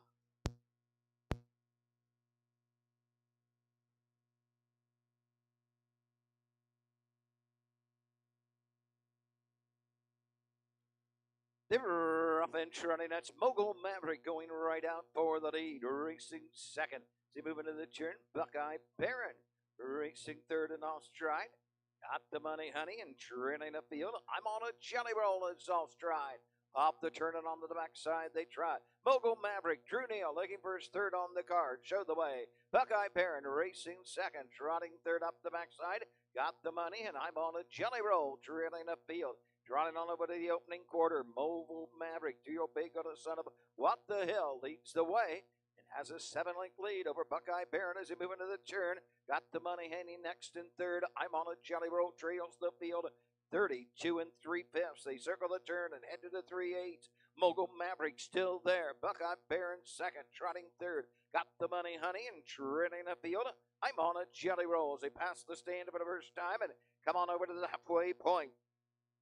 Speaker 1: They're up and trotting. That's Mogul Maverick going right out for the lead. Racing second. They moving to the turn. Buckeye Baron racing third and off stride. Got the Money, Honey, and trailing the field. I'm on a Jelly Roll as off stride. Off the turn and onto the backside they trot. Mogul Maverick, Drew Neal looking for his third on the card. Show the way. Buckeye Baron racing second. Trotting third up the backside. Got the Money, and I'm on a Jelly Roll. Trailing the field. Trotting on over to the opening quarter. Mogul Maverick, to your big other son of What the Hill leads the way and has a 7-length lead over Buckeye Baron as he move into the turn. Got the Money hanging next in third. I'm on a Jelly Roll, trails the field. 32 3/5. They circle the turn and head to the 3/8. Mogul Maverick still there. Buckeye Baron second, trotting third. Got the Money, Honey, and trailing the field. I'm on a Jelly Roll as they pass the stand for the first time and come on over to the halfway point.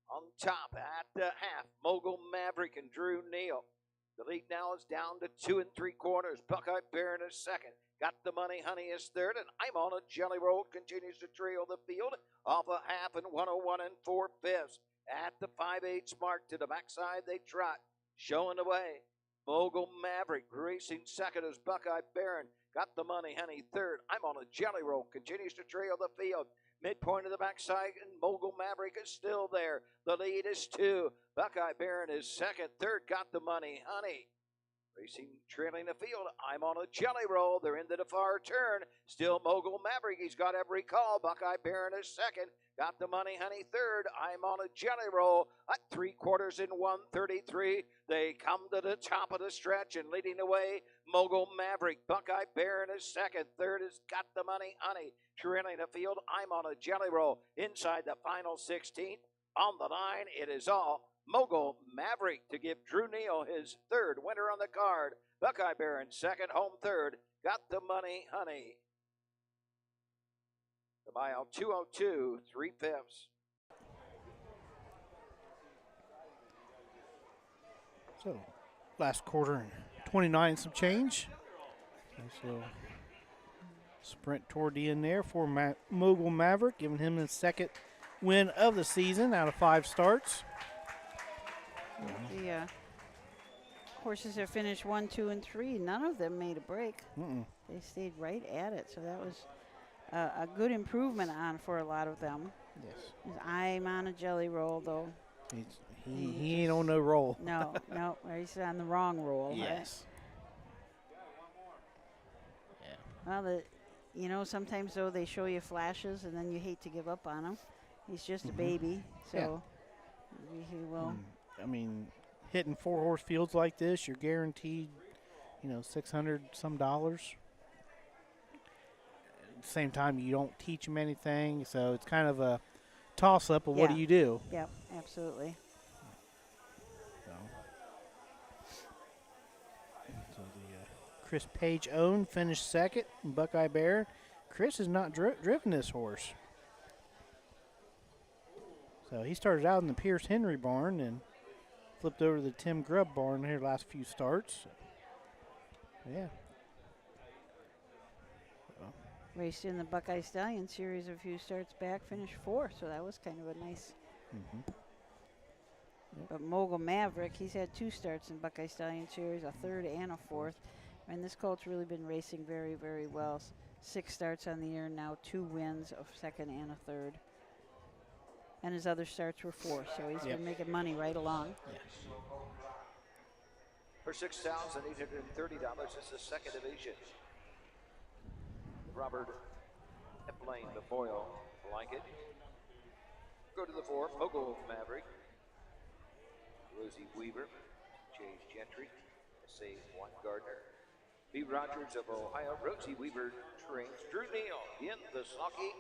Speaker 1: On top at the half, Mogul Maverick and Drew Neal. The lead now is down to 2 3/4. Buckeye Baron is second. Got the Money, Honey is third, and I'm on a Jelly Roll. Continues to trail the field off a half and 101 4/5. At the 5/8 mark to the backside, they trot, showing the way. Mogul Maverick racing second as Buckeye Baron. Got the Money, Honey third. I'm on a Jelly Roll. Continues to trail the field. Midpoint of the backside, and Mogul Maverick is still there. The lead is 2. Buckeye Baron is second. Third, Got the Money, Honey. Racing, trailing the field. I'm on a jelly roll. They're into the far turn. Still Mogul Maverick. He's got every call. Buckeye Baron is second. Got the money, honey, third. I'm on a jelly roll at 3/4 in 1:33. They come to the top of the stretch and leading the way, Mogul Maverick. Buckeye Baron is second. Third is Got the Money, honey. Trailing the field. I'm on a jelly roll inside the final 16th. On the line, it is all Mogul Maverick to give Drew Neal his third winner on the card. Buckeye Baron second, home third. Got the Money, honey. The mile 2:02 3/5.
Speaker 3: So, last quarter and 29 some change. Nice little sprint toward the end there for Mogul Maverick, giving him his second win of the season out of 5 starts.
Speaker 2: The horses that finished 1, 2, and 3, none of them made a break. They stayed right at it, so that was a good improvement on for a lot of them.
Speaker 3: Yes.
Speaker 2: I'm on a jelly roll, though.
Speaker 3: He ain't on no roll.
Speaker 2: No, he's on the wrong roll.
Speaker 3: Yes.
Speaker 2: Right? Well, sometimes, though, they show you flashes, and then you hate to give up on him. He's just a baby, so he will.
Speaker 3: I mean, hitting 4-horse fields like this, you're guaranteed, $600 some. At the same time, you don't teach them anything, so it's kind of a toss-up of what do you do.
Speaker 2: Yep, absolutely.
Speaker 3: So the Chris Page owned finished second in Buckeye Bear. Chris has not driven this horse. So he started out in the Pierce Henry barn and flipped over to the Tim Grubb barn here last few starts. Yeah.
Speaker 2: Raced in the Buckeye Stallion series a few starts back, finished 4th, so that was kind of a nice. But Mogul Maverick, he's had 2 starts in Buckeye Stallion series, a 3rd and a 4th. And this colt's really been racing very, very well. 6 starts on the year now, 2 wins, a 2nd and a 3rd. And his other starts were 4, so he's been making money right along.
Speaker 1: For $6,830 is the second division. Robert Epplane, the foil blanket. Go to the 4, Mogul Maverick. Rosie Weaver, Chase Gentry, S.A. Gardner. B. Rogers of Ohio. Rosie Weaver trains Drew Neal in the sulky.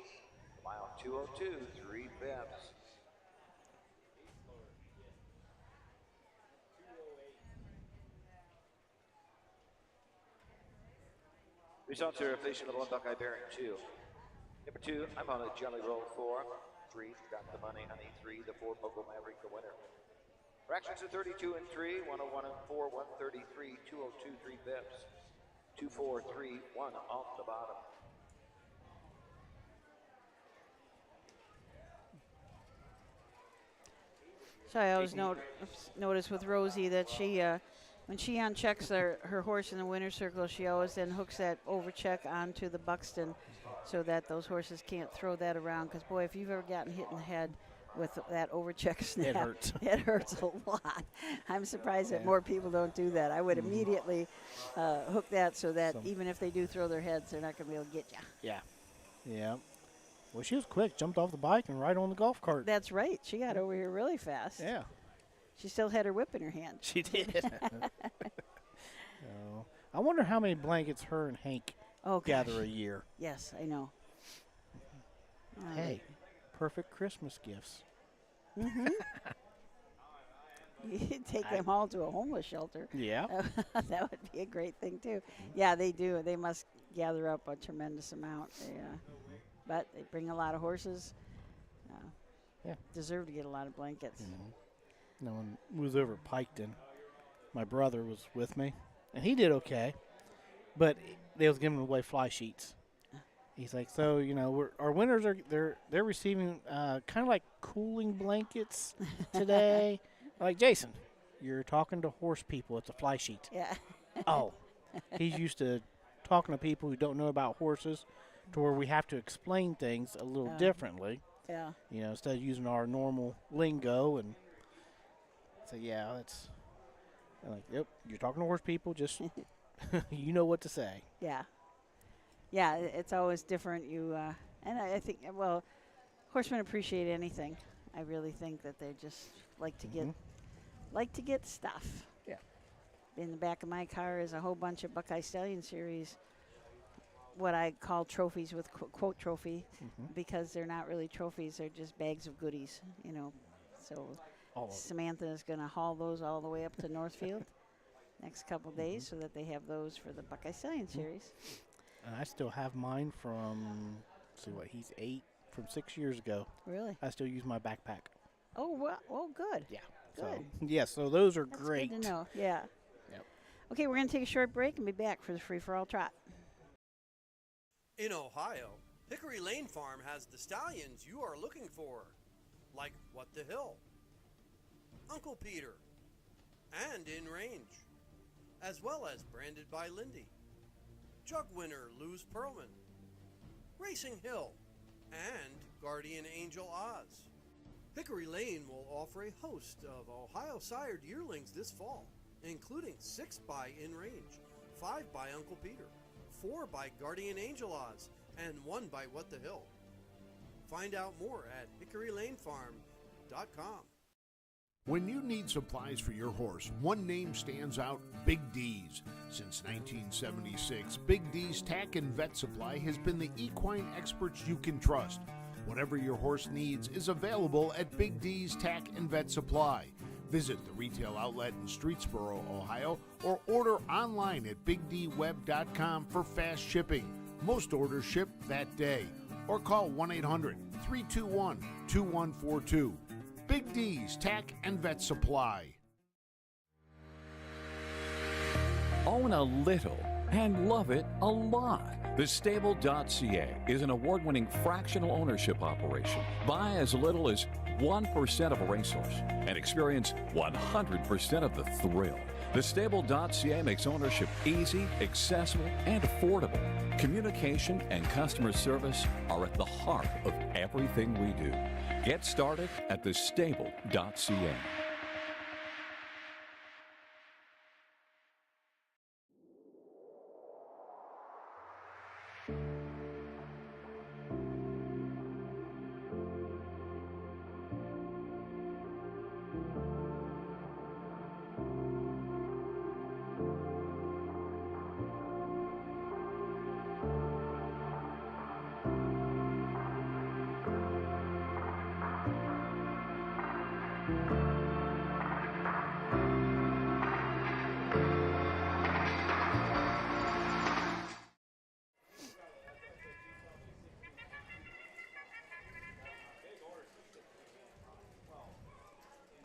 Speaker 1: Mile 2:02 3/5. Results are official of 1 Buckeye Baron 2. Number 2, I'm on a jelly roll 4. 3, Got the Money, honey 3. The 4, Mogul Maverick, the winner. Fractions of 32 and 3, 101 and 4, 133, 202 3/5. 2, 4, 3, 1 off the bottom.
Speaker 2: So I always notice with Rosie that she, when she unchecks her horse in the winner's circle, she always then hooks that overcheck onto the Buxton so that those horses can't throw that around. Because, boy, if you've ever gotten hit in the head with that overcheck snap,
Speaker 3: it hurts.
Speaker 2: It hurts a lot. I'm surprised that more people don't do that. I would immediately hook that so that even if they do throw their heads, they're not going to be able to get you.
Speaker 3: Yeah. Well, she was quick, jumped off the bike and right on the golf cart.
Speaker 2: That's right. She got over here really fast.
Speaker 3: Yeah.
Speaker 2: She still had her whip in her hand.
Speaker 3: She did. I wonder how many blankets her and Hank gather a year.
Speaker 2: Yes, I know.
Speaker 3: Hey, perfect Christmas gifts.
Speaker 2: You take them all to a homeless shelter.
Speaker 3: Yeah.
Speaker 2: That would be a great thing, too. Yeah, they do. They must gather up a tremendous amount. But they bring a lot of horses. Deserve to get a lot of blankets.
Speaker 3: When we was over at Piketon, my brother was with me, and he did okay, but they was giving away fly sheets. He's like, so our winners they're receiving kind of like cooling blankets today. Like, Jason, you're talking to horse people. It's a fly sheet.
Speaker 2: Yeah.
Speaker 3: Oh, he's used to talking to people who don't know about horses, to where we have to explain things a little differently.
Speaker 2: Yeah.
Speaker 3: Instead of using our normal lingo. And so, I'm like, yep, you're talking to horse people. Just you know what to say.
Speaker 2: Yeah. Yeah, it's always different. And I think, well, horsemen appreciate anything. I really think that they just like to get stuff.
Speaker 3: Yeah.
Speaker 2: In the back of my car is a whole bunch of Buckeye Stallion Series, what I call trophies with quote trophy, because they're not really trophies. They're just bags of goodies, So Samantha is going to haul those all the way up to Northfield next couple days so that they have those for the Buckeye Stallion Series.
Speaker 3: And I still have mine from, he's 8, from 6 years ago.
Speaker 2: Really?
Speaker 3: I still use my backpack.
Speaker 2: Oh, well, good.
Speaker 3: Yeah.
Speaker 2: Good.
Speaker 3: So those are
Speaker 2: That's
Speaker 3: great.
Speaker 2: Good to know. Yeah.
Speaker 3: Yep.
Speaker 2: Okay, we're going to take a short break and be back for the free-for-all trot.
Speaker 7: In Ohio, Hickory Lane Farm has the stallions you are looking for, like What the Hill, Uncle Peter, and In Range, as well as Branded by Lindy, Jug Winner Luz Pearlman, Racing Hill, and Guardian Angel Oz. Hickory Lane will offer a host of Ohio-sired yearlings this fall, including 6 by In Range, 5 by Uncle Peter, 4 by Guardian Angel Oz, and 1 by What the Hill. Find out more at hickorylanefarm.com.
Speaker 4: When you need supplies for your horse, one name stands out: Big D's. Since 1976, Big D's Tack and Vet Supply has been the equine experts you can trust. Whatever your horse needs is available at Big D's Tack and Vet Supply. Visit the retail outlet in Streetsboro, Ohio, or order online at bigdweb.com for fast shipping. Most orders ship that day. Or call 1-800-321-2142. Big D's Tack and Vet Supply.
Speaker 13: Own a little and love it a lot. TheStable.ca is an award-winning fractional ownership operation. Buy as little as 1% of a racehorse and experience 100% of the thrill. TheStable.ca makes ownership easy, accessible, and affordable. Communication and customer service are at the heart of everything we do. Get started at TheStable.ca.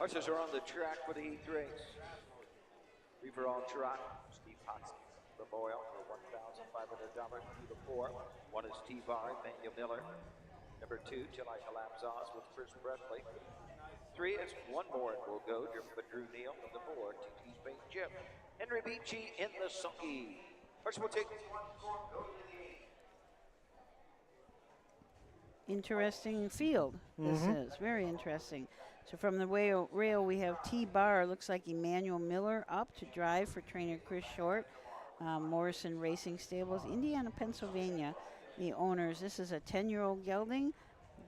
Speaker 1: Horses are on the track for the heat race. Free-for-all trot. Steve Potts, the Boyle for $1,500 through the 4. 1 is T-Bar, Manuel Miller. Number 2, Till I Collapse Oz with Chris Presley. 3 is One More and Will Go, driven by Drew Neal. The 4, TT Spain Jim. Henry Beachy in the sulky. Horse will take.
Speaker 2: Interesting field. This is very interesting. So from the rail, we have T-Bar. Looks like Emmanuel Miller up to drive for trainer Chris Short. Morrison Racing Stables, Indiana, Pennsylvania. The owners. This is a 10-year-old gelding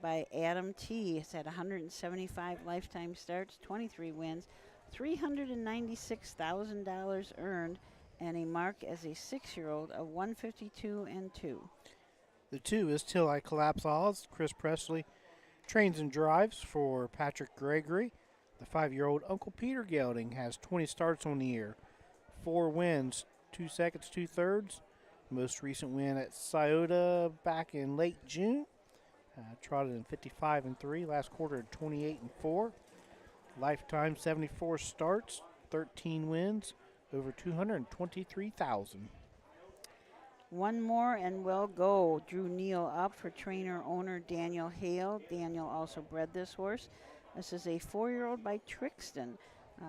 Speaker 2: by Adam T. It's had 175 lifetime starts, 23 wins, $396,000 earned, and a mark as a 6-year-old of 152 and 2.
Speaker 3: The 2 is Till I Collapse Oz. Chris Presley trains and drives for Patrick Gregory. The 5-year-old Uncle Peter gelding has 20 starts on the year, 4 wins, 2 seconds, 2 thirds. Most recent win at Scioto back in late June. Trotted in 55 and 3. Last quarter at 28 and 4. Lifetime 74 starts, 13 wins, over 223,000.
Speaker 2: One More and Will Go. Drew Neal up for trainer owner Daniel Hale. Daniel also bred this horse. This is a 4-year-old by Trixton.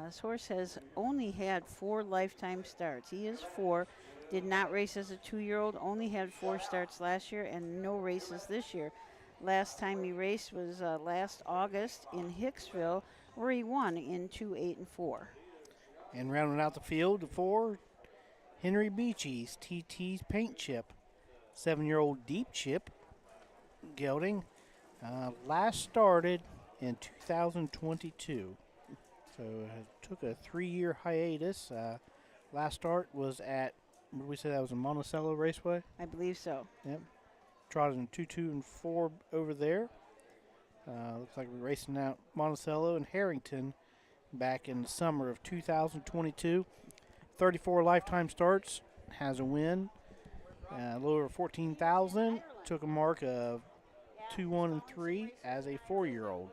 Speaker 2: This horse has only had 4 lifetime starts. He is 4. Did not race as a 2-year-old. Only had 4 starts last year and no races this year. Last time he raced was last August in Hicksville, where he won in 2, 8, and 4.
Speaker 3: And rounding out the field for Henry Beachy's TT's Paint Chip. 7-year-old Deep Chip gelding. Last started in 2022. So it took a 3-year hiatus. Last start was at, what did we say that was in Monticello Raceway?
Speaker 2: I believe so.
Speaker 3: Yep. Trotted in 2, 2, and 4 over there. Looks like we're racing out Monticello and Harrington back in the summer of 2022. 34 lifetime starts, has a win. A little over 14,000. Took a mark of 2, 1, and 3 as a 4-year-old.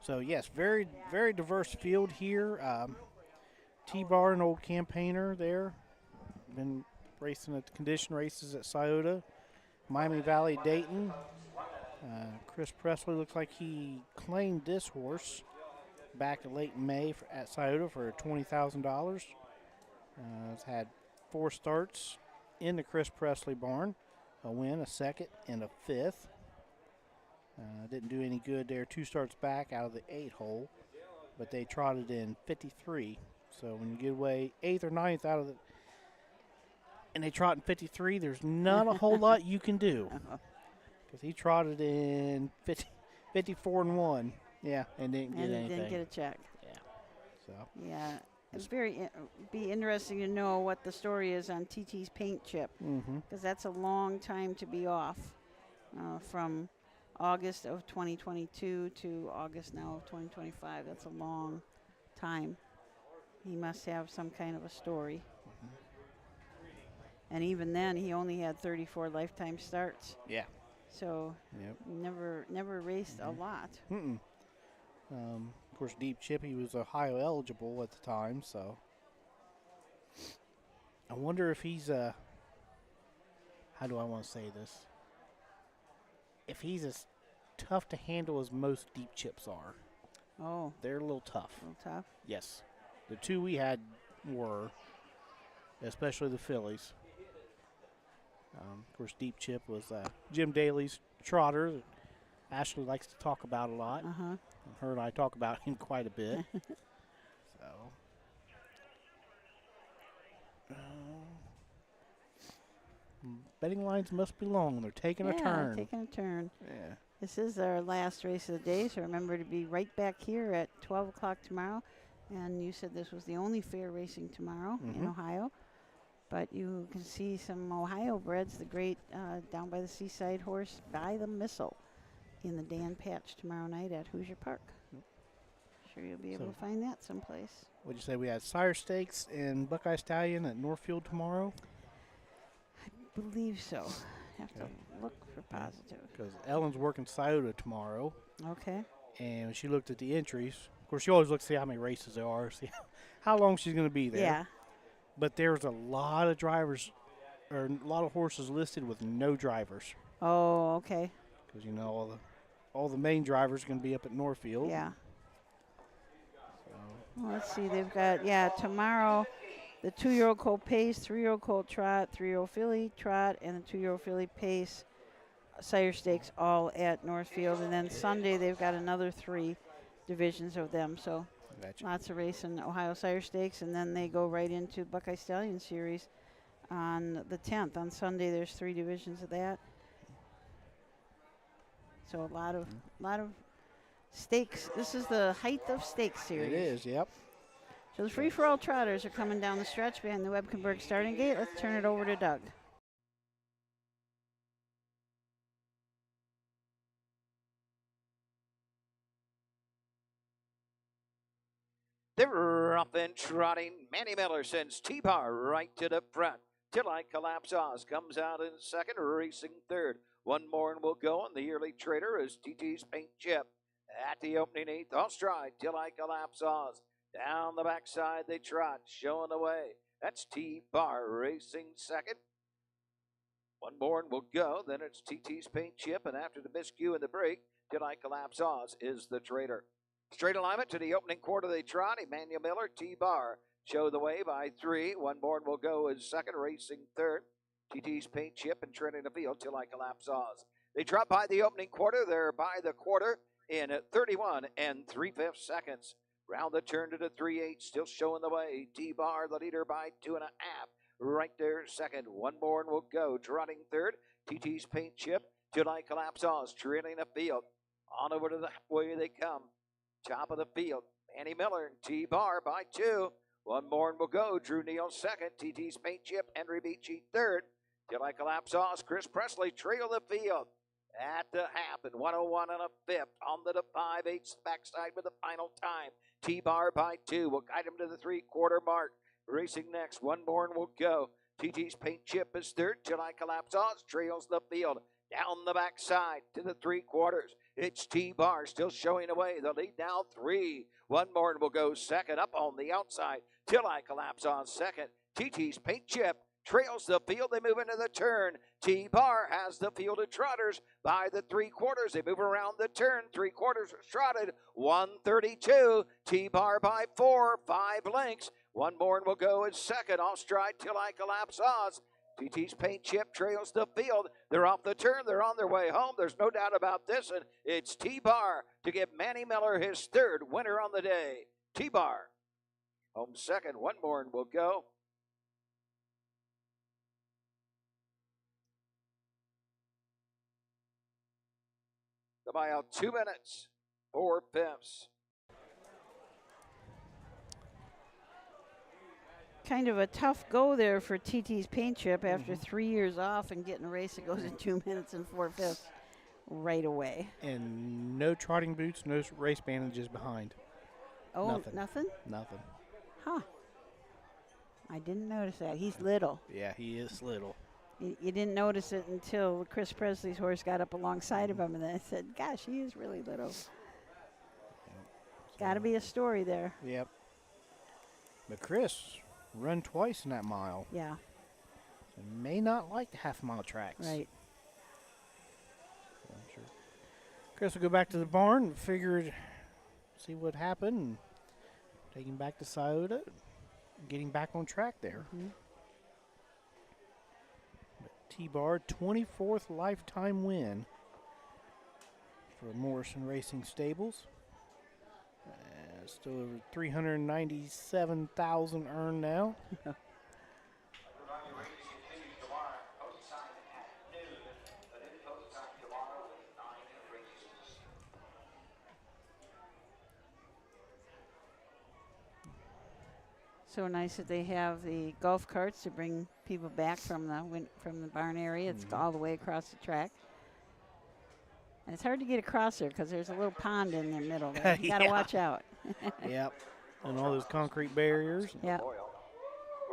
Speaker 3: So yes, very, very diverse field here. T-Bar, an old campaigner there. Been racing at the condition races at Scioto. Miami Valley, Dayton. Chris Presley looks like he claimed this horse back in late May at Scioto for $20,000. Has had 4 starts in the Chris Presley barn. A win, a second, and a 5th. Didn't do any good there. 2 starts back out of the 8 hole, but they trotted in 53. So when you get away 8th or 9th out of the, and they trot in 53, there's not a whole lot you can do. Because he trotted in 54 and 1. Yeah, and didn't get anything.
Speaker 2: Didn't get a check.
Speaker 3: Yeah. So.
Speaker 2: Yeah, it's be interesting to know what the story is on TT's Paint Chip, because that's a long time to be off, from August of 2022 to August now of 2025. That's a long time. He must have some kind of a story. And even then, he only had 34 lifetime starts.
Speaker 3: Yeah.
Speaker 2: So never raced a lot.
Speaker 3: Of course, Deep Chip, he was Ohio eligible at the time, so I wonder if he's how do I want to say this? If he's as tough to handle as most Deep Chips are.
Speaker 2: Oh.
Speaker 3: They're a little tough.
Speaker 2: A little tough?
Speaker 3: Yes. The 2 we had were, especially the fillies. Of course, Deep Chip was Jim Daly's trotter that Ashley likes to talk about a lot. Her and I talk about him quite a bit. So, betting lines must be long. They're taking a turn.
Speaker 2: Taking a turn.
Speaker 3: Yeah.
Speaker 2: This is our last race of the day, so remember to be right back here at 12 o'clock tomorrow. And you said this was the only fair racing tomorrow in Ohio. But you can see some Ohio breds, the great down by the seaside horse By the Missile in the Dan Patch tomorrow night at Hoosier Park. Sure you'll be able to find that someplace.
Speaker 3: What'd you say? We had Sire Stakes and Buckeye Stallion at Northfield tomorrow?
Speaker 2: I believe so. Have to look for positive.
Speaker 3: Because Ellen's working Scioto tomorrow.
Speaker 2: Okay.
Speaker 3: And when she looked at the entries, of course, she always looks to see how many races there are, see how long she's going to be there.
Speaker 2: Yeah.
Speaker 3: But there's a lot of drivers, or a lot of horses listed with no drivers.
Speaker 2: Oh, okay.
Speaker 3: Because, you know, all the main drivers are going to be up at Northfield.
Speaker 2: Yeah. Well, let's see. They've got, tomorrow, the 2-year-old colt pace, 3-year-old colt trot, 3-year-old filly trot, and the 2-year-old filly pace sire stakes all at Northfield. And then Sunday, they've got another 3 divisions of them. So lots of race in Ohio Sire Stakes, and then they go right into Buckeye Stallion Series on the 10th. On Sunday, there's 3 divisions of that. So a lot of stakes. This is the height of stakes series.
Speaker 3: It is, yep.
Speaker 2: So the free-for-all trotters are coming down the stretch behind the Webkenberg starting gate. Let's turn it over to Doug.
Speaker 1: They're up and trotting. Manny Miller sends T-Bar right to the front. Till I Collapse Oz comes out in second, racing third. One more and will go, and the yearly trader is TT's Paint Chip. At the opening 8th, off stride, Till I Collapse Oz. Down the backside they trot, showing the way. That's T-Bar racing second. One more and will go, then it's TT's Paint Chip, and after the miscue and the break, Till I Collapse Oz is the trader. Straight alignment to the opening quarter they trot. Emmanuel Miller, T-Bar show the way by 3. One more and will go as second, racing third. TT's Paint Chip and treading the field Till I Collapse Oz. They drop by the opening quarter. They're by the quarter in 31 3/5 seconds. Round the turn to the 3/8, still showing the way. T-Bar, the leader by 2.5. Right there, second. One more and we'll go. Trotting third. TT's Paint Chip. July Collapse Oz trailing the field. On over to the way they come. Top of the field. Manny Miller and T-Bar by 2. One more and we'll go. Drew Neal second. TT's Paint Chip. Henry Beachy third. July Collapse Oz. Chris Presley trail the field. At the half and 101 and a fifth. On to the 5/8 backside with the final time. T-Bar by 2. We'll guide him to the 3/4 mark. Racing next. One more and we'll go. TT's Paint Chip is third. July Collapse Oz trails the field. Down the backside to the 3/4. It's T-Bar still showing away. The lead now 3. One more and we'll go second. Up on the outside. July Collapse Oz second. TT's Paint Chip trails the field. They move into the turn. T-Bar has the field of trotters by the 3/4. They move around the turn. 3/4 trotted. 132. T-Bar by 4. 5 lengths. One more and we'll go in second. Off stride till I collapse Oz. TT's Paint Chip trails the field. They're off the turn. They're on their way home. There's no doubt about this. And it's T-Bar to give Manny Miller his third winner on the day. T-Bar home second. One more and we'll go. The buyout 2 minutes, 4/5.
Speaker 2: Kind of a tough go there for TT's Paint Chip after 3 years off and getting a race that goes in 2 minutes and 4/5 right away.
Speaker 3: And no trotting boots, no race bandages behind.
Speaker 2: Oh,
Speaker 3: Nothing? Nothing.
Speaker 2: Huh. I didn't notice that. He's little.
Speaker 3: Yeah, he is little.
Speaker 2: You didn't notice it until Chris Presley's horse got up alongside of him, and then I said, gosh, he is really little. Got to be a story there.
Speaker 3: Yep. But Chris run twice in that mile.
Speaker 2: Yeah.
Speaker 3: And may not like the half-mile tracks.
Speaker 2: Right.
Speaker 3: So I'm sure Chris will go back to the barn and figure, see what happened, and take him back to Scioto, getting back on track there. T-Bar, 24th lifetime win for Morrison Racing Stables. Still over 397,000 earned now.
Speaker 2: So nice that they have the golf carts to bring people back from the barn area. It's all the way across the track. And it's hard to get across there because there's a little pond in the middle there. You got to watch out.
Speaker 3: Yep. And all those concrete barriers.
Speaker 2: Yeah.
Speaker 1: For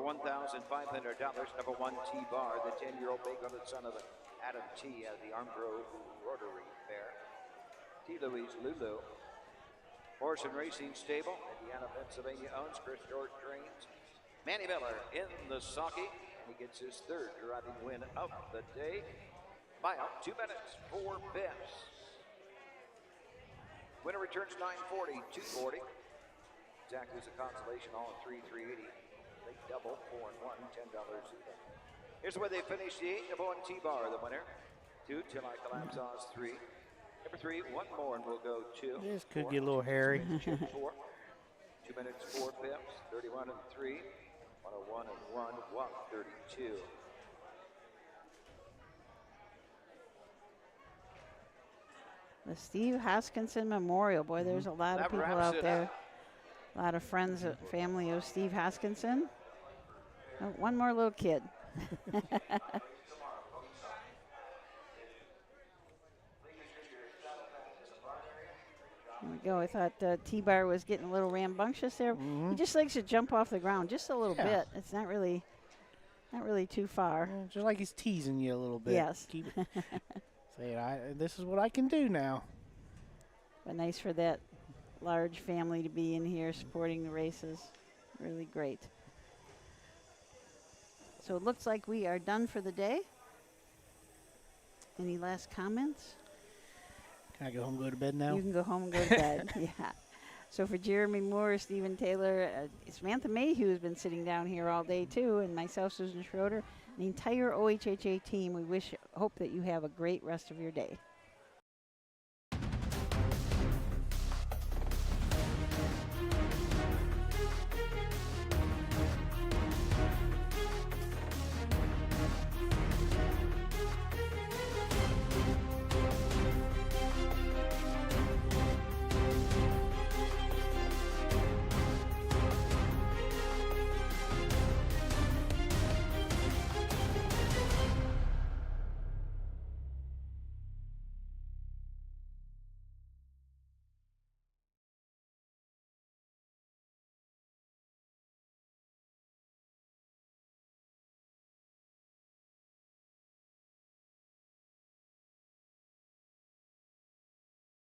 Speaker 1: $1,500, number 1 T-Bar, the 10-year-old big-hearted son of Adam T. at the Armgrove Rotary Fair. T. Louise Lulu. Horsemen Racing Stable, Indiana, Pennsylvania owns. Chris Short trains. Manny Miller in the Socky. He gets his third driving win of the day. Buyout 2 minutes, 4/5. Winner returns 940, 240. Zach is a consolation, all in 380. They double, 4 and 1, $10 even. Here's where they finish the 8. Number 1 T-Bar, the winner. 2 till I collapse Oz 3. Number 3, one more and we'll go 2.
Speaker 3: This could get a little hairy.
Speaker 1: 4. 2 minutes, 4/5. 31 and 3. 101 and 1, 132.
Speaker 2: The Steve Hoskinson Memorial. Boy, there's a lot of people out there. A lot of friends, family of Steve Hoskinson. Oh, one more little kid. There we go. I thought T-Bar was getting a little rambunctious there. He just likes to jump off the ground just a little bit. It's not really too far.
Speaker 3: Yeah, just like he's teasing you a little bit.
Speaker 2: Yes.
Speaker 3: Keep it. Saying, this is what I can do now.
Speaker 2: But nice for that large family to be in here supporting the races. Really great. So it looks like we are done for the day. Any last comments?
Speaker 3: Can I go home and go to bed now?
Speaker 2: You can go home and go to bed. Yeah. So for Jeremy Moore, Stephen Taylor, Samantha Mayhew has been sitting down here all day too, and myself, Susan Schroeder, the entire OHHA team, we hope that you have a great rest of your day.